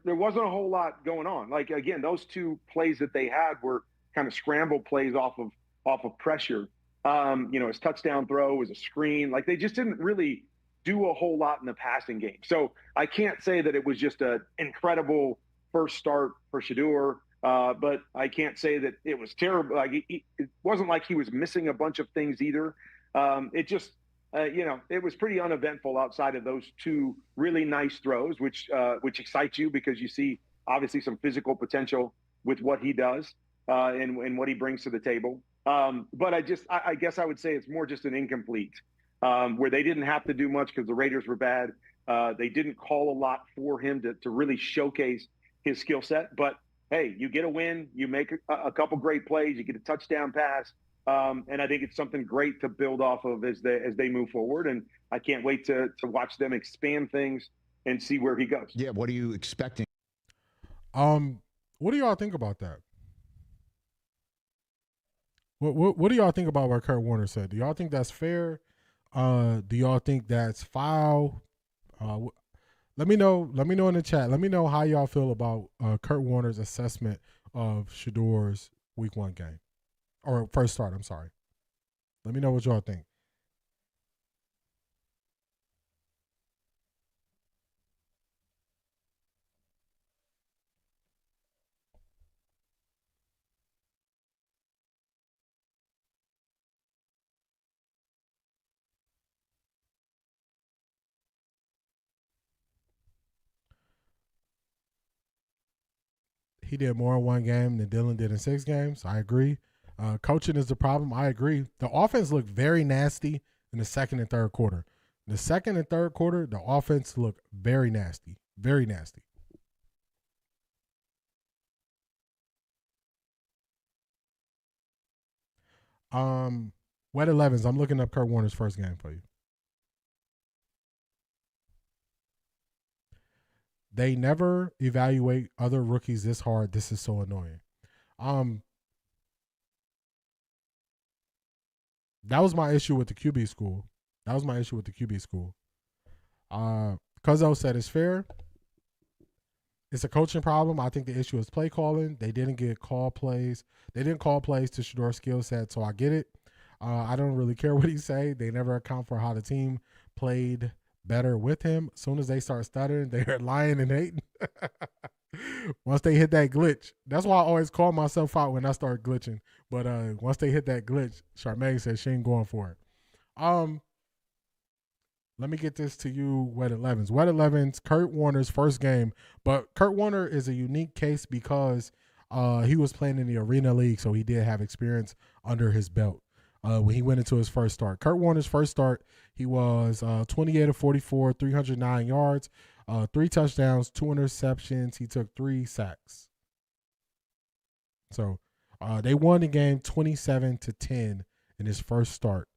wasn't a whole lot going on. Like, again, those 2 plays that they had were kind of scramble plays off of pressure. His touchdown throw was a screen. Like, they just didn't really do a whole lot in the passing game. So I can't say that it was just an incredible first start for Shedeur, but I can't say that it was terrible. Like, it wasn't like he was missing a bunch of things either. It just, it was pretty uneventful outside of those 2 really nice throws, which excites you because you see obviously some physical potential with what he does and what he brings to the table. But I guess I would say it's more just an incomplete where they didn't have to do much because the Raiders were bad. They didn't call a lot for him to really showcase his skill set. But hey, you get a win, you make a couple great plays, you get a touchdown pass. And I think it's something great to build off of as they move forward. And I can't wait to watch them expand things and see where he goes. Yeah, what are you expecting? What do y'all think about that? What do y'all think about what Kurt Warner said? Do y'all think that's fair? Do y'all think that's foul? Let me know in the chat. Let me know how y'all feel about Kurt Warner's assessment of Shedeur's Week 1 game. Or first start, I'm sorry. Let me know what y'all think. He did more in 1 game than Dylan did in 6 games. I agree. Coaching is the problem. I agree. The offense looked very nasty in the second and third quarter. The second and third quarter, the offense looked very nasty. Very nasty. Wet 11s. I'm looking up Kurt Warner's first game for you. They never evaluate other rookies this hard. This is so annoying. That was my issue with the QB school. Cuzzo said it's fair. It's a coaching problem. I think the issue is play calling. They didn't get call plays. They didn't call plays to Shedeur's skill set, so I get it. I don't really care what he say. They never account for how the team played better with him. As soon as they start stuttering, they're lying and hating. Once they hit that glitch, that's why I always call myself out when I start glitching. But once they hit that glitch, Charmaine says she ain't going for it. let me get this to you, Wet 11s. Wet 11s, Kurt Warner's first game. But Kurt Warner is a unique case because he was playing in the Arena League, so he did have experience under his belt when he went into his first start. Kurt Warner's first start, he was 28 of 44, 309 yards, 3 touchdowns, 2 interceptions. He took 3 sacks. So they won the game 27-10 in his first start.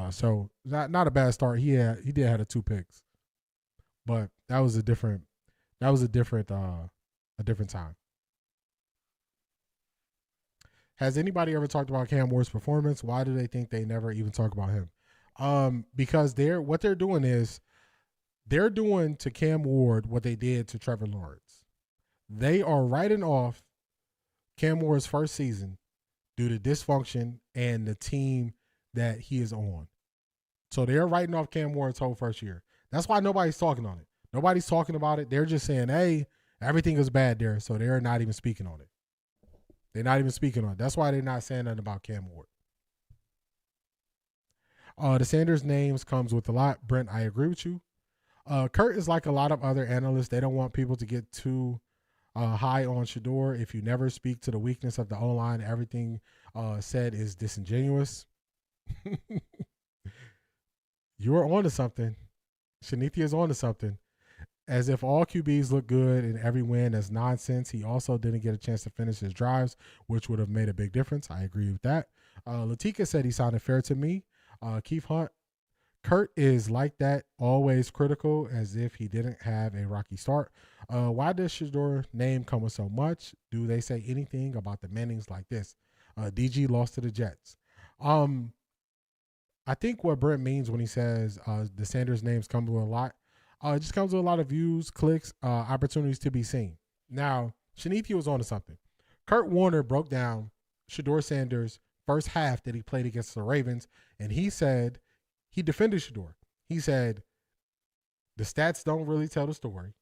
So not a bad start. He did have 2 picks, but that was a different time. Has anybody ever talked about Cam Ward's performance? Why do they think they never even talk about him? Because what they're doing is they're doing to Cam Ward what they did to Trevor Lawrence. They are writing off Cam Ward's first season due to dysfunction and the team that he is on. So they're writing off Cam Ward's whole first year. That's why nobody's talking on it. Nobody's talking about it. They're just saying, hey, everything is bad there. So they're not even speaking on it. They're not even speaking on it. That's why they're not saying nothing about Cam Ward. The Sanders names comes with a lot. Brent, I agree with you. Kurt is like a lot of other analysts. They don't want people to get too high on Shedeur. If you never speak to the weakness of the O-line, everything said is disingenuous. You're on to something. Shanithia is on to something. As if all QBs look good in every win, that's nonsense. He also didn't get a chance to finish his drives, which would have made a big difference. I agree with that. Latika said he sounded fair to me. Keith Hunt, Kurt is like that, always critical, as if he didn't have a rocky start. Why does Shedeur name come with so much? Do they say anything about the Mannings like this? DG lost to the Jets. I think what Brent means when he says the Sanders names come with a lot, it just comes with a lot of views, clicks, opportunities to be seen. Now, Shanithia was on to something. Kurt Warner broke down Shedeur Sanders' first half that he played against the Ravens, and he said he defended Shedeur. He said the stats don't really tell the story.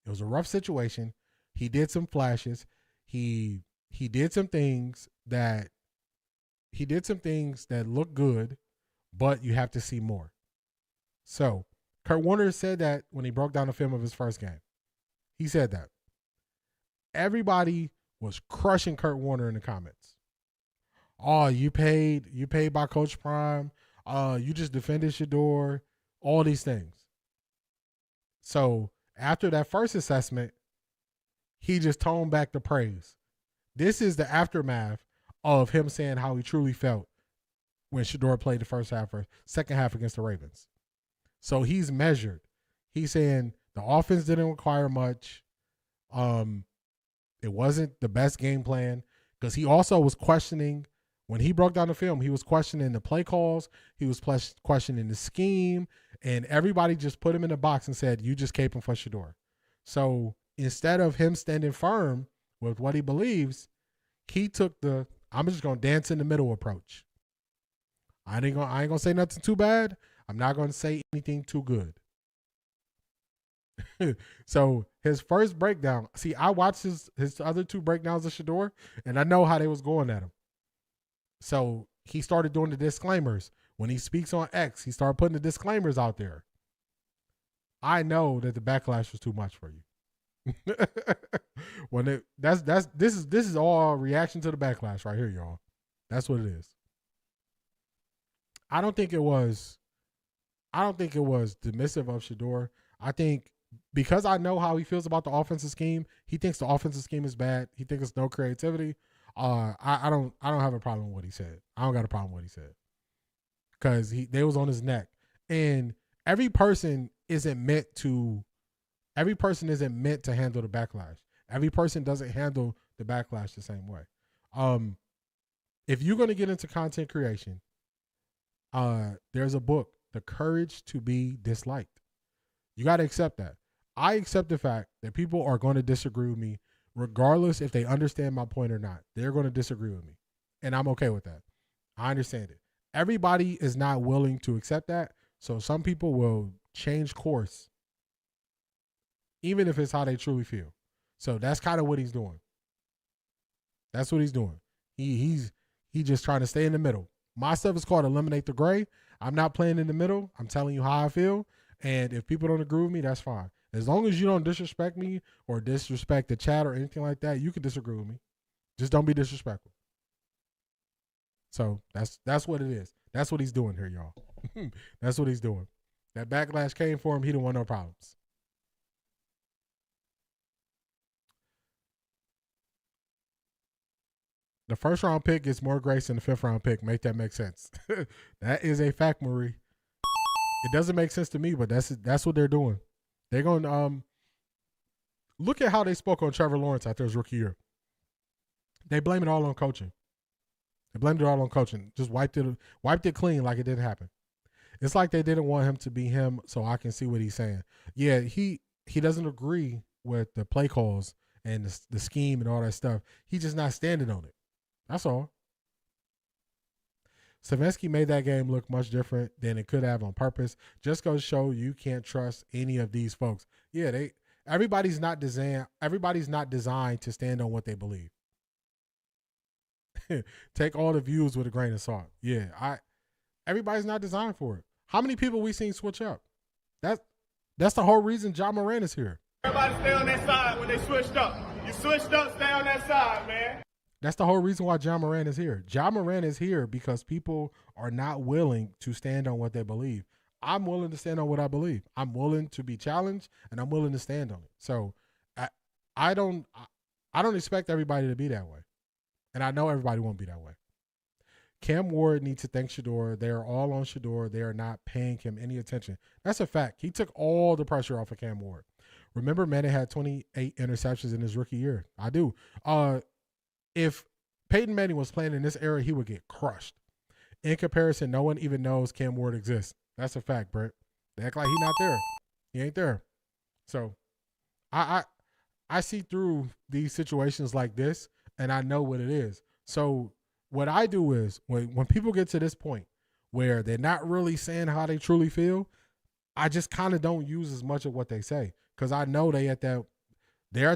It was a rough situation. He did some flashes. He did some things that look good, but you have to see more. So Kurt Warner said that when he broke down the film of his first game. He said that. Everybody was crushing Kurt Warner in the comments. Oh, you paid by Coach Prime. You just defended Shedeur. All these things. So after that first assessment, he just toned back the praise. This is the aftermath of him saying how he truly felt when Shedeur played the first half or second half against the Ravens. So he's measured. He's saying the offense didn't require much. It wasn't the best game plan because he also was questioning when he broke down the film. He was questioning the play calls. He was questioning the scheme, and everybody just put him in the box and said, "You just caping for Shedeur." So instead of him standing firm with what he believes, he took the "I'm just gonna dance in the middle" approach. I ain't gonna say nothing too bad. I'm not gonna say anything too good. So his first breakdown. See, I watched his other 2 breakdowns of Shedeur, and I know how they was going at him. So he started doing the disclaimers. When he speaks on X, he started putting the disclaimers out there. I know that the backlash was too much for you. This is all reaction to the backlash right here, y'all. That's what it is. I don't think it was dismissive of Shedeur. I think because I know how he feels about the offensive scheme, he thinks the offensive scheme is bad. He thinks it's no creativity. I don't have a problem with what he said. I don't got a problem with what he said. Because they was on his neck. And every person isn't meant to handle the backlash. Every person doesn't handle the backlash the same way. If you're going to get into content creation, there's a book, The Courage to Be Disliked. You got to accept that. I accept the fact that people are going to disagree with me regardless if they understand my point or not. They're going to disagree with me. And I'm okay with that. I understand it. Everybody is not willing to accept that. So some people will change course, even if it's how they truly feel. So that's kind of what he's doing. That's what he's doing. He's just trying to stay in the middle. My stuff is called Eliminate the Gray. I'm not playing in the middle. I'm telling you how I feel. And if people don't agree with me, that's fine. As long as you don't disrespect me or disrespect the chat or anything like that, you can disagree with me. Just don't be disrespectful. So that's what it is. That's what he's doing here, y'all. That's what he's doing. That backlash came for him. He didn't want no problems. The first round pick gets more grace than the fifth round pick. Make that make sense. That is a fact, Marie. It doesn't make sense to me, but that's what they're doing. They're going to look at how they spoke on Trevor Lawrence after his rookie year. They blame it all on coaching. They blamed it all on coaching. Just wiped it clean like it didn't happen. It's like they didn't want him to be him, so I can see what he's saying. Yeah, he doesn't agree with the play calls and the scheme and all that stuff. He's just not standing on it. That's all. Stefanski made that game look much different than it could have on purpose. Just goes to show you can't trust any of these folks. Yeah, everybody's not designed to stand on what they believe. Take all the views with a grain of salt. Yeah, everybody's not designed for it. How many people we seen switch up? That's the whole reason John Moran is here. Everybody stay on that side when they switched up. You switched up, stay on that side, man. That's the whole reason why John Moran is here. John Moran is here because people are not willing to stand on what they believe. I'm willing to stand on what I believe. I'm willing to be challenged, and I'm willing to stand on it. So I don't expect everybody to be that way. And I know everybody won't be that way. Cam Ward needs to thank Shedeur. They are all on Shedeur. They are not paying him any attention. That's a fact. He took all the pressure off of Cam Ward. Remember, Manning had 28 interceptions in his rookie year. I do. If Peyton Manning was playing in this era, he would get crushed. In comparison, no one even knows Cam Ward exists. That's a fact, Brett. They act like he's not there. He ain't there. So I see through these situations like this, and I know what it is. So what I do is when people get to this point where they're not really saying how they truly feel, I just kind of don't use as much of what they say because I know they're at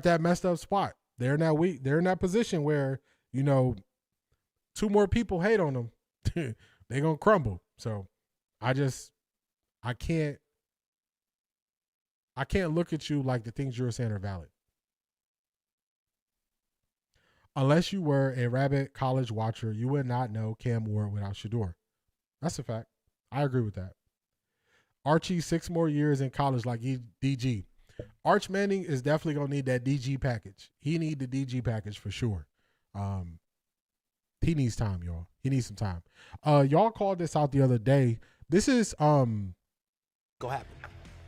that messed up spot. They're in that position where, two more people hate on them, they're going to crumble. So I can't look at you like the things you're saying are valid. Unless you were a rabid college watcher, you would not know Cam Ward without Shedeur. That's a fact. I agree with that. Archie, 6 more years in college like DG. Arch Manning is definitely going to need that DG package. He need the DG package for sure. He needs time, y'all. He needs some time. Y'all called this out the other day. This is go happen.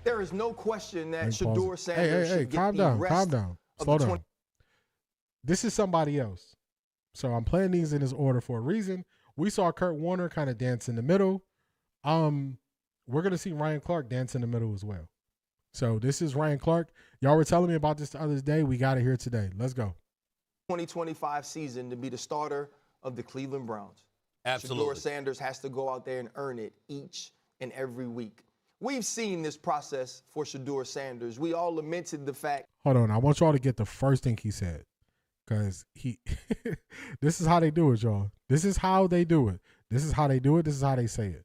There is no question that Shedeur Sanders should get calm the down, rest calm down. Slow down. This is somebody else. So I'm playing these in this order for a reason. We saw Kurt Warner kind of dance in the middle. We're going to see Ryan Clark dance in the middle as well. So this is Ryan Clark. Y'all were telling me about this the other day. We got it here today. Let's go. 2025 season to be the starter of the Cleveland Browns. Absolutely. Shedeur Sanders has to go out there and earn it each and every week. We've seen this process for Shedeur Sanders. We all lamented the fact. Hold on. I want y'all to get the first thing he said. Because this is how they do it, y'all. This is how they do it. This is how they do it. This is how they say it.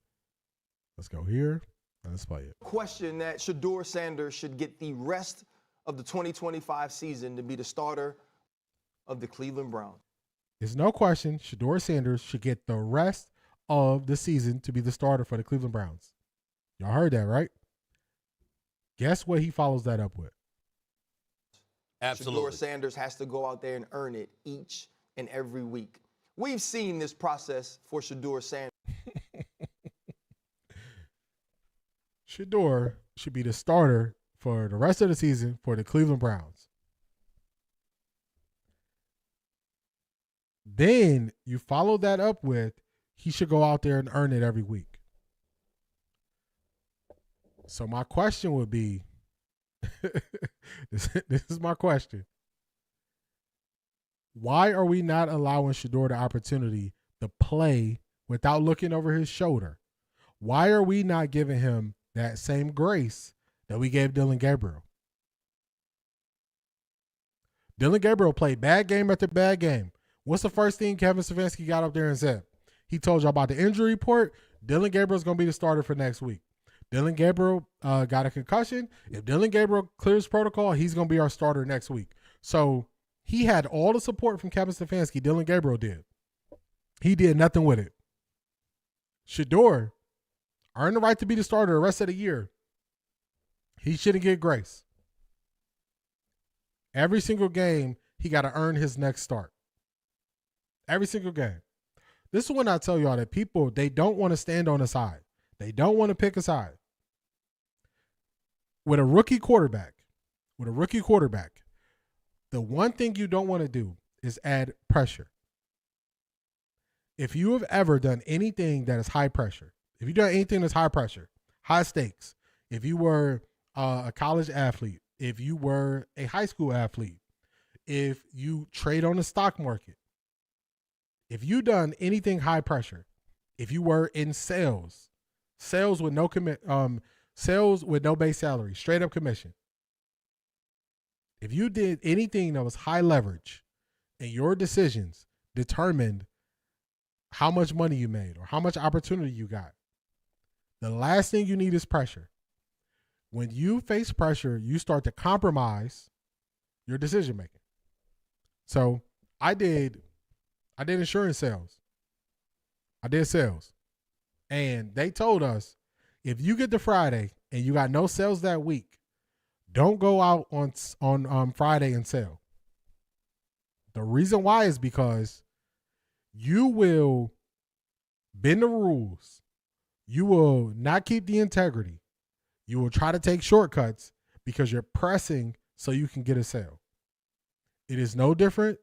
Let's go here. Let's play it. Question that Shedeur Sanders should get the rest of the 2025 season to be the starter of the Cleveland Browns. There's no question Shedeur Sanders should get the rest of the season to be the starter for the Cleveland Browns. Y'all heard that, right? Guess what he follows that up with? Absolutely. Shedeur Sanders has to go out there and earn it each and every week. We've seen this process for Shedeur Sanders. Shedeur should be the starter for the rest of the season for the Cleveland Browns. Then you follow that up with he should go out there and earn it every week. So my question would be, this is my question. Why are we not allowing Shedeur the opportunity to play without looking over his shoulder? Why are we not giving him that same grace that we gave Dylan Gabriel? Dylan Gabriel played bad game after bad game. What's the first thing Kevin Stefanski got up there and said? He told you about the injury report. Dylan Gabriel's going to be the starter for next week. Dylan Gabriel got a concussion. If Dylan Gabriel clears protocol, he's going to be our starter next week. So he had all the support from Kevin Stefanski. Dylan Gabriel did. He did nothing with it. Shedeur earned the right to be the starter the rest of the year. He shouldn't get grace. Every single game, he got to earn his next start. Every single game. This is when I tell y'all that people, they don't want to stand on a side. They don't want to pick a side. With a rookie quarterback, the one thing you don't want to do is add pressure. If you have ever done anything that is high pressure, if you've done anything that's high pressure, high stakes, if you were a college athlete, if you were a high school athlete, if you trade on the stock market, if you done anything high pressure, if you were in sales with no sales with no base salary, straight up commission. If you did anything that was high leverage and your decisions determined how much money you made or how much opportunity you got, the last thing you need is pressure. When you face pressure, you start to compromise your decision making. So I did insurance sales. I did sales. And they told us, if you get to Friday and you got no sales that week, don't go out on Friday and sell. The reason why is because you will bend the rules. You will not keep the integrity. You will try to take shortcuts because you're pressing so you can get a sale. It is no different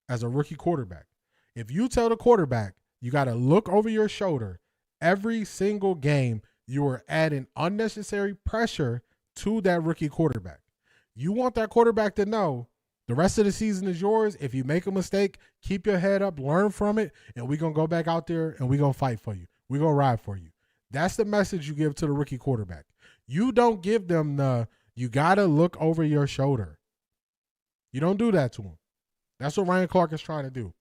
as a rookie quarterback. If you tell the quarterback you got to look over your shoulder every single game, you are adding unnecessary pressure to that rookie quarterback. You want that quarterback to know the rest of the season is yours. If you make a mistake, keep your head up, learn from it, and we're going to go back out there and we're going to fight for you. We're going to ride for you. That's the message you give to the rookie quarterback. You don't give them you got to look over your shoulder. You don't do that to them. That's what Ryan Clark is trying to do.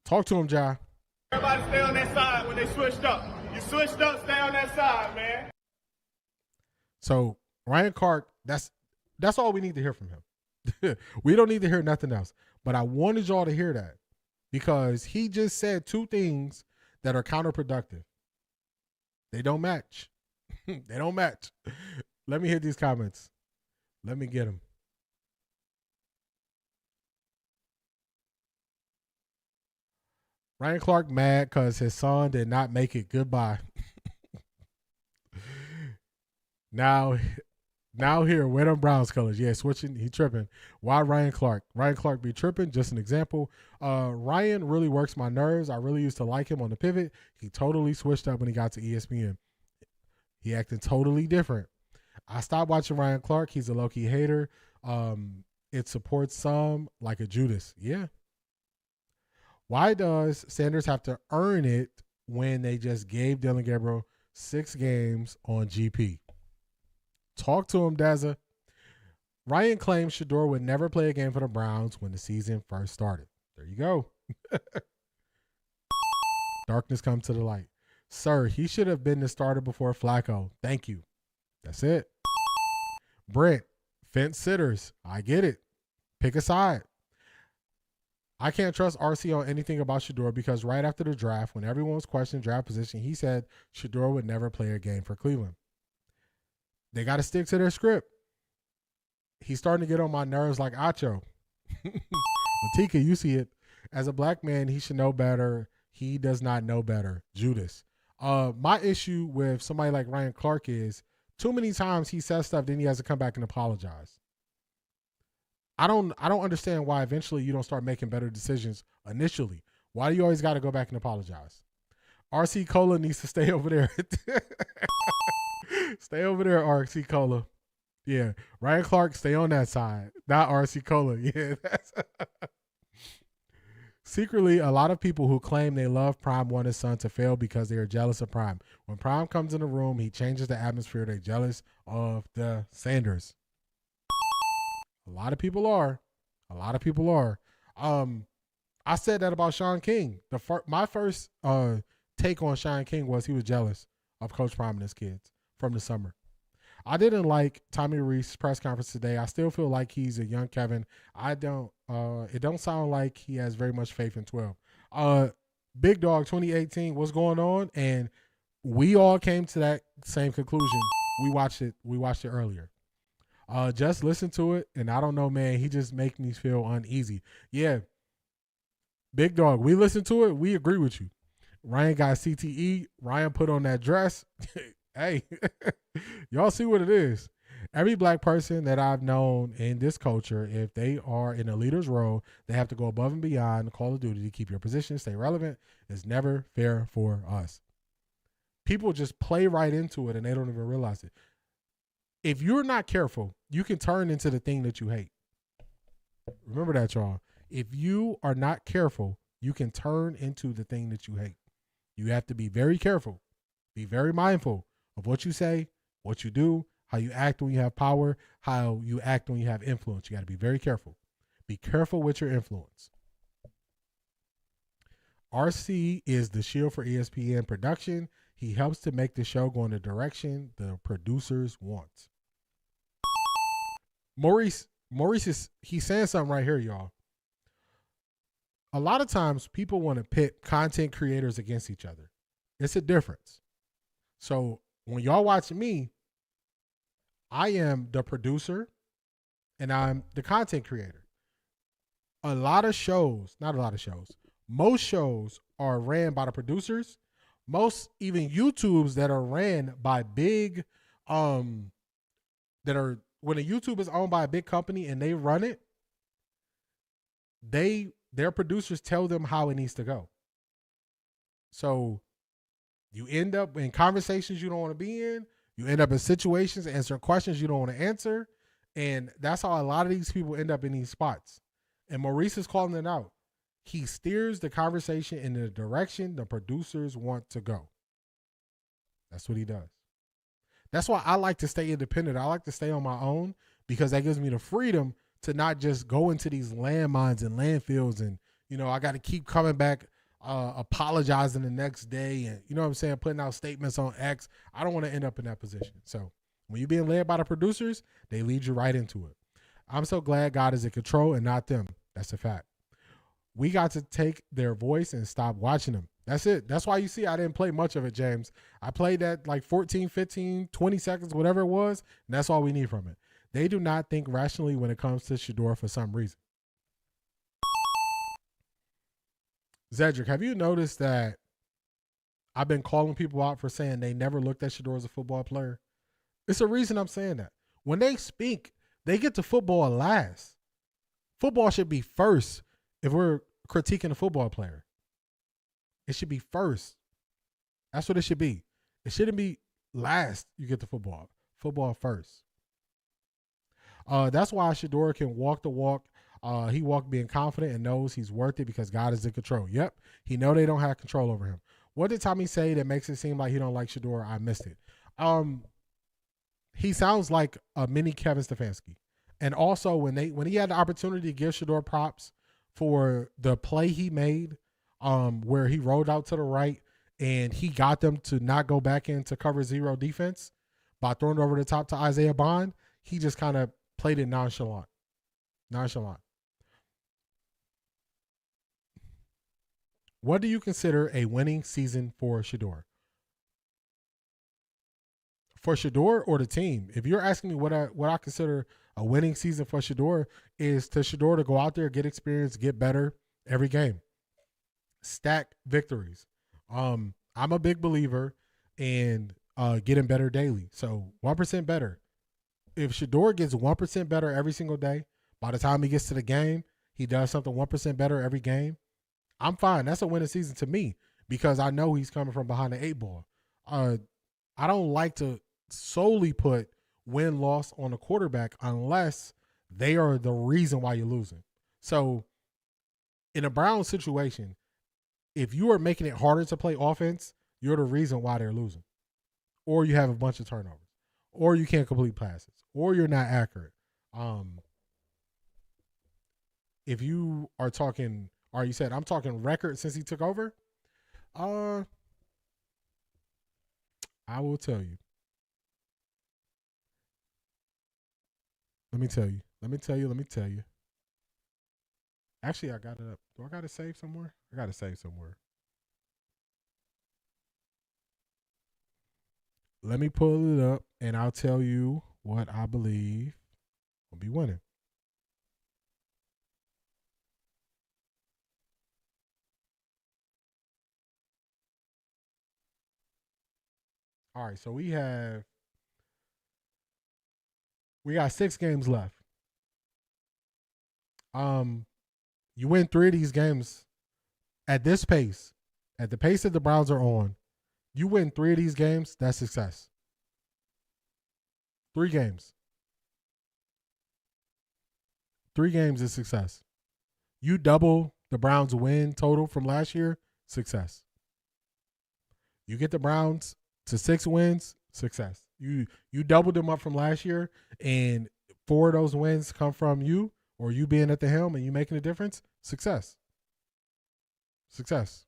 Talk to him, Ja. Everybody stay on that side when they switched up. You switched up, stay on that side, man. So Ryan Clark, that's all we need to hear from him. We don't need to hear nothing else. But I wanted y'all to hear that because he just said two things that are counterproductive. They don't match. They don't match. Let me hit these comments. Let me get them. Ryan Clark mad because his son did not make it. Goodbye. Now here, wear them Browns colors. Yeah, switching. He tripping. Why Ryan Clark? Ryan Clark be tripping. Just an example. Ryan really works my nerves. I really used to like him on the pivot. He totally switched up when he got to ESPN. He acted totally different. I stopped watching Ryan Clark. He's a low-key hater. It supports some like a Judas. Yeah. Why does Sanders have to earn it when they just gave Dylan Gabriel 6 games on GP? Talk to him, Dazza. Ryan claims Shedeur would never play a game for the Browns when the season first started. There you go. Darkness comes to the light. Sir, he should have been the starter before Flacco. Thank you. That's it. Brent, fence sitters. I get it. Pick a side. I can't trust RC on anything about Shedeur because right after the draft, when everyone was questioning draft position, he said Shedeur would never play a game for Cleveland. They got to stick to their script. He's starting to get on my nerves like Acho. Latika, you see it. As a black man, he should know better. He does not know better. Judas. My issue with somebody like Ryan Clark is too many times he says stuff, then he has to come back and apologize. I don't understand why eventually you don't start making better decisions initially. Why do you always got to go back and apologize? RC Cola needs to stay over there. Stay over there, RC Cola. Yeah. Ryan Clark, stay on that side. Not RC Cola. Yeah. Secretly, a lot of people who claim they love Prime want his son to fail because they are jealous of Prime. When Prime comes in the room, he changes the atmosphere. They're jealous of the Sanders. A lot of people are. A lot of people are. I said that about Sean King. My first take on Sean King was he was jealous of Coach Prime and his kids from the summer. I didn't like Tommy Reese's press conference today. I still feel like he's a young Kevin. It don't sound like he has very much faith in 12. Big Dog 2018, what's going on? And we all came to that same conclusion. We watched it earlier. Just listen to it, and I don't know, man. He just makes me feel uneasy. Yeah, Big Dog, we listened to it. We agree with you. Ryan got CTE. Ryan put on that dress. Hey, y'all see what it is. Every black person that I've known in this culture, if they are in a leader's role, they have to go above and beyond the call of duty to keep your position, stay relevant. It's never fair for us. People just play right into it, and they don't even realize it. If you're not careful, you can turn into the thing that you hate. Remember that, y'all. If you are not careful, you can turn into the thing that you hate. You have to be very careful. Be very mindful of what you say, what you do, how you act when you have power, how you act when you have influence. You got to be very careful. Be careful with your influence. RC is the shield for ESPN production. He helps to make the show go in the direction the producers want. Maurice he's saying something right here, y'all. A lot of times people want to pit content creators against each other. It's a difference. So when y'all watch me, I am the producer and I'm the content creator. Most shows are ran by the producers. Most even YouTubes that are ran by big, when a YouTube is owned by a big company and they run it, their producers tell them how it needs to go. So you end up in conversations you don't want to be in. You end up in situations answering questions you don't want to answer. And that's how a lot of these people end up in these spots. And Maurice is calling it out. He steers the conversation in the direction the producers want to go. That's what he does. That's why I like to stay independent. I like to stay on my own because that gives me the freedom to not just go into these landmines and landfills and, I got to keep coming back, apologizing the next day and, you know what I'm saying, putting out statements on X. I don't want to end up in that position. So when you're being led by the producers, they lead you right into it. I'm so glad God is in control and not them. That's a fact. We got to take their voice and stop watching them. That's it. That's why you see I didn't play much of it, James. I played that like 14, 15, 20 seconds, whatever it was, and that's all we need from it. They do not think rationally when it comes to Shedeur for some reason. Zedric, have you noticed that I've been calling people out for saying they never looked at Shedeur as a football player? It's a reason I'm saying that. When they speak, they get to football last. Football should be first if we're critiquing a football player. It should be first. That's what it should be. It shouldn't be last you get to football. Football first. That's why Shedeur can walk the walk. He walked being confident and knows he's worth it because God is in control. Yep. He know they don't have control over him. What did Tommy say that makes it seem like he don't like Shedeur? I missed it. He sounds like a mini Kevin Stefanski. And also when he had the opportunity to give Shedeur props for the play he made, where he rolled out to the right and he got them to not go back into cover zero defense by throwing it over the top to Isaiah Bond, he just kind of played it nonchalant. What do you consider a winning season for Shedeur? For Shedeur or the team? If you're asking me what I consider a winning season for Shedeur is to Shedeur to go out there, get experience, get better every game. Stack victories. I'm a big believer in getting better daily. So 1% better. If Shedeur gets 1% better every single day, by the time he gets to the game, he does something 1% better every game, I'm fine. That's a winning season to me because I know he's coming from behind the 8 ball. I don't like to solely put win-loss on a quarterback unless they are the reason why you're losing. So in a Browns situation, if you are making it harder to play offense, you're the reason why they're losing. Or you have a bunch of turnovers. Or you can't complete passes. Or you're not accurate. If you are talking, or you said, I'm talking record since he took over, I I will tell you. Let me tell you. Actually, I got it up. Do I got it saved somewhere? I got it saved somewhere. Let me pull it up, and I'll tell you what I believe will be winning. All right, so we got 6 games left. You win 3 of these games at this pace, at the pace that the Browns are on. You win 3 of these games, that's success. 3 games. 3 games is success. You double the Browns' win total from last year, success. You get the Browns to 6 wins, success. You doubled them up from last year, and 4 of those wins come from you or you being at the helm and you making a difference, success. Success.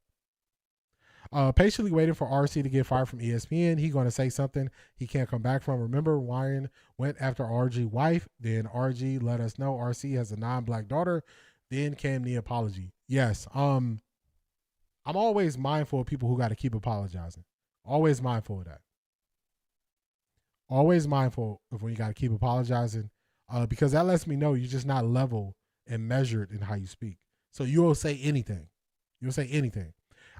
Patiently waiting for RC to get fired from ESPN. He going to say something he can't come back from. Remember, Ryan went after RG wife. Then RG let us know RC has a non-black daughter. Then came the apology. Yes. I'm always mindful of people who got to keep apologizing. Always mindful of that. Always mindful of when you got to keep apologizing, because that lets me know you're just not level and measured in how you speak. So you'll say anything. You'll say anything.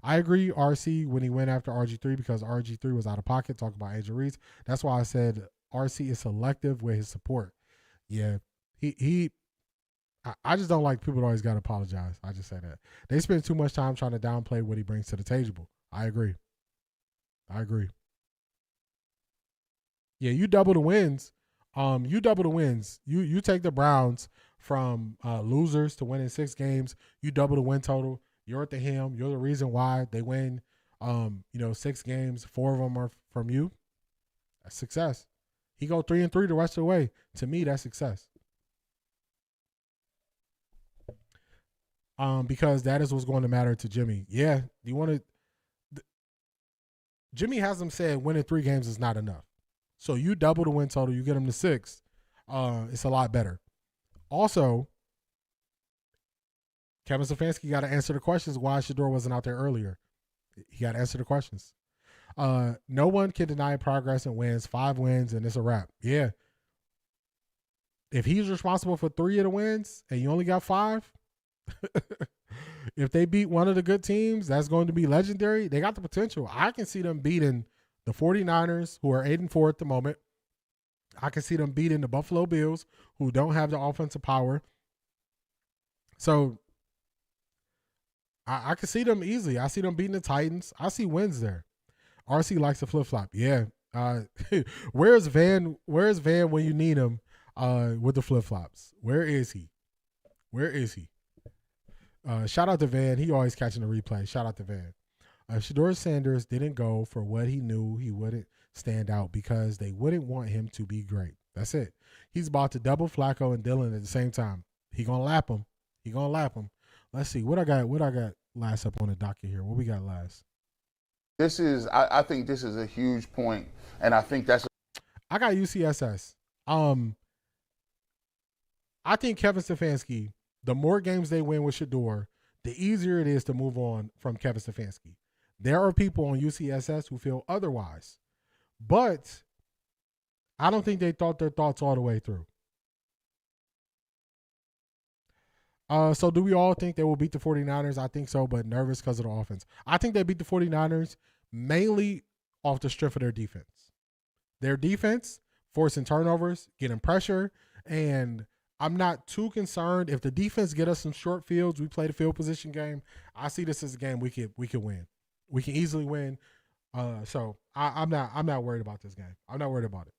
I agree, RC, when he went after RG3 because RG3 was out of pocket, talking about Angel Reese. That's why I said RC is selective with his support. Yeah, I just don't like people that always got to apologize. I just say that. They spend too much time trying to downplay what he brings to the table. I agree. Yeah, you double the wins. You take the Browns from losers to winning 6 games. You double the win total. You're at the helm. You're the reason why they win, 6 games. 4 of them are from you. That's success. He go 3-3 the rest of the way. To me, that's success. Because that is what's going to matter to Jimmy. Yeah, you want to. Jimmy has him said winning 3 games is not enough. So you double the win total, you get him to 6. It's a lot better. Also, Kevin Stefanski got to answer the questions why Shedeur wasn't out there earlier. He got to answer the questions. No one can deny progress and wins. 5 wins and it's a wrap. Yeah. If he's responsible for 3 of the wins and you only got 5, if they beat one of the good teams, that's going to be legendary. They got the potential. I can see them beating the 49ers, who are 8-4 at the moment. I can see them beating the Buffalo Bills, who don't have the offensive power. So I can see them easily. I see them beating the Titans. I see wins there. RC likes to flip-flop. Yeah. Where's Van when you need him with the flip-flops? Where is he? Shout out to Van. He always catching the replay. Shout out to Van. Shedeur Sanders didn't go for what he knew he wouldn't stand out because they wouldn't want him to be great. That's it. He's about to double Flacco and Dillon at the same time. He gonna lap him. Let's see what I got last up on the docket here. What we got last? I think this is a huge point, and I think that's. I got UCSS. I think Kevin Stefanski. The more games they win with Shedeur, the easier it is to move on from Kevin Stefanski. There are people on UCSS who feel otherwise, but I don't think they thought their thoughts all the way through. So do we all think they will beat the 49ers? I think so, but nervous because of the offense. I think they beat the 49ers mainly off the strength of their defense. Their defense, forcing turnovers, getting pressure, and I'm not too concerned if the defense get us some short fields. We play the field position game. I see this as a game we could win. We can easily win. So I'm not worried about this game. I'm not worried about it.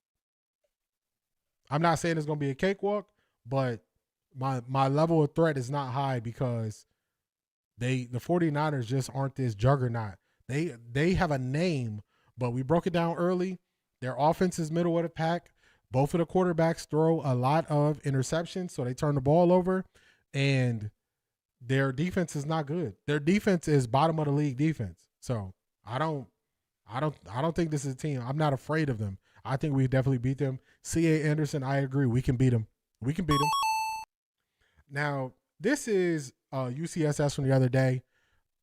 I'm not saying it's gonna be a cakewalk, but my level of threat is not high because the 49ers just aren't this juggernaut. They have a name, but we broke it down early. Their offense is middle of the pack. Both of the quarterbacks throw a lot of interceptions, so they turn the ball over, and their defense is not good. Their defense is bottom of the league defense. So I don't I don't think this is a team. I'm not afraid of them. I think we definitely beat them. C.A. Anderson, I agree. We can beat them. We can beat them. Now, this is UCSS from the other day.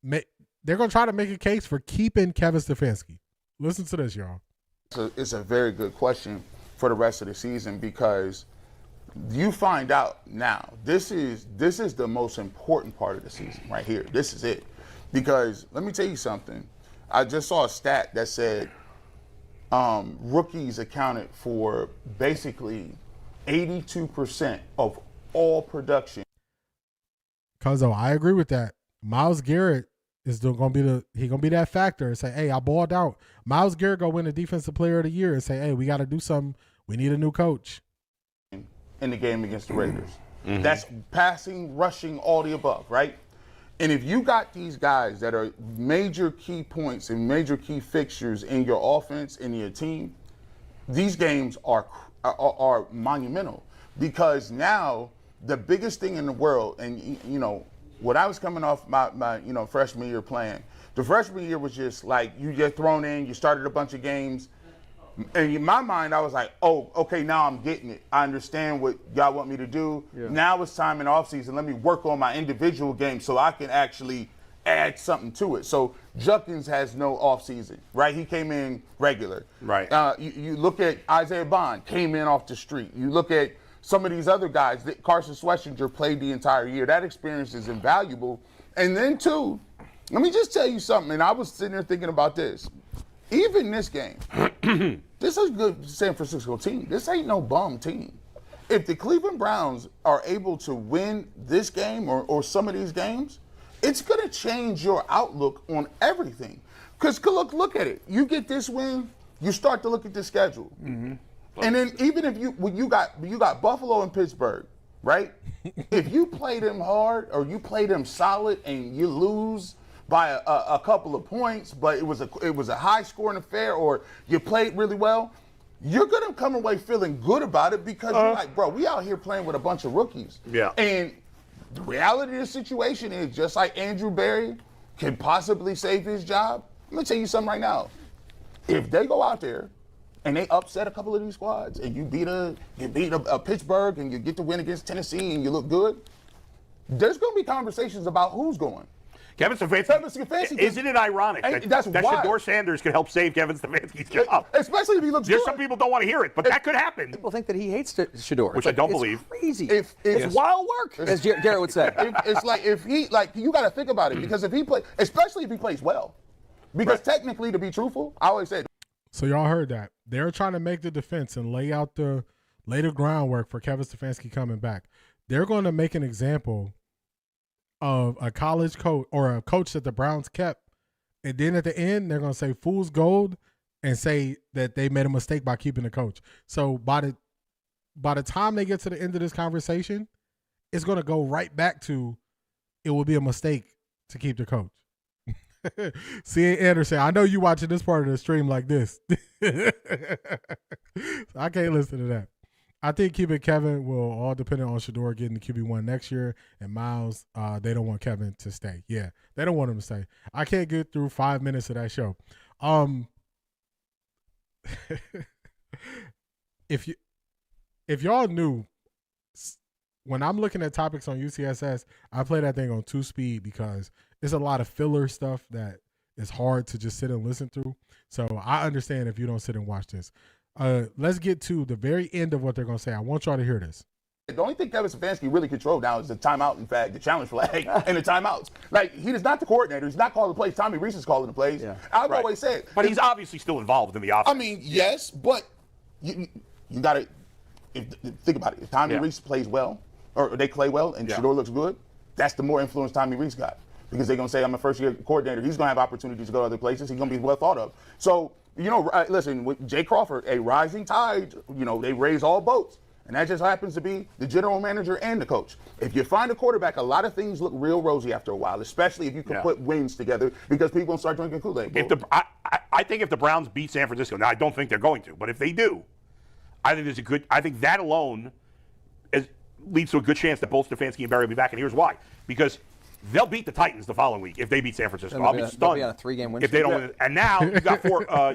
They're going to try to make a case for keeping Kevin Stefanski. Listen to this, y'all. So it's a very good question for the rest of the season because you find out now, this is the most important part of the season right here. This is it. Because let me tell you something. I just saw a stat that said rookies accounted for basically 82% of all production. Cuzzo, I agree with that. Myles Garrett is going to be that factor and say, hey, I balled out. Myles Garrett go win the Defensive Player of the Year and say, hey, we got to do something. We need a new coach. In the game against the Raiders. That's passing, rushing, all the above, right? And if you got these guys that are major key points and major key fixtures in your offense, in your team, these games are monumental because now the biggest thing in the world, and you know, when I was coming off my freshman year playing, the freshman year was just like you get thrown in, you started a bunch of games, and in my mind I was like, oh, okay, now I'm getting it. I understand what y'all want me to do. Yeah. Now it's time in the offseason. Let me work on my individual game so I can actually add something to it. So Judkins has no offseason, right? He came in regular. Right. You look at Isaiah Bond, came in off the street. You look at some of these other guys that Carson Schlesinger played the entire year. That experience is invaluable. And then, too, let me just tell you something, and I was sitting there thinking about this. Even this game, this is a good San Francisco team. This ain't no bum team. If the Cleveland Browns are able to win this game or some of these games, it's going to change your outlook on everything. Because look at it. You get this win, you start to look at the schedule. Mm-hmm. And then even if you got Buffalo and Pittsburgh, right? If you play them hard or you play them solid and you lose by a couple of points, but it was a high scoring affair, or you played really well, you're gonna come away feeling good about it because you're like, bro, we out here playing with a bunch of rookies. Yeah. And the reality of the situation is, just like Andrew Berry can possibly save his job, I'm gonna tell you something right now. If they go out there and they upset a couple of these squads, and you beat a Pittsburgh, and you get to win against Tennessee, and you look good, there's gonna be conversations about who's going. Kevin Stefanski, isn't it ironic that Shedeur Sanders could help save Kevin Stefanski's job? Especially if he looks good. Some people don't want to hear it, but that could happen. People think that he hates Shedeur. Which I don't believe. Crazy. It's wild work, as Garrett would say. It's like you got to think about it, because if he plays, especially if he plays well, because technically, to be truthful, I always said. So y'all heard that. They're trying to make the defense and lay the groundwork for Kevin Stefanski coming back. They're going to make an example of a college coach or a coach that the Browns kept, and then at the end they're going to say fool's gold and say that they made a mistake by keeping the coach. So by the time they get to the end of this conversation, it's going to go right back to it will be a mistake to keep the coach. C.A. Anderson, I know you watching this part of the stream like this. I can't listen to that. I think keeping Kevin will all depend on Shedeur getting the QB1 next year, and Myles, they don't want Kevin to stay. Yeah, they don't want him to stay. I can't get through 5 minutes of that show. If y'all knew, when I'm looking at topics on UCSS, I play that thing on 2 speed because there's a lot of filler stuff that is hard to just sit and listen to. So I understand if you don't sit and watch this. Let's get to the very end of what they're going to say. I want y'all to hear this. The only thing Kevin Stefanski really controls now is the timeout, in fact, the challenge flag and the timeouts. Like, he is not the coordinator. He's not calling the plays. Tommy Reese is calling the plays. Yeah. I've always said. But he's obviously still involved in the offense. I mean, yes, but you got to think about it. If Tommy Reese plays well, or they play well, and Shedeur looks good, that's the more influence Tommy Reese got. Because they're going to say, I'm a first-year coordinator. He's going to have opportunities to go to other places. He's going to be well thought of. So, listen, with Jay Crawford, a rising tide, they raise all boats. And that just happens to be the general manager and the coach. If you find a quarterback, a lot of things look real rosy after a while, especially if you can put wins together, because people start drinking Kool-Aid. I think if the Browns beat San Francisco, now I don't think they're going to, but if they do, I think that alone leads to a good chance that both Stefanski and Berry will be back. And here's why. Because they'll beat the Titans the following week if they beat San Francisco. I'll be They'll stunned be on a 3-game win if they streak. don't win. And now you got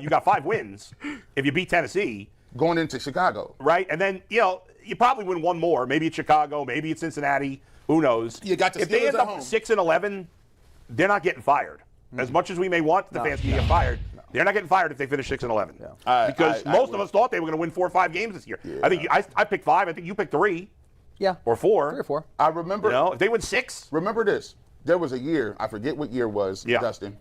you got 5 wins if you beat Tennessee going into Chicago, right? And then you probably win one more. Maybe it's Chicago, maybe it's Cincinnati. Who knows? You got the if they Steelers end at up home. 6-11, they're not getting fired. As much as we may want the fans to get fired, they're not getting fired if they finish 6-11. Because most of us thought they were going to win 4 or 5 games this year. Yeah. I think I picked 5. I think you picked 3. Yeah. Or 4. 3 or 4. I remember. If they win 6. Remember this. There was a year, I forget what year it was, Dustin.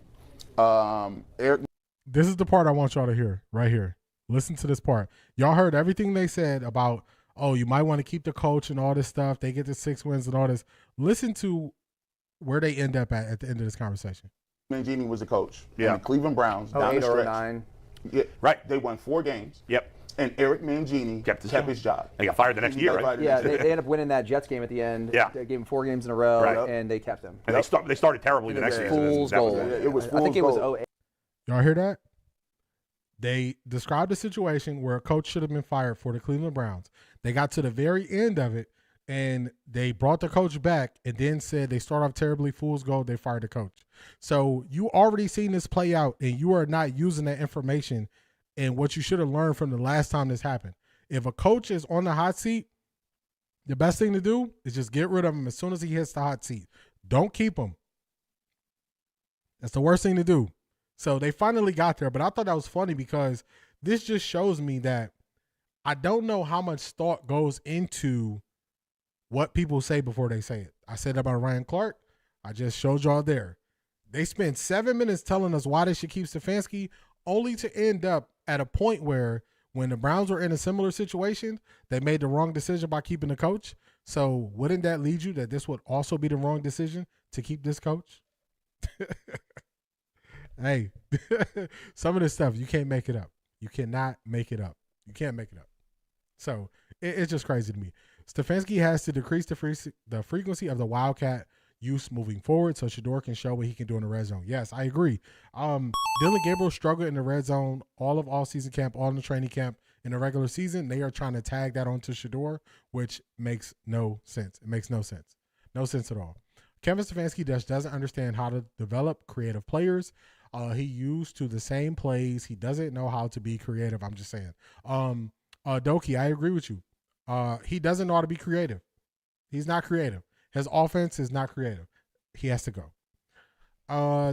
Eric. This is the part I want y'all to hear right here. Listen to this part. Y'all heard everything they said about, oh, you might want to keep the coach and all this stuff. They get the 6 wins and all this. Listen to where they end up at the end of this conversation. Mangini was the coach. Yeah. And the Cleveland Browns down 08 the or stretch. 09. Yeah, right. They won 4 games. Yep. And Eric Mangini kept his job. They got fired the next year, right? Yeah, they ended up winning that Jets game at the end. Yeah. They gave him 4 games in a row, Right. and they kept him. And they started terribly the next season. Fool's That was gold. it. It was I think it was 08. Y'all hear that? They described a situation where a coach should have been fired for the Cleveland Browns. They got to the very end of it, and they brought the coach back and then said they start off terribly, fool's gold, they fired the coach. So you already seen this play out, and you are not using that information and what you should have learned from the last time this happened. If a coach is on the hot seat, the best thing to do is just get rid of him as soon as he hits the hot seat. Don't keep him. That's the worst thing to do. So they finally got there, but I thought that was funny because this just shows me that I don't know how much thought goes into what people say before they say it. I said about Ryan Clark. I just showed y'all there. They spent 7 minutes telling us why they should keep Stefanski, only to end up at a point where when the Browns were in a similar situation, they made the wrong decision by keeping the coach. So wouldn't that lead you that this would also be the wrong decision to keep this coach? Hey, some of this stuff, you can't make it up. You cannot make it up. You can't make it up. So it's just crazy to me. Stefanski has to decrease the frequency of the Wildcat use moving forward so Shedeur can show what he can do in the red zone. Yes, I agree. Dylan Gabriel struggled in the red zone all of all-season camp, all in the training camp in the regular season. They are trying to tag that onto Shedeur, which makes no sense. It makes no sense. No sense at all. Kevin Stefanski just doesn't understand how to develop creative players. He used to the same plays. He doesn't know how to be creative. I'm just saying. Doki, I agree with you. He doesn't know how to be creative. He's not creative. His offense is not creative. He has to go.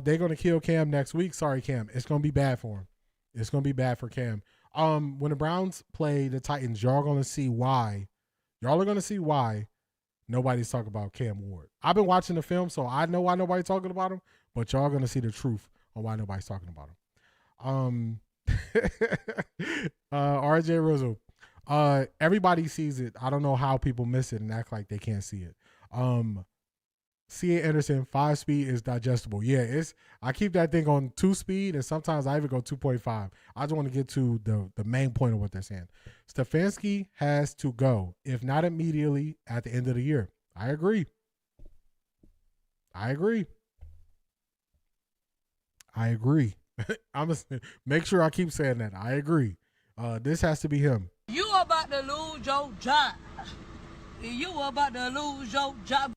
They're going to kill Cam next week. Sorry, Cam. It's going to be bad for him. It's going to be bad for Cam. When the Browns play the Titans, y'all are going to see why. Y'all are going to see why nobody's talking about Cam Ward. I've been watching the film, so I know why nobody's talking about him, but y'all are going to see the truth on why nobody's talking about him. RJ Rizzo. Everybody sees it. I don't know how people miss it and act like they can't see it. C.A. Anderson, 5-speed is digestible. Yeah, I keep that thing on 2-speed, and sometimes I even go 2.5. I just want to get to the main point of what they're saying. Stefanski has to go, if not immediately, at the end of the year. I agree. I'm gonna make sure I keep saying that. I agree. This has to be him. You about to lose your job. You about to lose your job.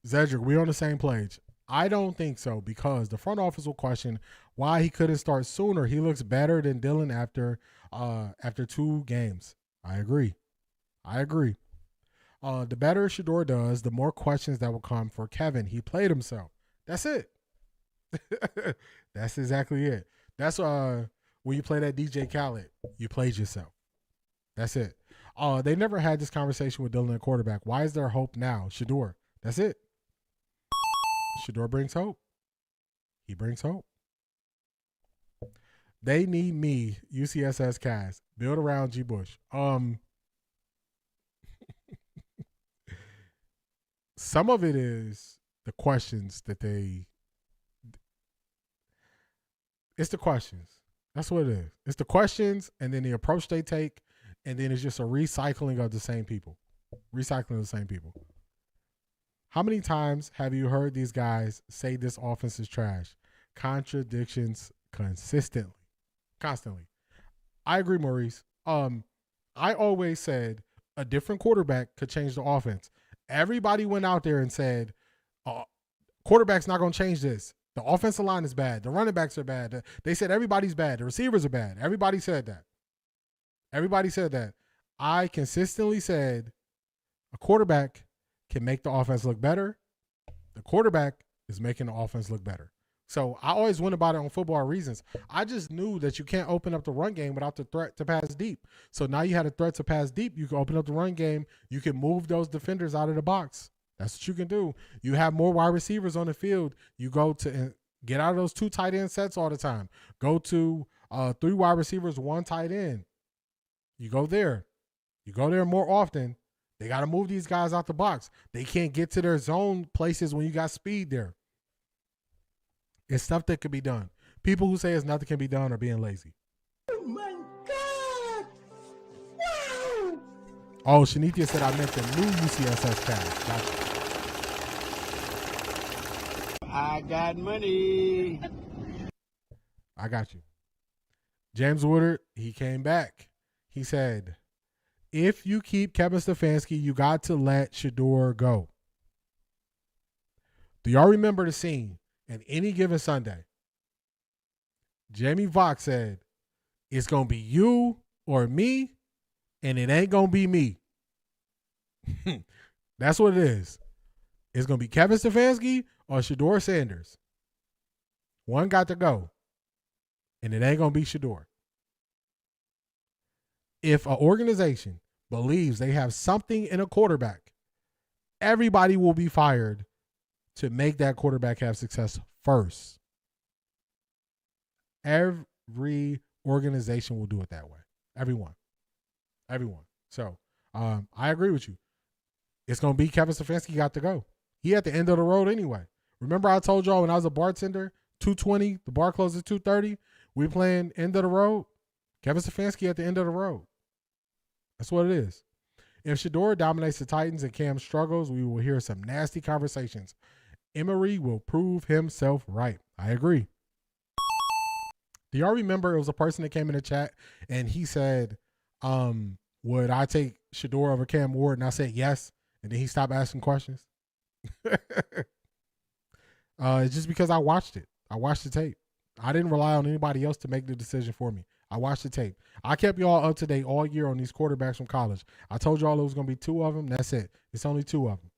Zedric, we on the same page. I don't think so because the front office will question why he couldn't start sooner. He looks better than Dylan after 2 games. I agree. The better Shedeur does, the more questions that will come for Kevin. He played himself. That's it. That's exactly it. That's when you play that DJ Khaled, you played yourself. That's it. They never had this conversation with Dylan at quarterback. Why is there hope now? Shedeur. That's it. Shedeur brings hope. He brings hope. They need me, UCSS cast. Build around G. Bush. Some of it is the questions that it's the questions. That's what it is. It's the questions and then the approach they take, and then it's just a recycling of the same people. How many times have you heard these guys say this offense is trash? Contradictions constantly. I agree, Maurice. I always said a different quarterback could change the offense. Everybody went out there and said Quarterback's not going to change this. The offensive line is bad. The running backs are bad. They said everybody's bad. The receivers are bad. Everybody said that. Everybody said that. I consistently said a quarterback can make the offense look better. The quarterback is making the offense look better. So I always went about it on football reasons. I just knew that you can't open up the run game without the threat to pass deep. So now you had a threat to pass deep. You can open up the run game. You can move those defenders out of the box. That's what you can do. You have more wide receivers on the field. You go to get out of those 2 tight end sets all the time. Go to 3 wide receivers, 1 tight end. You go there. You go there more often. They got to move these guys out the box. They can't get to their zone places when you got speed there. It's stuff that could be done. People who say it's nothing can be done are being lazy. Oh my God! Wow! Oh, Shanithia said I meant the new UCSS cast. Gotcha. I got money. I got you. James Woodard, he came back. He said, if you keep Kevin Stefanski, you got to let Shedeur go. Do y'all remember the scene in Any Given Sunday? Jamie Foxx said, it's going to be you or me, and it ain't going to be me. That's what it is. It's going to be Kevin Stefanski or Shedeur Sanders. One got to go, and it ain't going to be Shedeur. If an organization believes they have something in a quarterback, everybody will be fired to make that quarterback have success first. Every organization will do it that way. Everyone. So I agree with you. It's going to be Kevin Stefanski got to go. He at the end of the road anyway. Remember I told y'all when I was a bartender, 2:20, the bar closes at 2:30, we playing end of the road. Kevin Stefanski at the end of the road. That's what it is. If Shedeur dominates the Titans and Cam struggles, we will hear some nasty conversations. Emery will prove himself right. I agree. Do y'all remember it was a person that came in the chat and he said, would I take Shedeur over Cam Ward? And I said yes. And then he stopped asking questions. It's just because I watched it. I watched the tape. I didn't rely on anybody else to make the decision for me. I watched the tape. I kept y'all up to date all year on these quarterbacks from college. I told y'all it was going to be 2 of them. That's it. It's only 2 of them.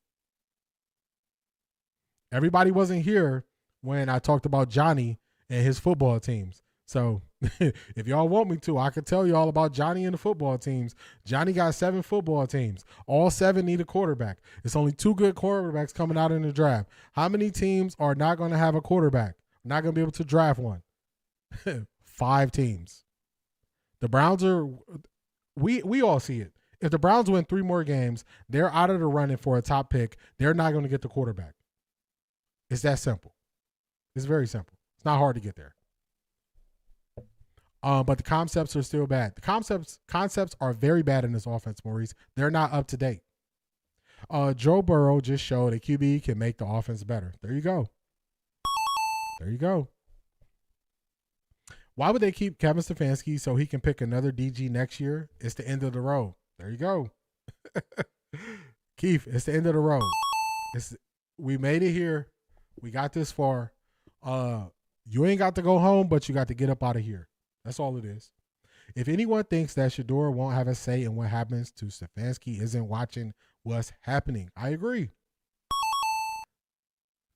Everybody wasn't here when I talked about Johnny and his football teams. So if y'all want me to, I could tell you all about Johnny and the football teams. Johnny got 7 football teams. All 7 need a quarterback. It's only 2 good quarterbacks coming out in the draft. How many teams are not going to have a quarterback? Not going to be able to draft one? 5 teams. The Browns are, we all see it. If the Browns win 3 more games, they're out of the running for a top pick. They're not going to get the quarterback. It's that simple. It's very simple. It's not hard to get there. But the concepts are still bad. The concepts are very bad in this offense, Maurice. They're not up to date. Joe Burrow just showed a QB can make the offense better. There you go. There you go. Why would they keep Kevin Stefanski so he can pick another DG next year? It's the end of the road. There you go. Keith, it's the end of the road. We made it here. We got this far. You ain't got to go home, but you got to get up out of here. That's all it is. If anyone thinks that Shedeur won't have a say in what happens to Stefanski isn't watching what's happening, I agree.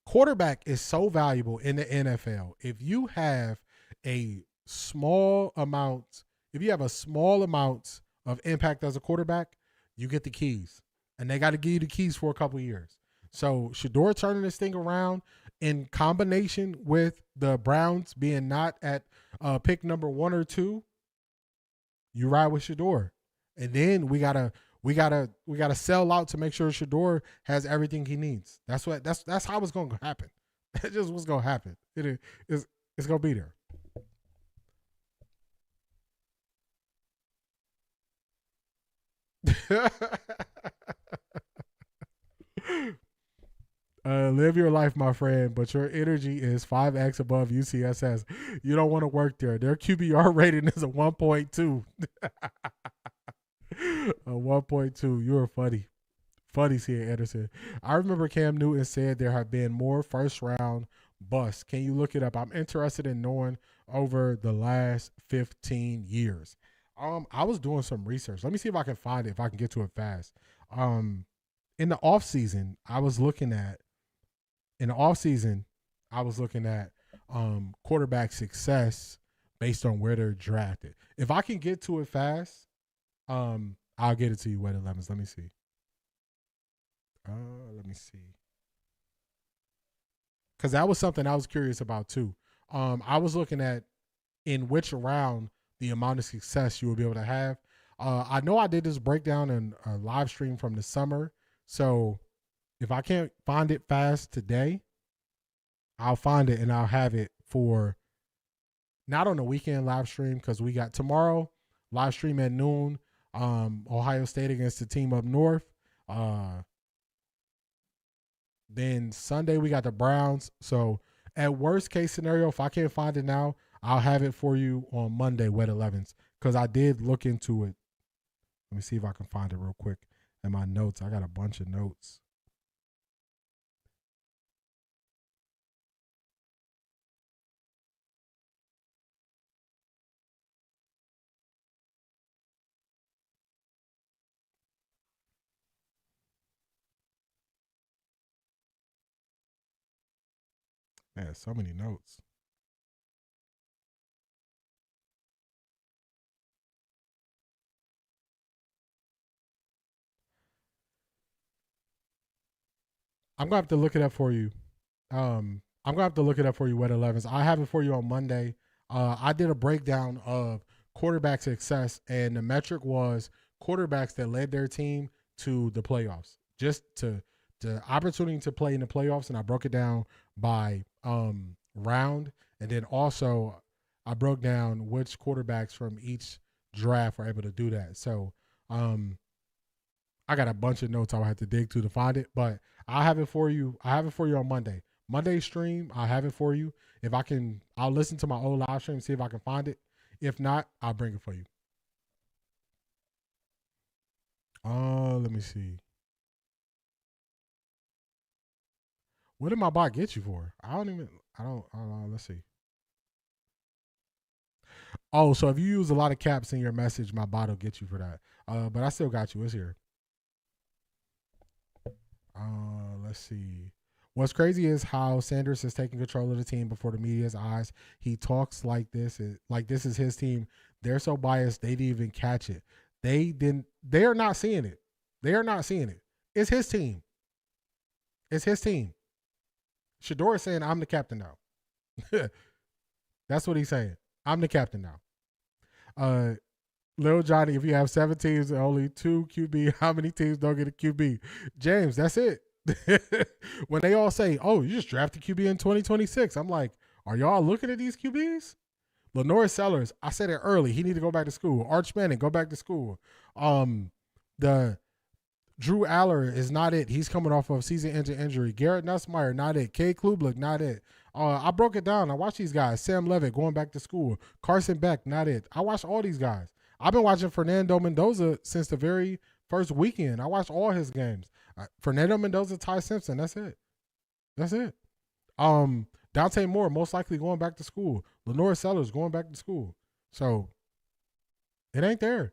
Quarterback is so valuable in the NFL. If you have a small amount of impact as a quarterback, you get the keys. And they got to give you the keys for a couple of years. So Shedeur turning this thing around in combination with the Browns being not at pick number 1 or 2, you ride with Shedeur. And then we gotta sell out to make sure Shedeur has everything he needs. That's how it's gonna happen. That's just what's gonna happen. It's gonna be there. Live your life, my friend, but your energy is 5x above UCSS. You don't want to work there. Their QBR rating is a 1.2. A 1.2. You're funny. Funny seeing Anderson. I remember Cam Newton said there have been more first-round busts. Can you look it up? I'm interested in knowing over the last 15 years. I was doing some research. Let me see if I can find it, if I can get to it fast. In the offseason, I was looking at quarterback success based on where they're drafted. If I can get to it fast, I'll get it to you, Wet 11s. Let me see. Because that was something I was curious about too. I was looking at in which round the amount of success you will be able to have. I know I did this breakdown in a live stream from the summer. So if I can't find it fast today, I'll find it and I'll have it for not on the weekend live stream, because we got tomorrow live stream at noon. Ohio State against the team up north. Then Sunday we got the Browns. So at worst case scenario, if I can't find it now, I'll have it for you on Monday, Wet 11s, because I did look into it. Let me see if I can find it real quick in my notes. I got a bunch of notes. Man, so many notes. I'm gonna have to look it up for you. I'm gonna have to look it up for you, Wet 11s. I have it for you on Monday. I did a breakdown of quarterback success, and the metric was quarterbacks that led their team to the playoffs, just to the opportunity to play in the playoffs, and I broke it down by round, and then also I broke down which quarterbacks from each draft were able to do that. So I got a bunch of notes I'll have to dig to find it, but I'll have it for you. I have it for you on Monday. Monday stream, I'll have it for you. If I can, I'll listen to my old live stream, see if I can find it. If not, I'll bring it for you. Let me see. What did my bot get you for? I don't know. Let's see. Oh, so if you use a lot of caps in your message, my bot will get you for that. But I still got you. It's here. Let's see. What's crazy is how Sanders is taking control of the team before the media's eyes. He talks like this is his team. They're so biased they didn't even catch it. They are not seeing it. They are not seeing it. It's his team. It's his team. Shedeur is saying, I'm the captain now. That's what he's saying. I'm the captain now. Lil Johnny, if you have 7 teams and only 2 QB, how many teams don't get a QB? James, that's it. When they all say, oh, you just drafted QB in 2026, I'm like, are y'all looking at these QBs? Lenore Sellers, I said it early. He need to go back to school. Arch Manning, go back to school. The Drew Aller is not it. He's coming off of season-ending injury. Garrett Nussmeier, not it. Kay Klubnik, not it. I broke it down. I watched these guys. Sam Levitt going back to school. Carson Beck, not it. I watched all these guys. I've been watching Fernando Mendoza since the very first weekend. I watched all his games. Fernando Mendoza, Ty Simpson. That's it. That's it. Dante Moore most likely going back to school. Lenore Sellers going back to school. So it ain't there.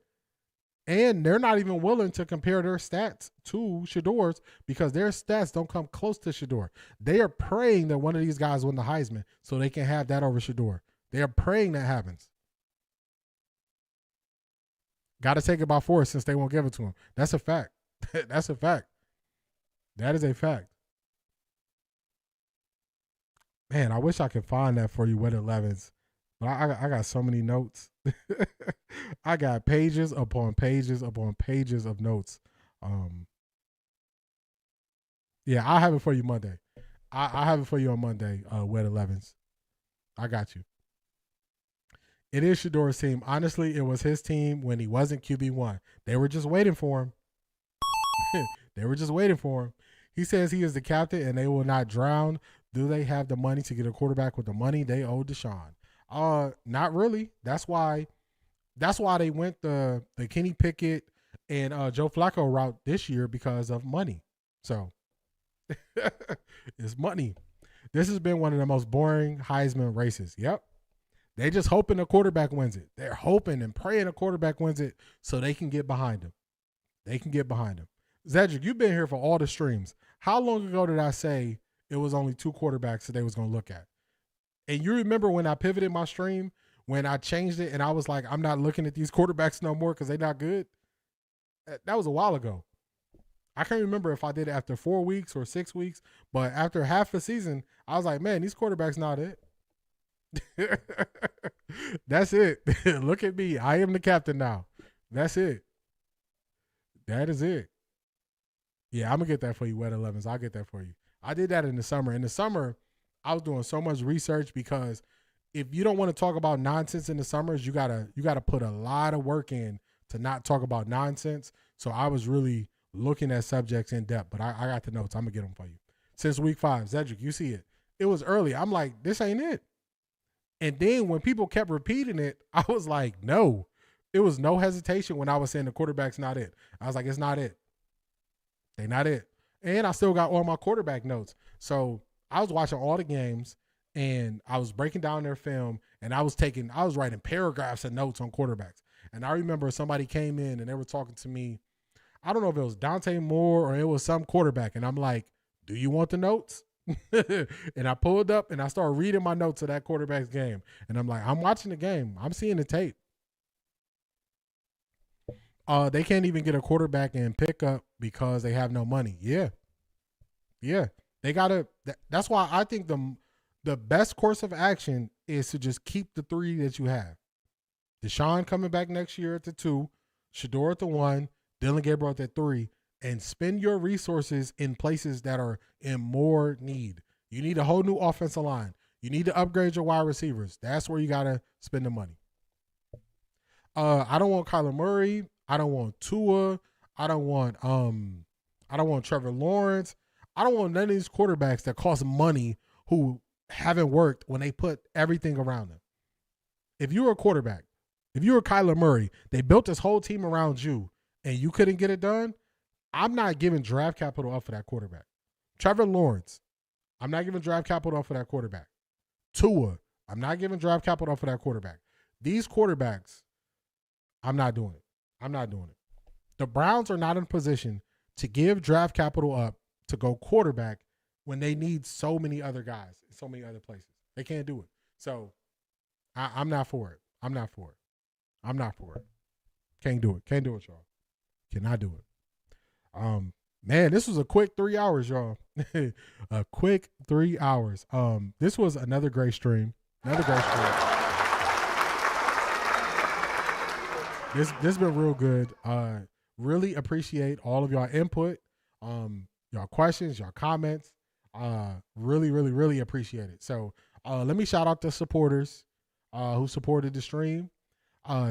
And they're not even willing to compare their stats to Shedeur's because their stats don't come close to Shedeur. They are praying that one of these guys win the Heisman so they can have that over Shedeur. They are praying that happens. Got to take it by force since they won't give it to him. That's a fact. That's a fact. That is a fact. Man, I wish I could find that for you, Wet 11s. But I got so many notes. I got pages upon pages upon pages of notes. Yeah, I'll have it for you Monday. I'll have it for you on Monday, Wet 11s. I got you. It is Shedeur's team. Honestly, it was his team when he wasn't QB1. They were just waiting for him. They were just waiting for him. He says he is the captain and they will not drown. Do they have the money to get a quarterback with the money they owe Deshaun? Not really. That's why they went the Kenny Pickett and Joe Flacco route this year because of money. So it's money. This has been one of the most boring Heisman races. Yep. They just hoping a quarterback wins it. They're hoping and praying a quarterback wins it so they can get behind him. They can get behind him. Zedric, you've been here for all the streams. How long ago did I say it was only 2 quarterbacks that they was going to look at? And you remember when I pivoted my stream, when I changed it and I was like, I'm not looking at these quarterbacks no more because they're not good? That was a while ago. I can't remember if I did it after 4 weeks or 6 weeks, but after half a season, I was like, man, these quarterbacks not it. That's it. Look at me. I am the captain now. That's it. That is it. Yeah, I'm going to get that for you, Wet 11s. I'll get that for you. I did that in the summer. In the summer, I was doing so much research because if you don't want to talk about nonsense in the summers, you gotta put a lot of work in to not talk about nonsense. So I was really looking at subjects in depth, but I got the notes. I'm going to get them for you. Since week 5, Zedric, you see it. It was early. I'm like, this ain't it. And then when people kept repeating it, I was like, no. It was no hesitation when I was saying the quarterback's not it. I was like, it's not it. They not it. And I still got all my quarterback notes. So I was watching all the games and I was breaking down their film and I was writing paragraphs of notes on quarterbacks. And I remember somebody came in and they were talking to me. I don't know if it was Dante Moore or it was some quarterback. And I'm like, do you want the notes? And I pulled up and I started reading my notes of that quarterback's game. And I'm like, I'm watching the game. I'm seeing the tape. They can't even get a quarterback in pickup because they have no money. Yeah. They gotta. That's why I think the best course of action is to just keep the 3 that you have. Deshaun coming back next year at the 2, Shedeur at the 1, Dylan Gabriel at the 3, and spend your resources in places that are in more need. You need a whole new offensive line. You need to upgrade your wide receivers. That's where you gotta spend the money. I don't want Kyler Murray. I don't want Tua. I don't want Trevor Lawrence. I don't want none of these quarterbacks that cost money who haven't worked when they put everything around them. If you were a quarterback, if you were Kyler Murray, they built this whole team around you and you couldn't get it done, I'm not giving draft capital up for that quarterback. Trevor Lawrence, I'm not giving draft capital up for that quarterback. Tua, I'm not giving draft capital up for that quarterback. These quarterbacks, I'm not doing it. I'm not doing it. The Browns are not in a position to give draft capital up to go quarterback when they need so many other guys in so many other places. They can't do it. So I'm not for it. I'm not for it. Can't do it. Can't do it, y'all. Cannot do it. Man, this was a quick 3 hours, y'all. A quick 3 hours. This was another great stream. This been real good. Really appreciate all of y'all input, y'all questions, y'all comments. Really appreciate it. So let me shout out the supporters who supported the stream.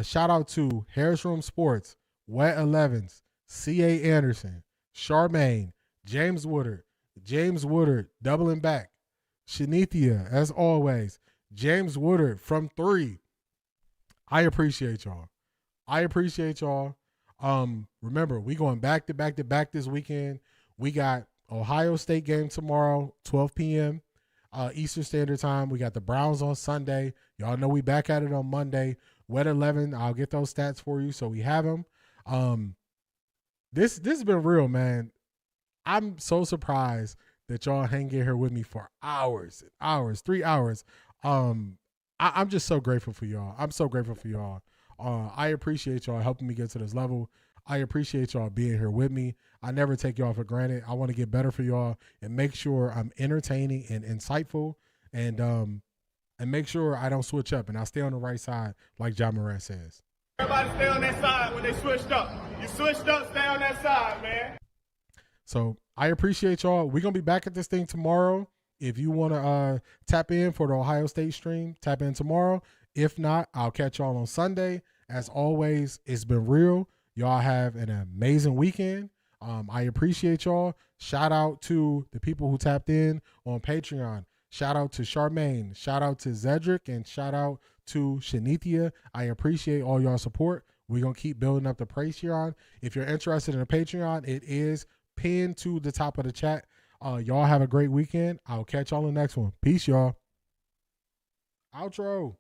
Shout out to Harris Room Sports, Wet 11s, C.A. Anderson, Charmaine, James Woodard, doubling back, Shanithia, as always, James Woodard from 3. I appreciate y'all. Remember, we going back to back this weekend. We got Ohio State game tomorrow, 12 p.m. Eastern Standard Time. We got the Browns on Sunday. Y'all know we back at it on Monday. Wet 11, I'll get those stats for you so we have them. This has been real, man. I'm so surprised that y'all hang in here with me for hours, 3 hours. I'm just so grateful for y'all. I'm so grateful for y'all. I appreciate y'all helping me get to this level. I appreciate y'all being here with me. I never take y'all for granted. I want to get better for y'all and make sure I'm entertaining and insightful and make sure I don't switch up and I stay on the right side like John Morant says. Everybody stay on that side when they switched up. You switched up, stay on that side, man. So I appreciate y'all. We're going to be back at this thing tomorrow. If you want to tap in for the Ohio State stream, tap in tomorrow. If not, I'll catch y'all on Sunday. As always, it's been real. Y'all have an amazing weekend. I appreciate y'all. Shout out to the people who tapped in on Patreon. Shout out to Charmaine. Shout out to Zedric. And shout out to Shanithia. I appreciate all y'all support. We're going to keep building up the Patreon. If you're interested in a Patreon, it is pinned to the top of the chat. Y'all have a great weekend. I'll catch y'all in the next one. Peace, y'all. Outro.